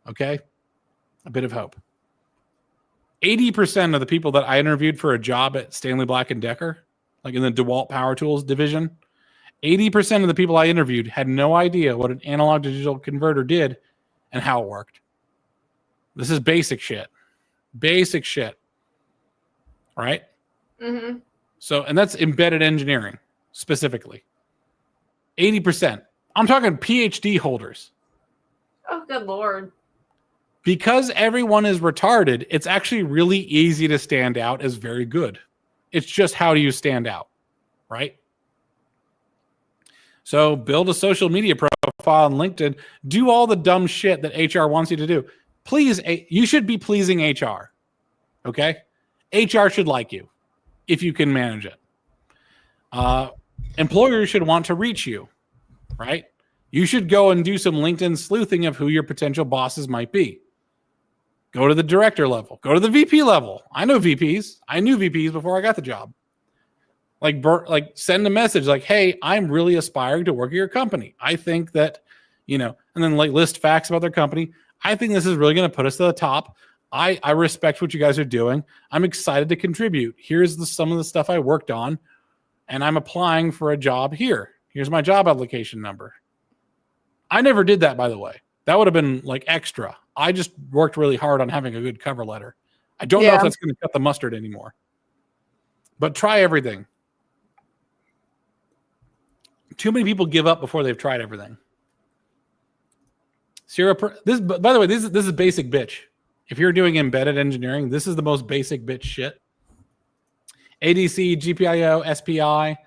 Okay, a bit of hope. 80% of the people that I interviewed for a job at Stanley Black & Decker, like in the DeWalt Power Tools division, 80% of the people I interviewed had no idea what an analog to digital converter did and how it worked. This is basic shit. Basic shit. Right? Mm-hmm. So, and that's embedded engineering specifically. 80%. I'm talking PhD holders. Oh, good Lord. Because everyone is retarded, it's actually really easy to stand out as very good. It's just how do you stand out, right? So build a social media profile on LinkedIn. Do all the dumb shit that HR wants you to do. Please, you should be pleasing HR, okay? HR should like you if you can manage it. Employers should want to reach you, right? You should go and do some LinkedIn sleuthing of who your potential bosses might be. Go to the director level. Go to the VP level. I know VPs. I knew VPs before I got the job. Like send a message like, hey, I'm really aspiring to work at your company. I think that, and then like list facts about their company. I think this is really going to put us to the top. I respect what you guys are doing. I'm excited to contribute. Here's some of the stuff I worked on, and I'm applying for a job here. Here's my job application number. I never did that, by the way. That would have been like extra. I just worked really hard on having a good cover letter. I don't know if that's going to cut the mustard anymore. But try everything. Too many people give up before they've tried everything. This, by the way, this is basic bitch. If you're doing embedded engineering, this is the most basic bitch shit. ADC, GPIO, SPI,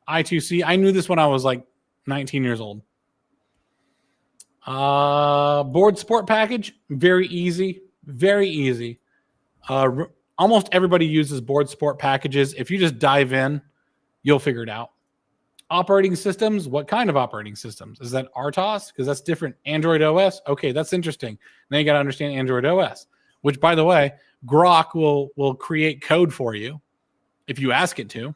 I2C. I knew this when I was like 19 years old. Board support package, very easy. Very easy. Almost everybody uses board support packages. If you just dive in, you'll figure it out. Operating systems, what kind of operating systems? Is that RTOS? Because that's different. Android OS? Okay, that's interesting. Now you got to understand Android OS, which, by the way, Grok will create code for you if you ask it to.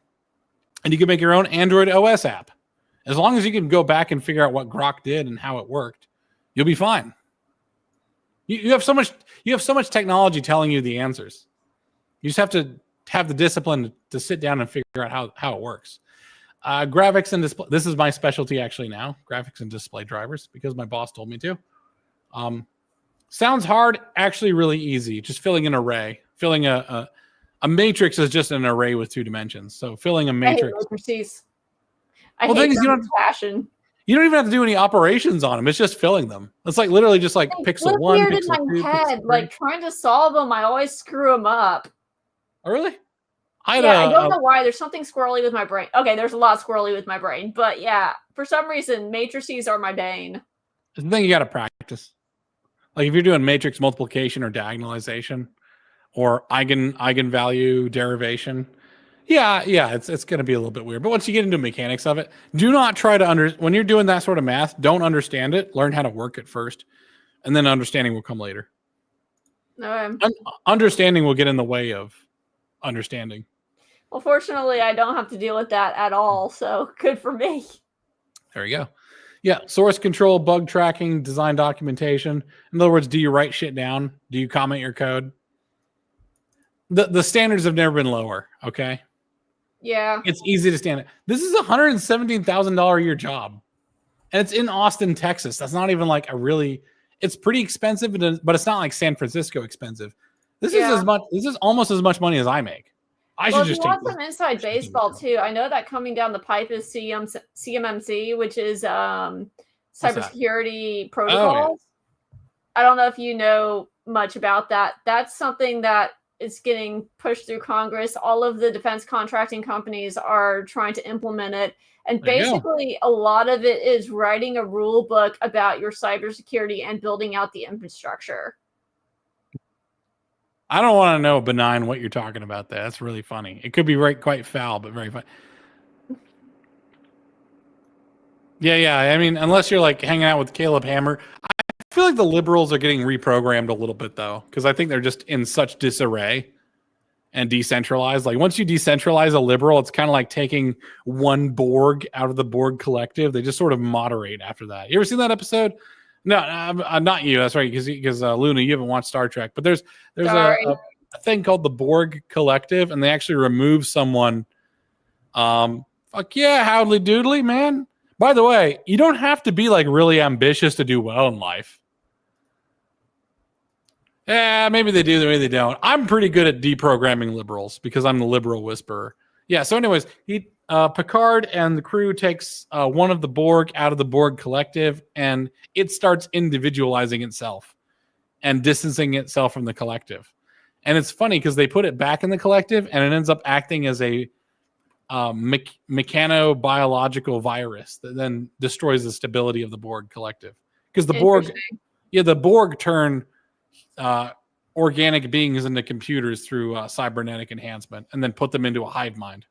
And you can make your own Android OS app. As long as you can go back and figure out what Grok did and how it worked, you'll be fine. You have so much technology telling you the answers. You just have to have the discipline to sit down and figure out how it works. Graphics and display. This is my specialty actually now. Graphics and display drivers, because my boss told me to. Sounds hard, actually really easy. Just filling an array. Filling a matrix is just an array with 2 dimensions. So filling a matrix. I hate them passion. You don't even have to do any operations on them. It's just filling them. It's like literally just like pixel 1, weird pixel in my 2, head. pixel 3. Like trying to solve them, I always screw them up. Oh, really? I don't know why. There's something squirrely with my brain. Okay, there's a lot squirrely with my brain, but yeah, for some reason, matrices are my bane. The thing you got to practice. Like if you're doing matrix multiplication or diagonalization or eigenvalue derivation, yeah, it's going to be a little bit weird. But once you get into mechanics of it, do not try to when you're doing that sort of math, don't understand it. Learn how to work it first, and then understanding will come later. Understanding will get in the way of understanding. Well, fortunately, I don't have to deal with that at all, so good for me. There you go. Yeah, source control, bug tracking, design documentation. In other words, do you write shit down? Do you comment your code? The standards have never been lower, okay? Yeah. It's easy to stand it. This is a $117,000 a year job. And it's in Austin, Texas. That's not even like it's pretty expensive, but it's not like San Francisco expensive. This is almost as much money as I make. If you want some inside baseball too, I know that coming down the pipe is CMMC, which is cybersecurity protocols. I don't know if you know much about that. That's something that is getting pushed through Congress. All of the defense contracting companies are trying to implement it. And basically, a lot of it is writing a rule book about your cybersecurity and building out the infrastructure. I don't want to know, Benign, what you're talking about there. That's really funny. It could be quite foul, but very funny. Yeah. I mean, unless you're like hanging out with Caleb Hammer. I feel like the liberals are getting reprogrammed a little bit, though, because I think they're just in such disarray and decentralized. Like once you decentralize a liberal, it's kind of like taking one Borg out of the Borg collective. They just sort of moderate after that. You ever seen that episode? No, not you. That's right, because Luna, you haven't watched Star Trek. But there's a thing called the Borg Collective, and they actually remove someone. Fuck yeah, howdly doodly, man. By the way, you don't have to be like really ambitious to do well in life. Yeah, maybe they do, maybe they don't. I'm pretty good at deprogramming liberals because I'm the liberal whisperer. Yeah. So, anyways, Picard and the crew takes one of the Borg out of the Borg collective, and it starts individualizing itself and distancing itself from the collective. And it's funny because they put it back in the collective, and it ends up acting as a mechanobiological virus that then destroys the stability of the Borg collective. Because the Borg turn organic beings into computers through cybernetic enhancement, and then put them into a hive mind.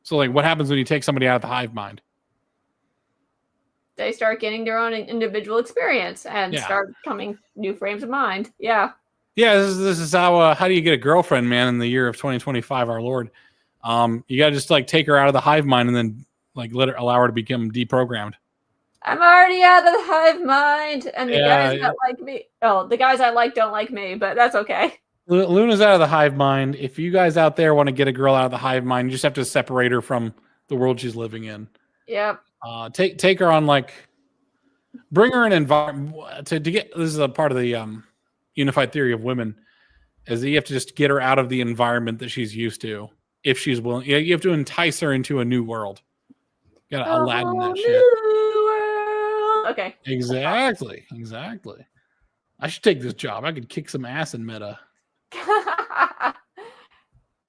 So, like, what happens when you take somebody out of the hive mind? They start getting their own individual experience and start becoming new frames of mind. Yeah. Yeah, this is how do you get a girlfriend, man, in the year of 2025, our Lord? You got to just, like, take her out of the hive mind and then, like, allow her to become deprogrammed. I'm already out of the hive mind, and the guys that like me, the guys I like don't like me, but that's okay. Luna's out of the hive mind. If you guys out there want to get a girl out of the hive mind, you just have to separate her from the world she's living in. Yep. Take her on, like, bring her an environment to get. This is a part of the unified theory of women, is that you have to just get her out of the environment that she's used to. If she's willing, you have to entice her into a new world. Gotta Aladdin that shit. Okay. Exactly. I should take this job. I could kick some ass in meta.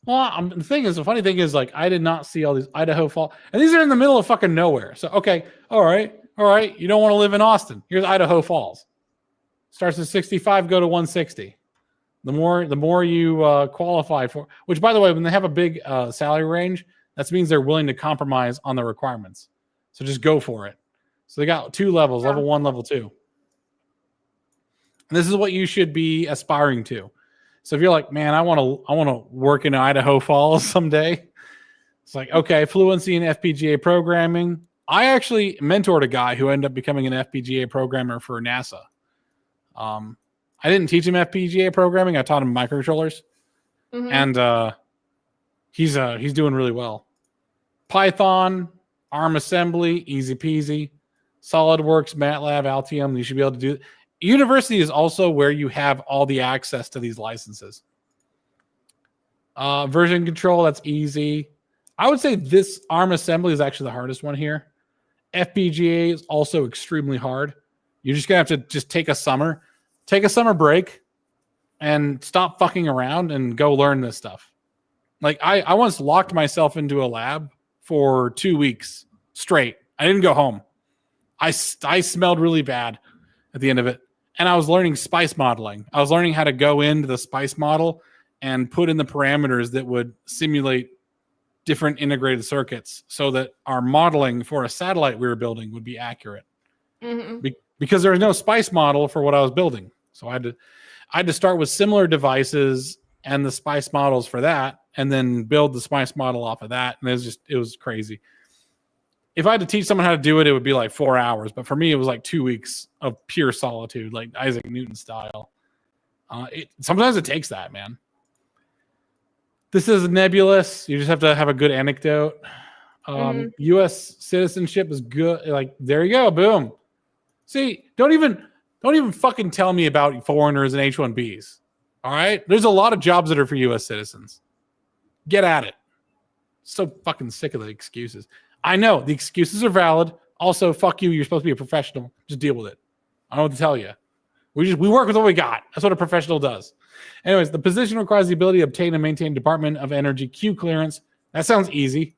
Well, the funny thing is, like, I did not see all these Idaho Falls, and these are in the middle of fucking nowhere. So, okay, all right. You don't want to live in Austin. Here's Idaho Falls. Starts at 65, go to 160. The more you qualify for, which, by the way, when they have a big salary range, that means they're willing to compromise on the requirements. So just go for it. So they got 2 levels, level 1, level 2. And this is what you should be aspiring to. So if you're like, man, I want to work in Idaho Falls someday, it's like, okay, fluency in FPGA programming. I actually mentored a guy who ended up becoming an FPGA programmer for NASA. I didn't teach him FPGA programming. I taught him microcontrollers, and he's doing really well. Python, ARM assembly, easy peasy. SolidWorks, MATLAB, Altium. You should be able to do it. University is also where you have all the access to these licenses. Version control, that's easy. I would say this ARM assembly is actually the hardest one here. FPGA is also extremely hard. You're just going to have to just take a summer break and stop fucking around and go learn this stuff. Like I once locked myself into a lab for 2 weeks straight. I didn't go home. I smelled really bad at the end of it. And I was learning spice modeling. I was learning how to go into the spice model and put in the parameters that would simulate different integrated circuits so that our modeling for a satellite we were building would be accurate. Because there was no spice model for what I was building. So I had to start with similar devices and the spice models for that, and then build the spice model off of that. And it was crazy. If I had to teach someone how to do it, it would be like 4 hours. But for me, it was like 2 weeks of pure solitude, like Isaac Newton style. Sometimes it takes that, man. This is nebulous. You just have to have a good anecdote. U.S. citizenship is good. Like, there you go. Boom. See, don't even fucking tell me about foreigners and H-1Bs. All right? There's a lot of jobs that are for U.S. citizens. Get at it. So fucking sick of the excuses. I know the excuses are valid. Also, fuck you. You're supposed to be a professional. Just deal with it. I don't know what to tell you. We work with what we got. That's what a professional does. Anyways, the position requires the ability to obtain and maintain Department of Energy Q clearance. That sounds easy.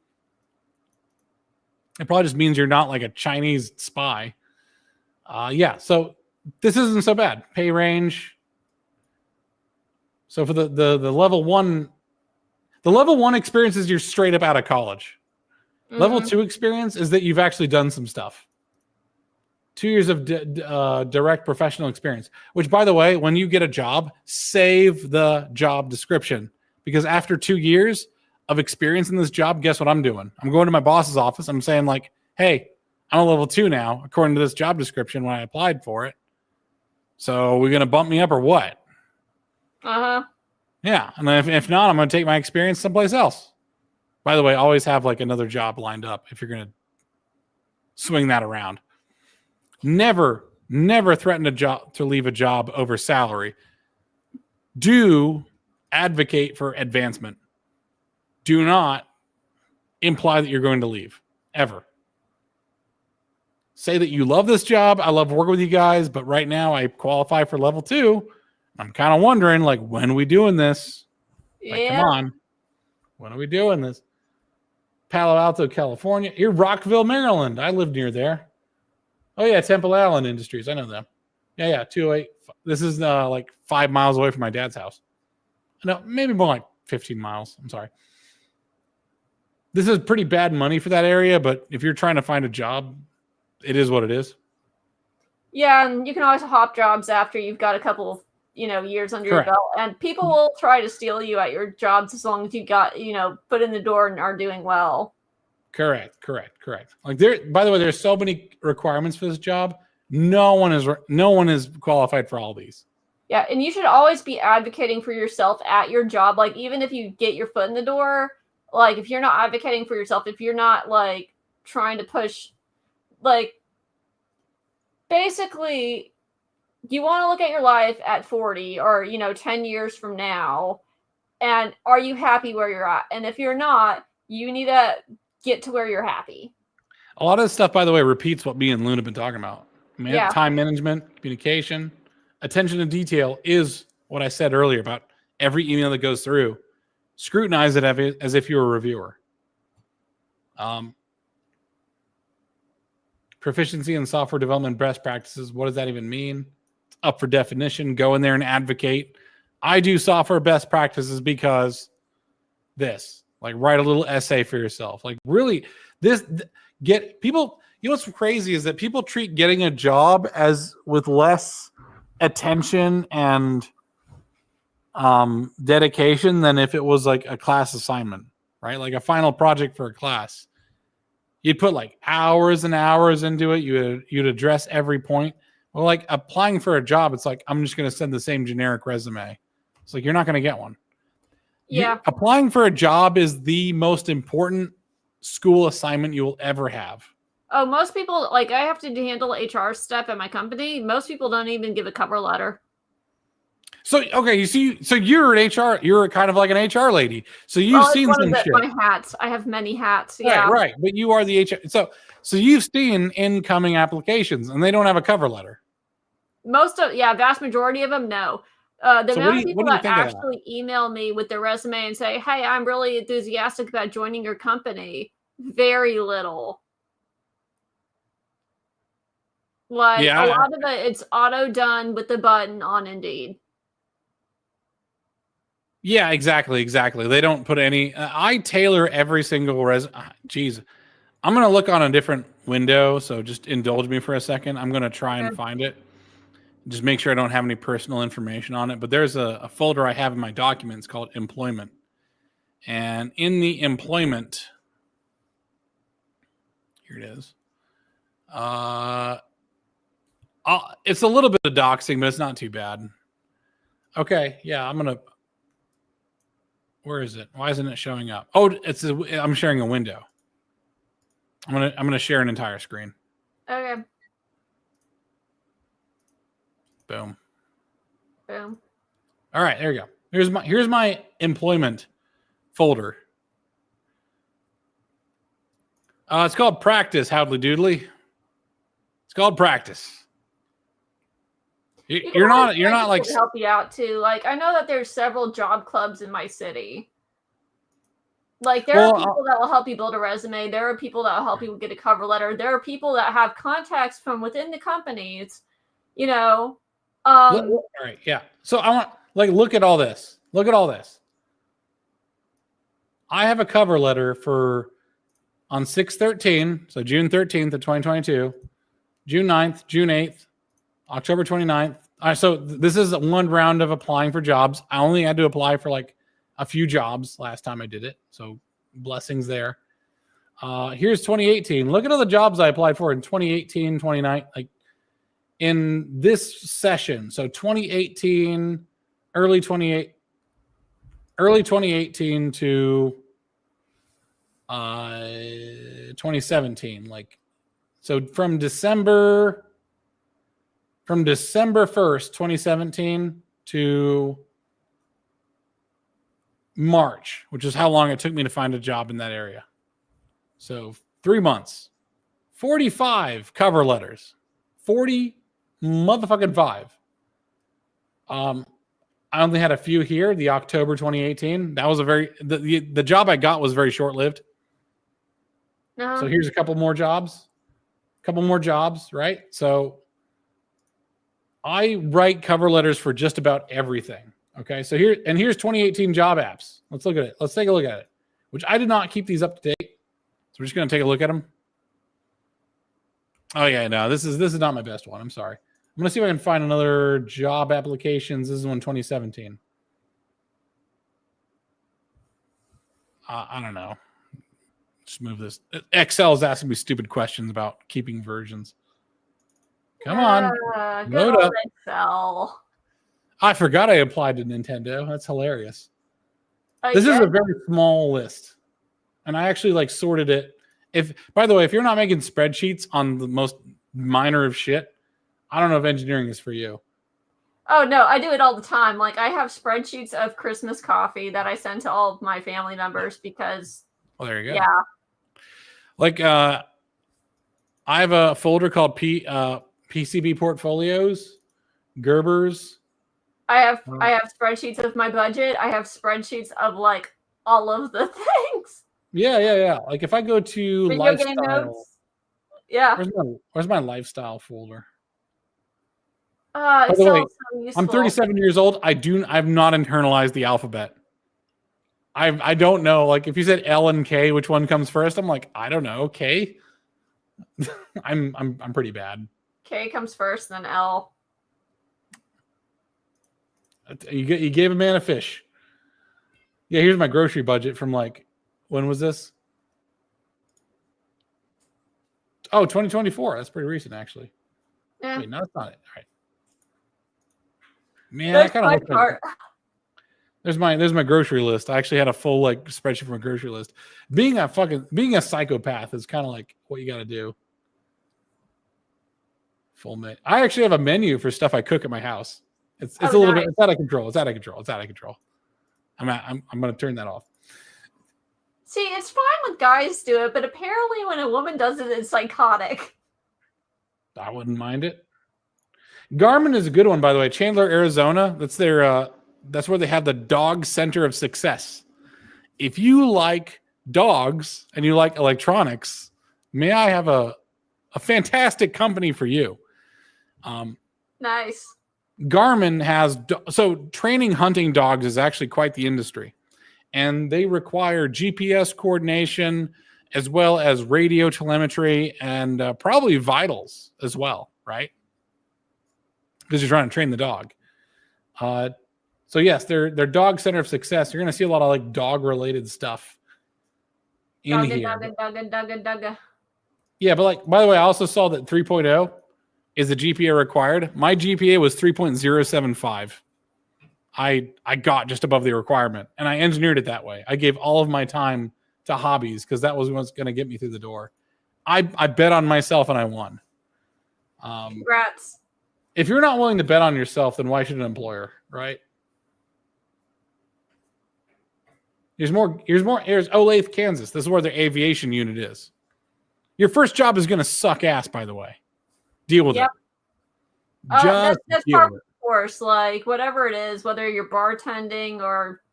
It probably just means you're not like a Chinese spy. Yeah, so this isn't so bad. Pay range. So for the level 1, the level 1 experience is you're straight up out of college. Level 2 experience is that you've actually done some stuff. 2 years of direct professional experience, which, by the way, when you get a job, save the job description, because after 2 years of experience in this job, guess what I'm doing? I'm going to my boss's office. I'm saying like, hey, I'm a level 2 now, according to this job description when I applied for it. So we're going to bump me up or what? Yeah. And if not, I'm going to take my experience someplace else. By the way, always have like another job lined up if you're going to swing that around. Never threaten to leave a job over salary. Do advocate for advancement. Do not imply that you're going to leave, ever. Say that you love this job. I love working with you guys, but right now I qualify for level 2. I'm kind of wondering, like, when are we doing this? Like, come on. When are we doing this? Palo Alto, California. You're Rockville, Maryland. I live near there. Oh, yeah, Temple Allen Industries. I know them. Yeah, 208. This is like 5 miles away from my dad's house. No, maybe more like 15 miles. I'm sorry. This is pretty bad money for that area, but if you're trying to find a job, it is what it is. Yeah, and you can always hop jobs after you've got a couple of, years under your belt. And people will try to steal you at your jobs as long as you got, put in the door and are doing well. Correct. Like by the way, there's so many requirements for this job. No one is qualified for all these. Yeah, and you should always be advocating for yourself at your job. Like, even if you get your foot in the door, like, if you're not advocating for yourself, if you're not, like, trying to push, like, basically, you want to look at your life at 40 or, 10 years from now, and are you happy where you're at? And if you're not, you need to get to where you're happy. A lot of this stuff, by the way, repeats what me and Loon have been talking about. Time management, communication, attention to detail is what I said earlier about every email that goes through. Scrutinize it as if you're a reviewer. Proficiency in software development best practices. What does that even mean? It's up for definition. Go in there and advocate. I do software best practices because this. Like, write a little essay for yourself. Like, really, get people. You know what's crazy is that people treat getting a job as with less attention and dedication than if it was like a class assignment, right? Like a final project for a class. You'd put like hours and hours into it. You'd address every point. Well, like applying for a job, it's like, I'm just going to send the same generic resume. It's like, you're not going to get one. Yeah. Applying for a job is the most important school assignment you will ever have. Oh, most people, like, I have to handle HR stuff at my company. Most people don't even give a cover letter. So, okay, you see, so you're an HR, you're kind of like an HR lady. So you've seen some shit. My hats. I have many hats. Yeah. Right. But you are the HR. So you've seen incoming applications and they don't have a cover letter. Vast majority of them, no. The amount of people that actually email me with their resume and say, hey, I'm really enthusiastic about joining your company, very little. Like, a lot of it, it's auto done with the button on Indeed. Yeah, exactly. They don't put any. I tailor every single resume. Geez, I'm going to look on a different window, so just indulge me for a second. I'm going to try and find it. Just make sure I don't have any personal information on it. But there's a folder I have in my documents called employment. And in the employment, here it is. It's a little bit of doxing, but it's not too bad. Okay, yeah, I'm going to. Where is it? Why isn't it showing up? Oh, I'm sharing a window. I'm gonna share an entire screen. Okay. Boom. All right, there you go. Here's my employment folder. It's called Practice, Howdly Doodly. It's called Practice. You're not like to help you out too. Like, I know that there's several job clubs in my city. Like, there are people that will help you build a resume. There are people that will help you get a cover letter. There are people that have contacts from within the companies. You know. All right, yeah. So I want look at all this. Look at all this. I have a cover letter on 6/13, so June 13th of 2022, June 9th, June 8th, October 29th. So this is one round of applying for jobs. I only had to apply for like a few jobs last time I did it. So blessings there. Here's 2018. Look at all the jobs I applied for in 2018, 2019, like in this session. So 2018, early 2018 to 2017. Like, so from December 1st, 2017 to March, which is how long it took me to find a job in that area. So 3 months, 45 cover letters, 40 motherfucking 5. I only had a few here. The October 2018, that was the job I got was very short-lived. So here's a couple more jobs, right? So I write cover letters for just about everything. Okay, so here's 2018 job apps. Let's look at it. Let's take a look at it. Which I did not keep these up to date, so we're just gonna take a look at them. Oh yeah, no, this is not my best one. I'm sorry. I'm gonna see if I can find another job applications. This is one 2017. I don't know. Just move this. Excel is asking me stupid questions about keeping versions. Come on, load up. Excel. I forgot I applied to Nintendo. That's hilarious. This is a very small list, and I actually sorted it. By the way, if you're not making spreadsheets on the most minor of shit, I don't know if engineering is for you. Oh no, I do it all the time. Like, I have spreadsheets of Christmas coffee that I send to all of my family members because. Well, there you go. Yeah. Like, I have a folder called PCB portfolios, Gerbers. I have spreadsheets of my budget. I have spreadsheets of like all of the things. Yeah. Like if I go to Video lifestyle, game notes. Yeah. Where's my lifestyle folder? By the way, so I'm 37 years old. I've not internalized the alphabet. I don't know. Like if you said L and K, which one comes first? I'm like, I don't know. K. I'm pretty bad. K comes first, then L. You gave a man a fish. Yeah, here's my grocery budget from like, when was this? Oh, 2024. That's pretty recent, actually. Yeah. Wait, no, that's not it. All right. Man, I kind of look there's my grocery list. I actually had a full like spreadsheet for my grocery list. Being a psychopath is kind of like what you got to do. Full menu. I actually have a menu for stuff I cook at my house. It's a little bit. It's out of control. It's out of control. I'm going to turn that off. See, it's fine when guys do it, but apparently when a woman does it, it's psychotic. I wouldn't mind it. Garmin is a good one, by the way. Chandler, Arizona. That's their. That's where they have the Dog Center of Success. If you like dogs and you like electronics, may I have a fantastic company for you. Nice. Garmin has training hunting dogs is actually quite the industry, and they require GPS coordination as well as radio telemetry and probably vitals as well, right? Because you're trying to train the dog. So yes, their Dog Center of Success. You're going to see a lot of like dog related stuff in here. Dugga. Yeah, but like, by the way, I also saw that 3.0 is the GPA required. My GPA was 3.075. I got just above the requirement, and I engineered it that way. I gave all of my time to hobbies because that was what's going to get me through the door. I bet on myself and I won. Congrats. If you're not willing to bet on yourself, then why should an employer, right? Here's Olathe, Kansas. This is where their aviation unit is. Your first job is going to suck ass, by the way. Deal with it. That's part of the course. Like whatever it is, whether you're bartending or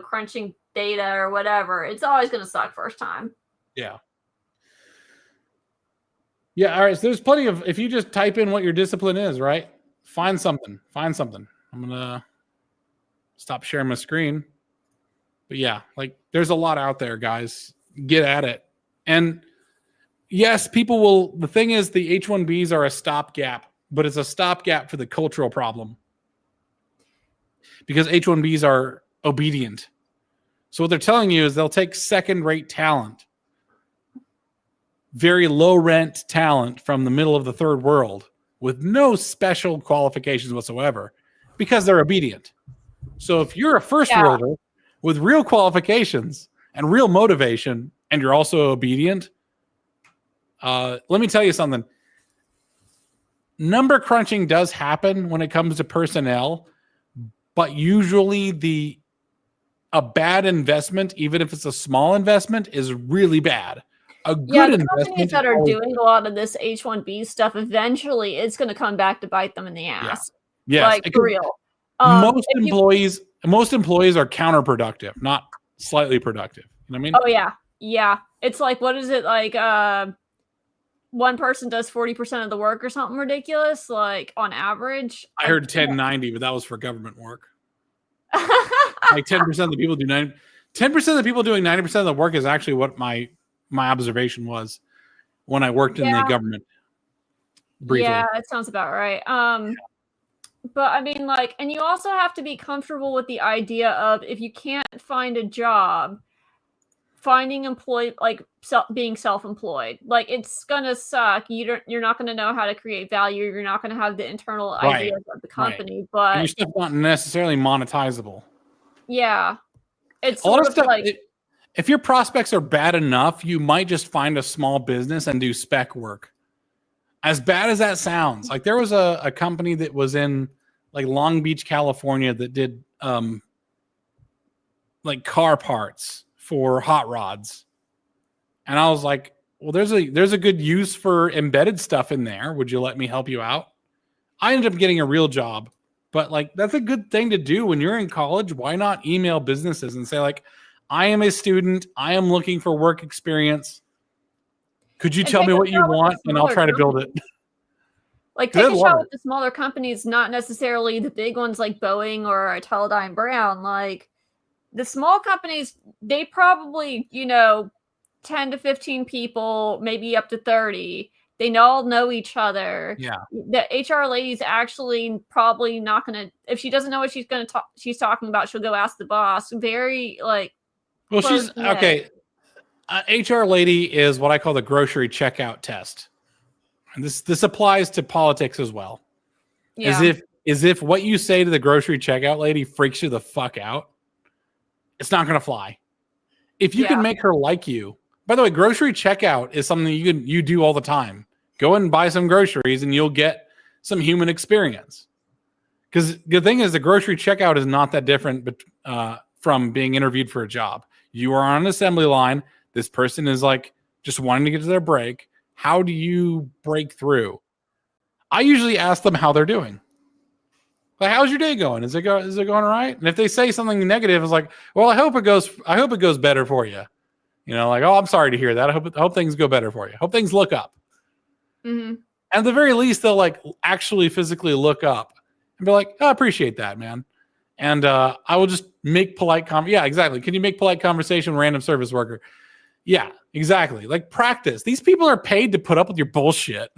crunching data or whatever, it's always going to suck first time. Yeah. Yeah. All right. So there's plenty of. If you just type in what your discipline is, right? Find something. I'm gonna stop sharing my screen. But yeah, like there's a lot out there, guys. Get at it. And yes, people will. The thing is, the H-1Bs are a stopgap, but it's a stopgap for the cultural problem because H-1Bs are obedient. So what they're telling you is they'll take second-rate talent, very low-rent talent from the middle of the third world with no special qualifications whatsoever because they're obedient. So if you're a first worlder with real qualifications and real motivation and you're also obedient, let me tell you something. Number crunching does happen when it comes to personnel, but usually a bad investment, even if it's a small investment, is really bad. A good the companies that are doing a lot of this H-1B stuff, eventually it's going to come back to bite them in the ass. Yeah. Yes, like for real. Most employees are counterproductive, not slightly productive. You know what I mean? Oh yeah. It's like, what is it like? One person does 40% of the work or something ridiculous, like on average. I heard 1090, but that was for government work. Like 10% of the people do 10% of the people doing 90% of the work is actually what my observation was when I worked in the government. Briefly. Yeah, that sounds about right. But I mean, like, and you also have to be comfortable with the idea of if you can't find a job, finding being self-employed, like it's gonna suck. You're not gonna know how to create value. You're not gonna have the internal ideas of the company, but and your stuff's not necessarily monetizable. Yeah, it's a lot of stuff. If your prospects are bad enough, you might just find a small business and do spec work. As bad as that sounds, like there was a company that was in like Long Beach, California that did like car parts for hot rods. And I was like, well, there's a good use for embedded stuff in there. Would you let me help you out? I ended up getting a real job, but like that's a good thing to do when you're in college. Why not email businesses and say like, I am a student. I am looking for work experience. Could you tell me what you want and I'll try to build it? Like take a shot with the smaller companies, not necessarily the big ones like Boeing or Teledyne Brown. Like the small companies, they probably, 10 to 15 people, maybe up to 30. They all know each other. Yeah. The HR lady's actually probably not going to, if she doesn't know what she's talking about, she'll go ask the boss. Very like, well, she's okay. HR lady is what I call the grocery checkout test. And this applies to politics as well. Yeah. As if what you say to the grocery checkout lady freaks you the fuck out, it's not going to fly. If you can make her like you, by the way, grocery checkout is something you do all the time. Go and buy some groceries and you'll get some human experience. Because the thing is, the grocery checkout is not that different from being interviewed for a job. You are on an assembly line. This person is like just wanting to get to their break. How do you break through? I usually ask them how they're doing. Like, how's your day going? Is it going all right? And if they say something negative, it's like, well, I hope it goes better for you. Like, oh, I'm sorry to hear that. I hope things go better for you. Hope things look up. Mm-hmm. At the very least, they'll like actually physically look up and be like, oh, I appreciate that, man. And I will just make polite yeah, exactly. Can you make polite conversation with random service worker? Yeah, exactly. Like practice. These people are paid to put up with your bullshit.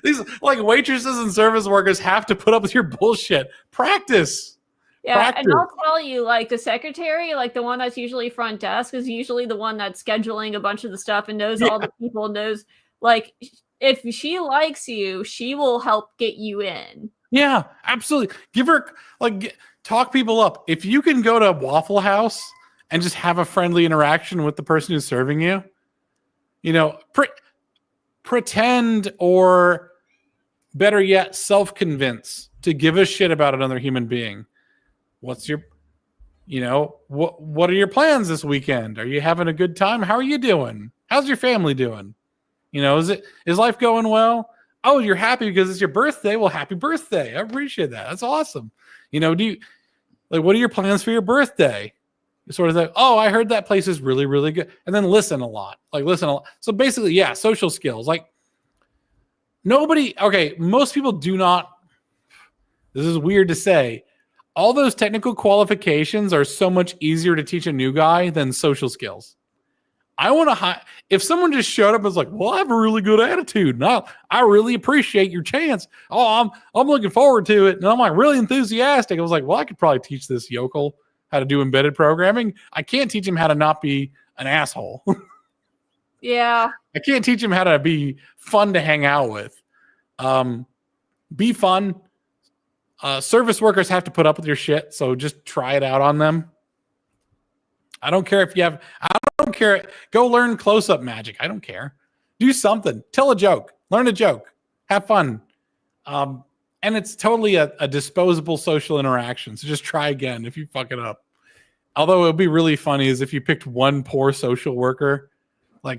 These like waitresses and service workers have to put up with your bullshit. Practice. Yeah, practice. And I'll tell you, like the secretary, like the one that's usually front desk is usually the one that's scheduling a bunch of the stuff and knows all the people, knows like if she likes you, she will help get you in. Yeah, absolutely. Give her talk people up. If you can go to Waffle House and just have a friendly interaction with the person who's serving you, pretend, or better yet, self-convince to give a shit about another human being. What's your, what are your plans this weekend? Are you having a good time? How are you doing? How's your family doing? Is life going well? Oh, you're happy because it's your birthday? Well, happy birthday. I appreciate that. That's awesome. What are your plans for your birthday? You sort of say, oh, I heard that place is really, really good. And then listen a lot. So basically, yeah, social skills. Like most people do not, this is weird to say, all those technical qualifications are so much easier to teach a new guy than social skills. If someone just showed up and was like, well, I have a really good attitude. No, I really appreciate your chance. Oh, I'm looking forward to it. And I'm like really enthusiastic. I was like, well, I could probably teach this yokel how to do embedded programming. I can't teach him how to not be an asshole. Yeah. I can't teach him how to be fun to hang out with. Be fun. Service workers have to put up with your shit. So just try it out on them. I don't care if you have, I don't care. Go learn close-up magic. I don't care. Do something. Tell a joke. Learn a joke. Have fun. And it's totally a disposable social interaction. So just try again if you fuck it up. Although it would be really funny is if you picked one poor social worker, one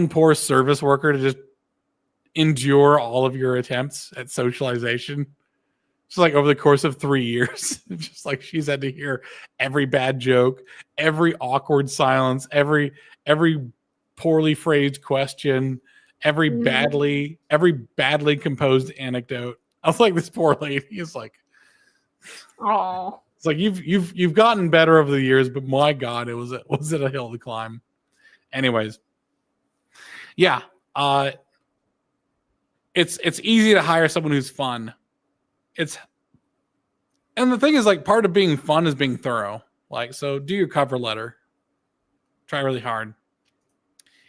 poor service worker to just endure all of your attempts at socialization. Just like over the course of 3 years, just like she's had to hear every bad joke, every awkward silence, every poorly phrased question, every badly composed anecdote. I was like, this poor lady is like, oh, it's like you've gotten better over the years, but my God, was it a hill to climb? Anyways, yeah, it's easy to hire someone who's fun. And the thing is, like, part of being fun is being thorough. Like, so do your cover letter. Try really hard.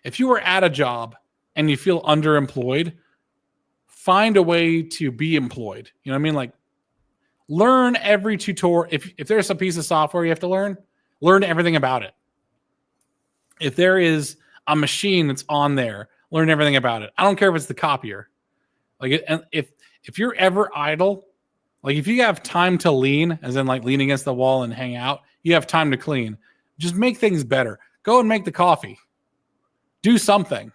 If you are at a job and you feel underemployed, find a way to be employed. You know what I mean? Like, learn every tutorial. If there's a piece of software you have to learn everything about it. If there is a machine that's on there, learn everything about it. I don't care if it's the copier. Like, if you're ever idle, like if you have time to lean, as in like lean against the wall and hang out, you have time to clean. Just make things better. Go and make the coffee. Do something.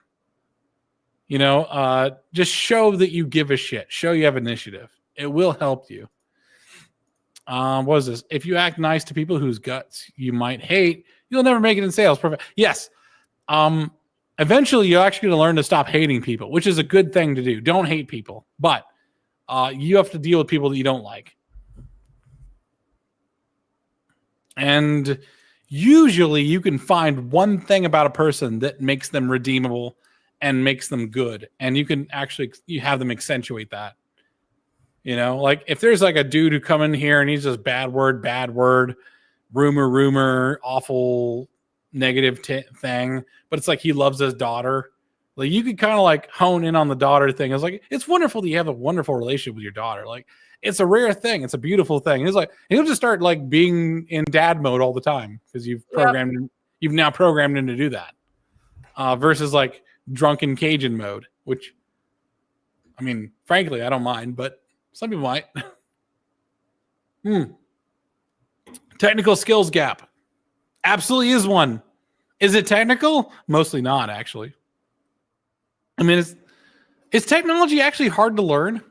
Just show that you give a shit. Show you have initiative. It will help you. What is this? If you act nice to people whose guts you might hate, you'll never make it in sales. Perfect. Yes. Eventually, you're actually going to learn to stop hating people, which is a good thing to do. Don't hate people, but you have to deal with people that you don't like. And usually you can find one thing about a person that makes them redeemable and makes them good. And you can actually, you have them accentuate that. Like if there's like a dude who come in here and he's just bad word, rumor, awful, negative thing, but it's like he loves his daughter. Like you could kind of like hone in on the daughter thing. It's like, it's wonderful that you have a wonderful relationship with your daughter. Like it's a rare thing. It's a beautiful thing. It's like, he'll just start like being in dad mode all the time because you've now programmed him to do that. Versus like drunken Cajun mode, which I mean, frankly, I don't mind, but some people might. Technical skills gap. Absolutely is one. Is it technical? Mostly not, actually. I mean, is technology actually hard to learn?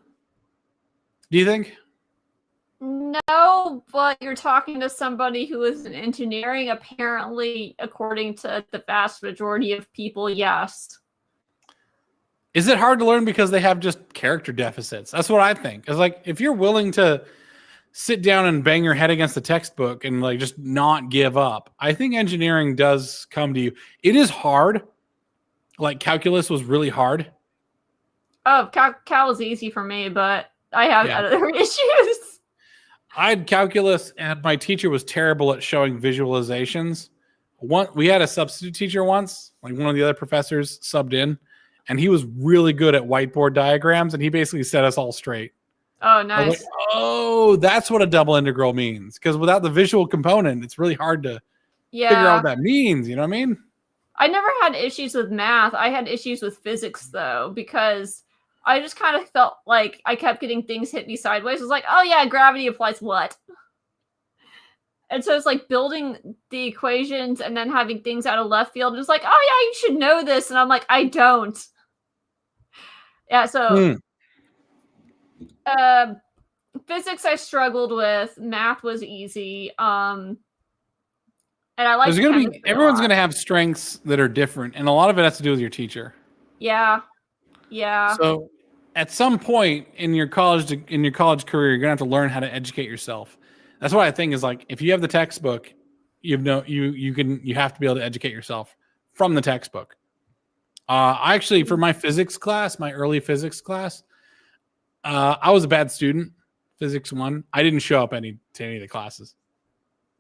Do you think? No, but you're talking to somebody who is in engineering. Apparently, according to the vast majority of people, yes. Is it hard to learn because they have just character deficits? That's what I think. It's like, if you're willing to sit down and bang your head against the textbook and like just not give up, I think engineering does come to you. It is hard. Like calculus was really hard. Oh, cal was easy for me, but I have other issues. I had calculus and my teacher was terrible at showing visualizations. We had a substitute teacher once, like one of the other professors subbed in, and he was really good at whiteboard diagrams, and he basically set us all straight. Oh, nice. Like, oh, that's what a double integral means. Because without the visual component, it's really hard to figure out what that means. You know what I mean? I never had issues with math. I had issues with physics, though, because I just kind of felt like I kept getting things hit me sideways. It was like, oh, yeah, gravity applies what? And so it's like building the equations and then having things out of left field. It's like, oh, yeah, you should know this. And I'm like, I don't. Yeah, so physics I struggled with. Math was easy. And I like everyone's going to have strengths that are different. And a lot of it has to do with your teacher. Yeah. Yeah. So at some point in your college career, you're going to have to learn how to educate yourself. That's what I think is like, if you have the textbook, you have to be able to educate yourself from the textbook. I actually, for my physics class, my early physics class, I was a bad student, physics 1. I didn't show up to any of the classes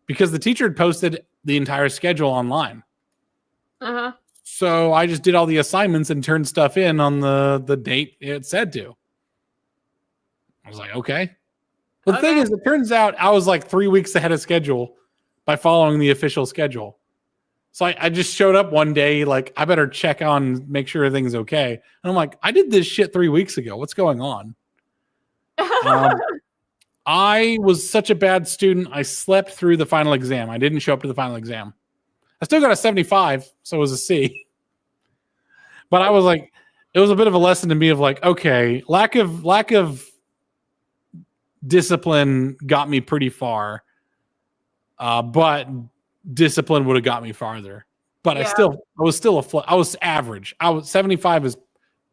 because the teacher had posted the entire schedule online. Uh-huh. So I just did all the assignments and turned stuff in on the date it said to. I was like, okay. But the thing is, it turns out I was like 3 weeks ahead of schedule by following the official schedule. So I just showed up one day, like, I better check on, make sure everything's okay. And I'm like, I did this shit 3 weeks ago. What's going on? I was such a bad student. I slept through the final exam. I didn't show up to the final exam. I still got a 75, so it was a C. But I was like, it was a bit of a lesson to me of like, okay, lack of discipline got me pretty far. But discipline would have got me farther. But I was average. 75 is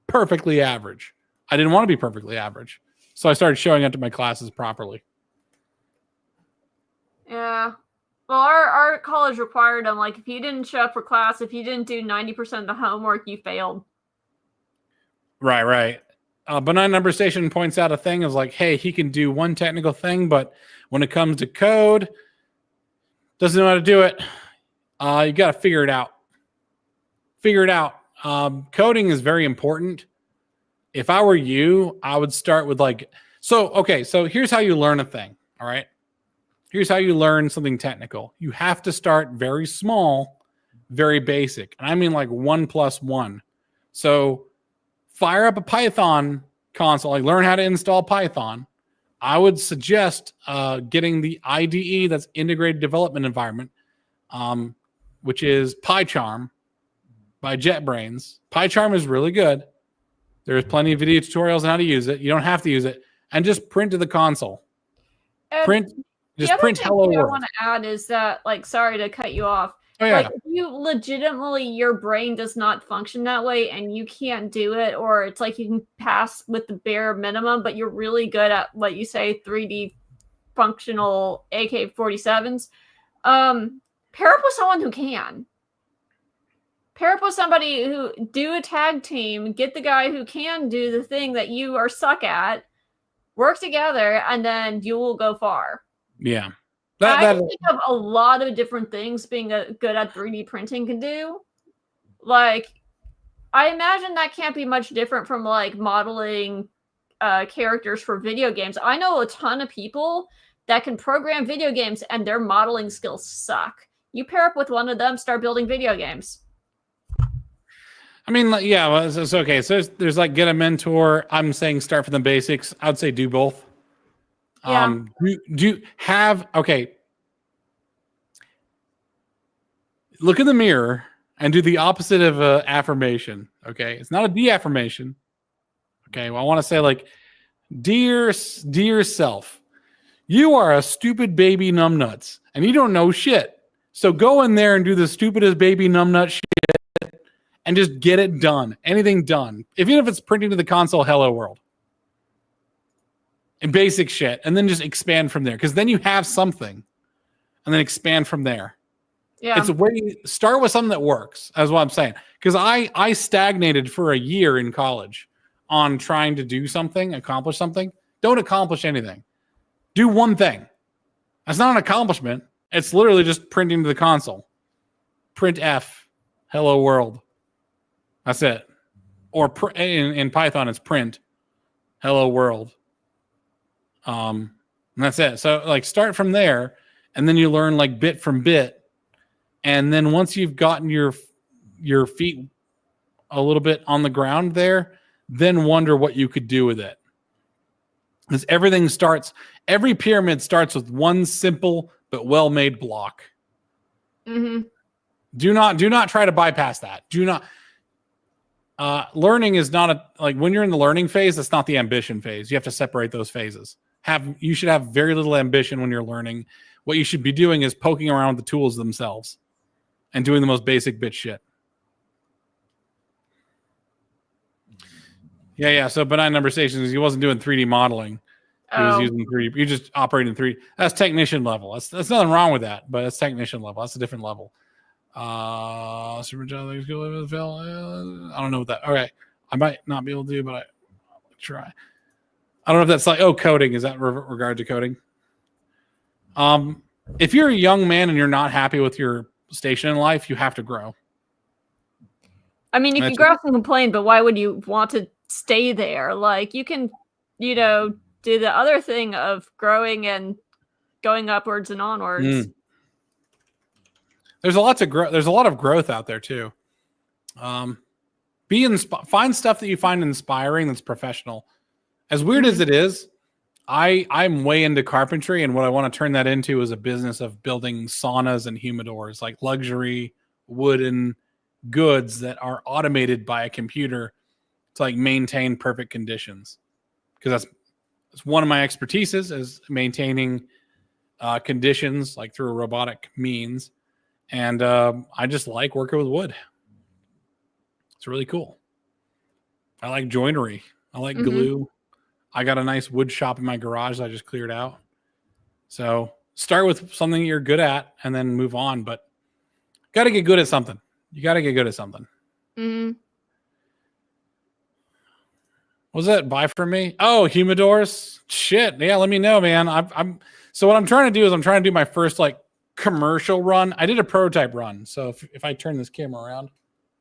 perfectly average. I didn't want to be perfectly average. So I started showing up to my classes properly. Yeah. Well, our college required them, like, if you didn't show up for class, if you didn't do 90% of the homework, you failed. Right. Benign Number Station points out a thing is like, hey, he can do one technical thing, but when it comes to code, doesn't know how to do it. You got to figure it out. Coding is very important. If I were you, I would start with so here's how you learn a thing. All right. Here's how you learn something technical. You have to start very small, very basic. And I mean like 1+1. So fire up a Python console, like learn how to install Python. I would suggest getting the IDE, that's Integrated Development Environment. which is PyCharm by JetBrains. PyCharm is really good. There's plenty of video tutorials on how to use it. You don't have to use it. And just print to the console. Print hello world. I want to add is that, like, sorry to cut you off. Oh, yeah. Like, if you legitimately, your brain does not function that way and you can't do it, or it's like you can pass with the bare minimum, but you're really good at what you say 3D functional AK-47s, pair up with someone who can. Pair up with somebody who do a tag team, get the guy who can do the thing that you are stuck at, work together, and then you will go far. Yeah. I can think of a lot of different things being good at 3D printing can do. Like, I imagine that can't be much different from, like, modeling characters for video games. I know a ton of people that can program video games and their modeling skills suck. You pair up with one of them, start building video games. I mean, yeah, well, it's okay. So there's like get a mentor. I'm saying start from the basics. I'd say do both. Yeah. Look in the mirror and do the opposite of affirmation. Okay. It's not a de-affirmation. Okay. Well, I want to say, like, dear self, you are a stupid baby numbnuts and you don't know shit. So go in there and do the stupidest baby numbnut shit and just get it done. Anything done. Even if it's printing to the console, hello world. And basic shit. And then just expand from there. Because then you have something. And then expand from there. Yeah. It's a way, start with something that works. That's what I'm saying. Because I stagnated for a year in college on trying to do something, accomplish something. Don't accomplish anything. Do one thing. That's not an accomplishment. It's literally just printing to the console. Print F. Hello world. That's it. Or in Python, it's print. Hello world. And that's it. So, like, start from there, and then you learn, like, bit from bit. And then once you've gotten your feet a little bit on the ground there, then wonder what you could do with it. Because every pyramid starts with one simple but well-made block. Mm-hmm. Do not try to bypass that. Do not. Learning is not when you're in the learning phase, that's not the ambition phase. You have to separate those phases. You should have very little ambition when you're learning. What you should be doing is poking around with the tools themselves and doing the most basic bit shit. Yeah. So benign number stations, he wasn't doing 3D modeling. He was using 3D. You just operate in 3D. That's technician level. That's nothing wrong with that, but it's technician level. That's a different level. Super John, I don't know what that. Okay, I might not be able to do, but I'll try. I don't know if that's like coding. Is that regard to coding? If you're a young man and you're not happy with your station in life, you have to grow. I mean, you can grow and complain, but why would you want to stay there? Like, you can, do the other thing of growing and going upwards and onwards. There's a lot of growth out there too. Find stuff that you find inspiring that's professional. As weird as it is, I'm way into carpentry, and what I want to turn that into is a business of building saunas and humidors, like luxury wooden goods that are automated by a computer to, like, maintain perfect conditions. Because that's one of my expertises, is maintaining conditions, like, through a robotic means. And I just like working with wood. It's really cool. I like joinery. I like glue. I got a nice wood shop in my garage that I just cleared out. So start with something you're good at and then move on. But got to get good at something. You got to get good at something. Mm-hmm. What was that? Buy from me? Oh, humidors? Shit. Yeah, let me know, man. So what I'm trying to do is I'm trying to do my first, like, commercial run. I did a prototype run. So if I turn this camera around,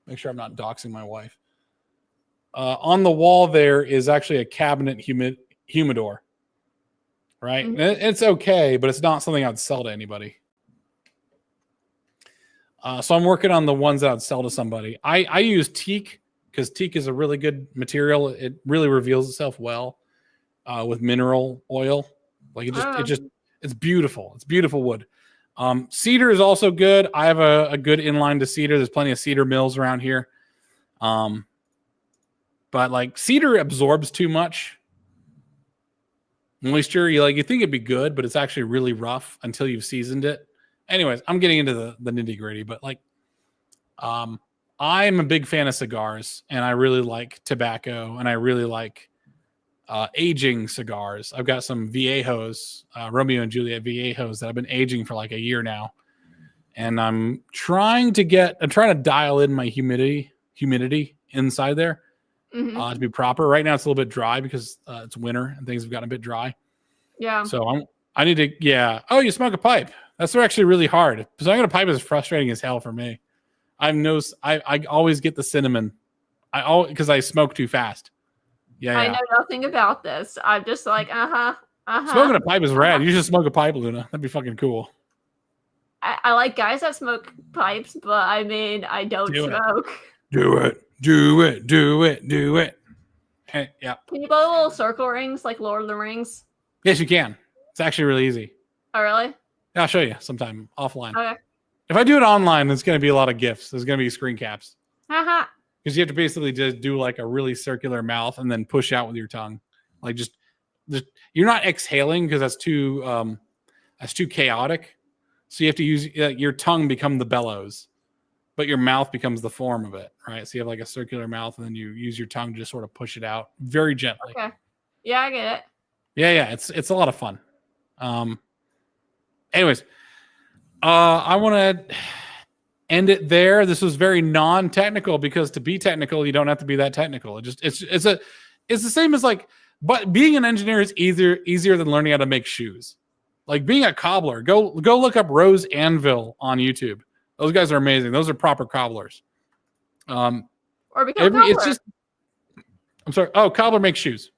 make sure I'm not doxing my wife. On the wall there is actually a cabinet humidor, right? Mm-hmm. It's okay, but it's not something I'd sell to anybody. So I'm working on the ones that I'd sell to somebody. I use teak because teak is a really good material. It really reveals itself well with mineral oil. Like it's beautiful. It's beautiful wood. Cedar is also good. I have a good inline to cedar. There's plenty of cedar mills around here. But like cedar absorbs too much moisture. You think it'd be good, but it's actually really rough until you've seasoned it. Anyways, I'm getting into the nitty gritty, but like, I'm a big fan of cigars, and I really like tobacco, and I really like aging cigars. I've got some Viejos, Romeo and Juliet Viejos that I've been aging for like a year now, and I'm trying to dial in my humidity inside there to be proper. Right now it's a little bit dry because it's winter and things have gotten a bit dry. Yeah. So I need to. Yeah. Oh, you smoke a pipe? That's actually really hard. Smoking a pipe is frustrating as hell for me. I always get the cinnamon. Because I smoke too fast. Yeah. I know nothing about this. I'm just like, Smoking a pipe is rad. You should smoke a pipe, Luna. That'd be fucking cool. I like guys that smoke pipes, but I mean, I don't smoke. Do it. Hey, yeah. Can you blow little circle rings like Lord of the Rings? Yes, you can. It's actually really easy. Oh, really? Yeah, I'll show you sometime offline. Okay. If I do it online, it's going to be a lot of GIFs. There's going to be screen caps. Haha. Because you have to basically just do like a really circular mouth and then push out with your tongue. Like just you're not exhaling because that's too chaotic. So you have to use your tongue become the bellows, but your mouth becomes the form of it, right? So you have like a circular mouth, and then you use your tongue to just sort of push it out very gently. Okay. Yeah, I get it. Yeah. It's a lot of fun. Anyways, I want to end it there. This was very non-technical because to be technical, you don't have to be that technical. It's the same as like, but being an engineer is easier than learning how to make shoes. Like being a cobbler, go look up Rose Anvil on YouTube. Those guys are amazing. Those are proper cobblers. Or become a cobbler. It's just. I'm sorry. Oh, cobbler makes shoes.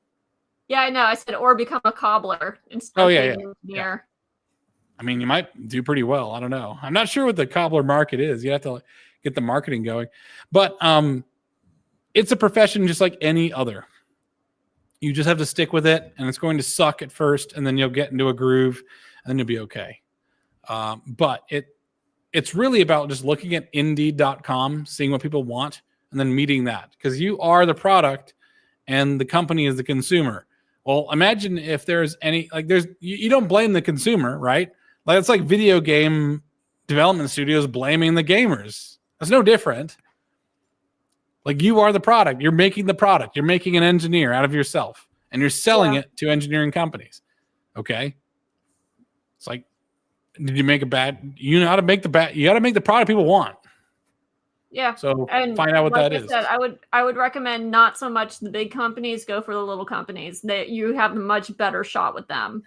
Yeah, I know. I said or become a cobbler instead of being an engineer. Yeah. I mean, you might do pretty well. I don't know. I'm not sure what the cobbler market is. You have to get the marketing going, but it's a profession just like any other. You just have to stick with it, and it's going to suck at first, and then you'll get into a groove, and then you'll be okay. But it's really about just looking at Indeed.com, seeing what people want, and then meeting that, because you are the product, and the company is the consumer. Well, imagine if there's any you don't blame the consumer, right? Like it's like video game development studios blaming the gamers. That's no different. Like you are the product. You're making the product. You're making an engineer out of yourself, and you're selling it to engineering companies. Okay. It's like, did you make a bad? You know how to make the bad. You got to make the product people want. Yeah. So find out what that is. I would recommend not so much the big companies. Go for the little companies. That you have a much better shot with them.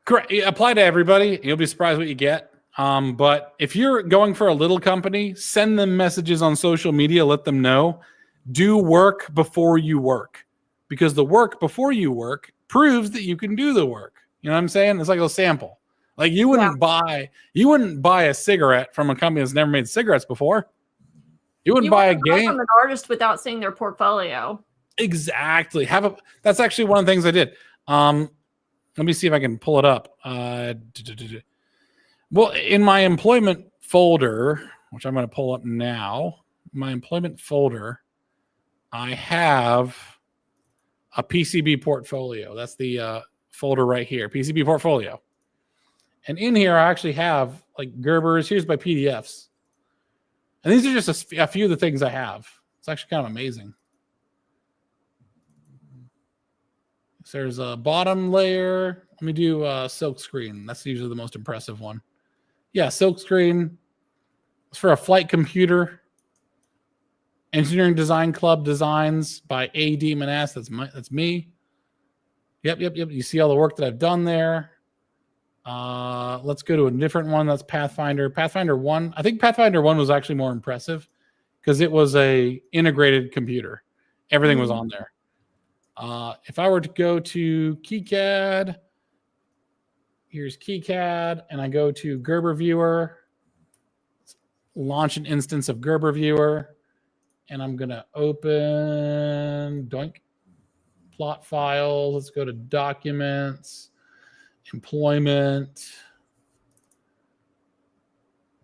Correct. Apply to everybody. You'll be surprised what you get. But if you're going for a little company, send them messages on social media. Let them know. Do work before you work, because the work before you work proves that you can do the work. You know what I'm saying? It's like a sample. Like you wouldn't buy a cigarette from a company that's never made cigarettes before. You wouldn't buy a game from an artist without seeing their portfolio. Exactly. That's actually one of the things I did. Let me see if I can pull it up. Well, in my employment folder, which I'm going to pull up now, my employment folder, I have a PCB portfolio. That's the folder right here, PCB portfolio. And in here, I actually have like Gerbers. Here's my PDFs. And these are just a few of the things I have. It's actually kind of amazing. So there's a bottom layer. Let me do silk screen. That's usually the most impressive one. Yeah, silk screen. It's for a flight computer. Engineering Design Club designs by A.D. Manas. That's me. Yep. You see all the work that I've done there. Let's go to a different one. That's Pathfinder. Pathfinder 1. I think Pathfinder 1 was actually more impressive because it was a integrated computer. Everything was on there. If I were to go to KiCad, here's KiCad, and I go to Gerber Viewer, launch an instance of Gerber Viewer, and I'm going to open plot files. Let's go to documents, employment.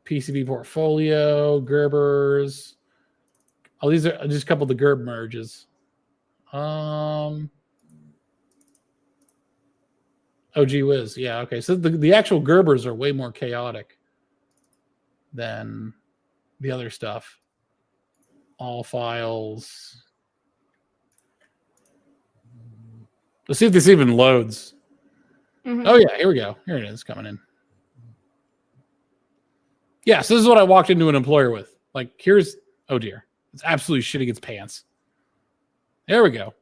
PCB portfolio, Gerbers. Oh, these are just a couple of the Gerb merges. Oh, gee whiz. Yeah, okay. So the actual Gerbers are way more chaotic than the other stuff. All files. Let's see if this even loads. Mm-hmm. Oh, yeah, here we go. Here it is coming in. Yeah, so this is what I walked into an employer with. Like, here's, oh dear, it's absolutely shitting its pants. There we go.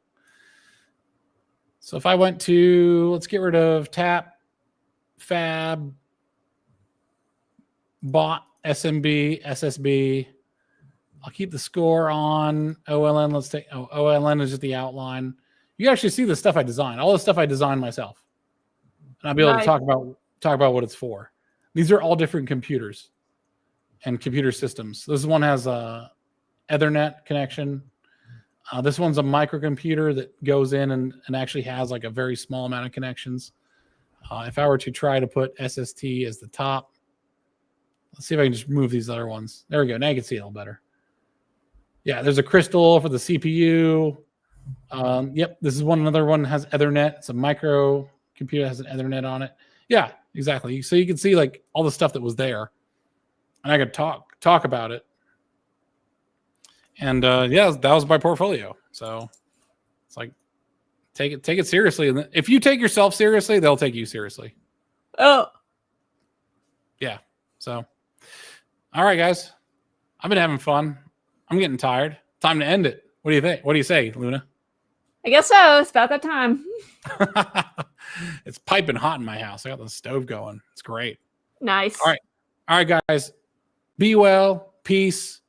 So if I went to, let's get rid of tap, fab, bot, SMB, SSB. I'll keep the score on OLN. Let's take, OLN is just the outline. You actually see the stuff I designed, all the stuff I designed myself. And I'll be able to talk about what it's for. These are all different computers and computer systems. This one has a Ethernet connection. This one's a microcomputer that goes in and actually has like a very small amount of connections. If I were to try to put SST as the top, let's see if I can just move these other ones. There we go. Now you can see it a little better. Yeah, there's a crystal for the CPU. Yep, this is another one has Ethernet. It's a micro computer that has an Ethernet on it. Yeah, exactly. So you can see like all the stuff that was there, and I could talk about it. And yeah, that was my portfolio. So it's like take it seriously. And if you take yourself seriously, they'll take you seriously. Oh, yeah. So all right, guys, I've been having fun. I'm getting tired. Time to end it. What do you think? What do you say, Luna? I guess so. It's about that time. It's piping hot in my house. I got the stove going. It's great. Nice. All right, guys. Be well. Peace.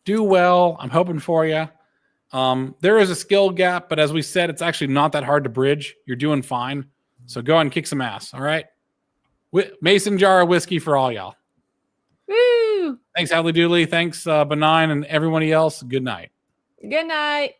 Do well. I'm hoping for you. There is a skill gap, but as we said, it's actually not that hard to bridge. You're doing fine. So go ahead and kick some ass. All right. Mason jar of whiskey for all y'all. Woo! Thanks, Hadley Dooley. Thanks, Benign, and everybody else. Good night. Good night.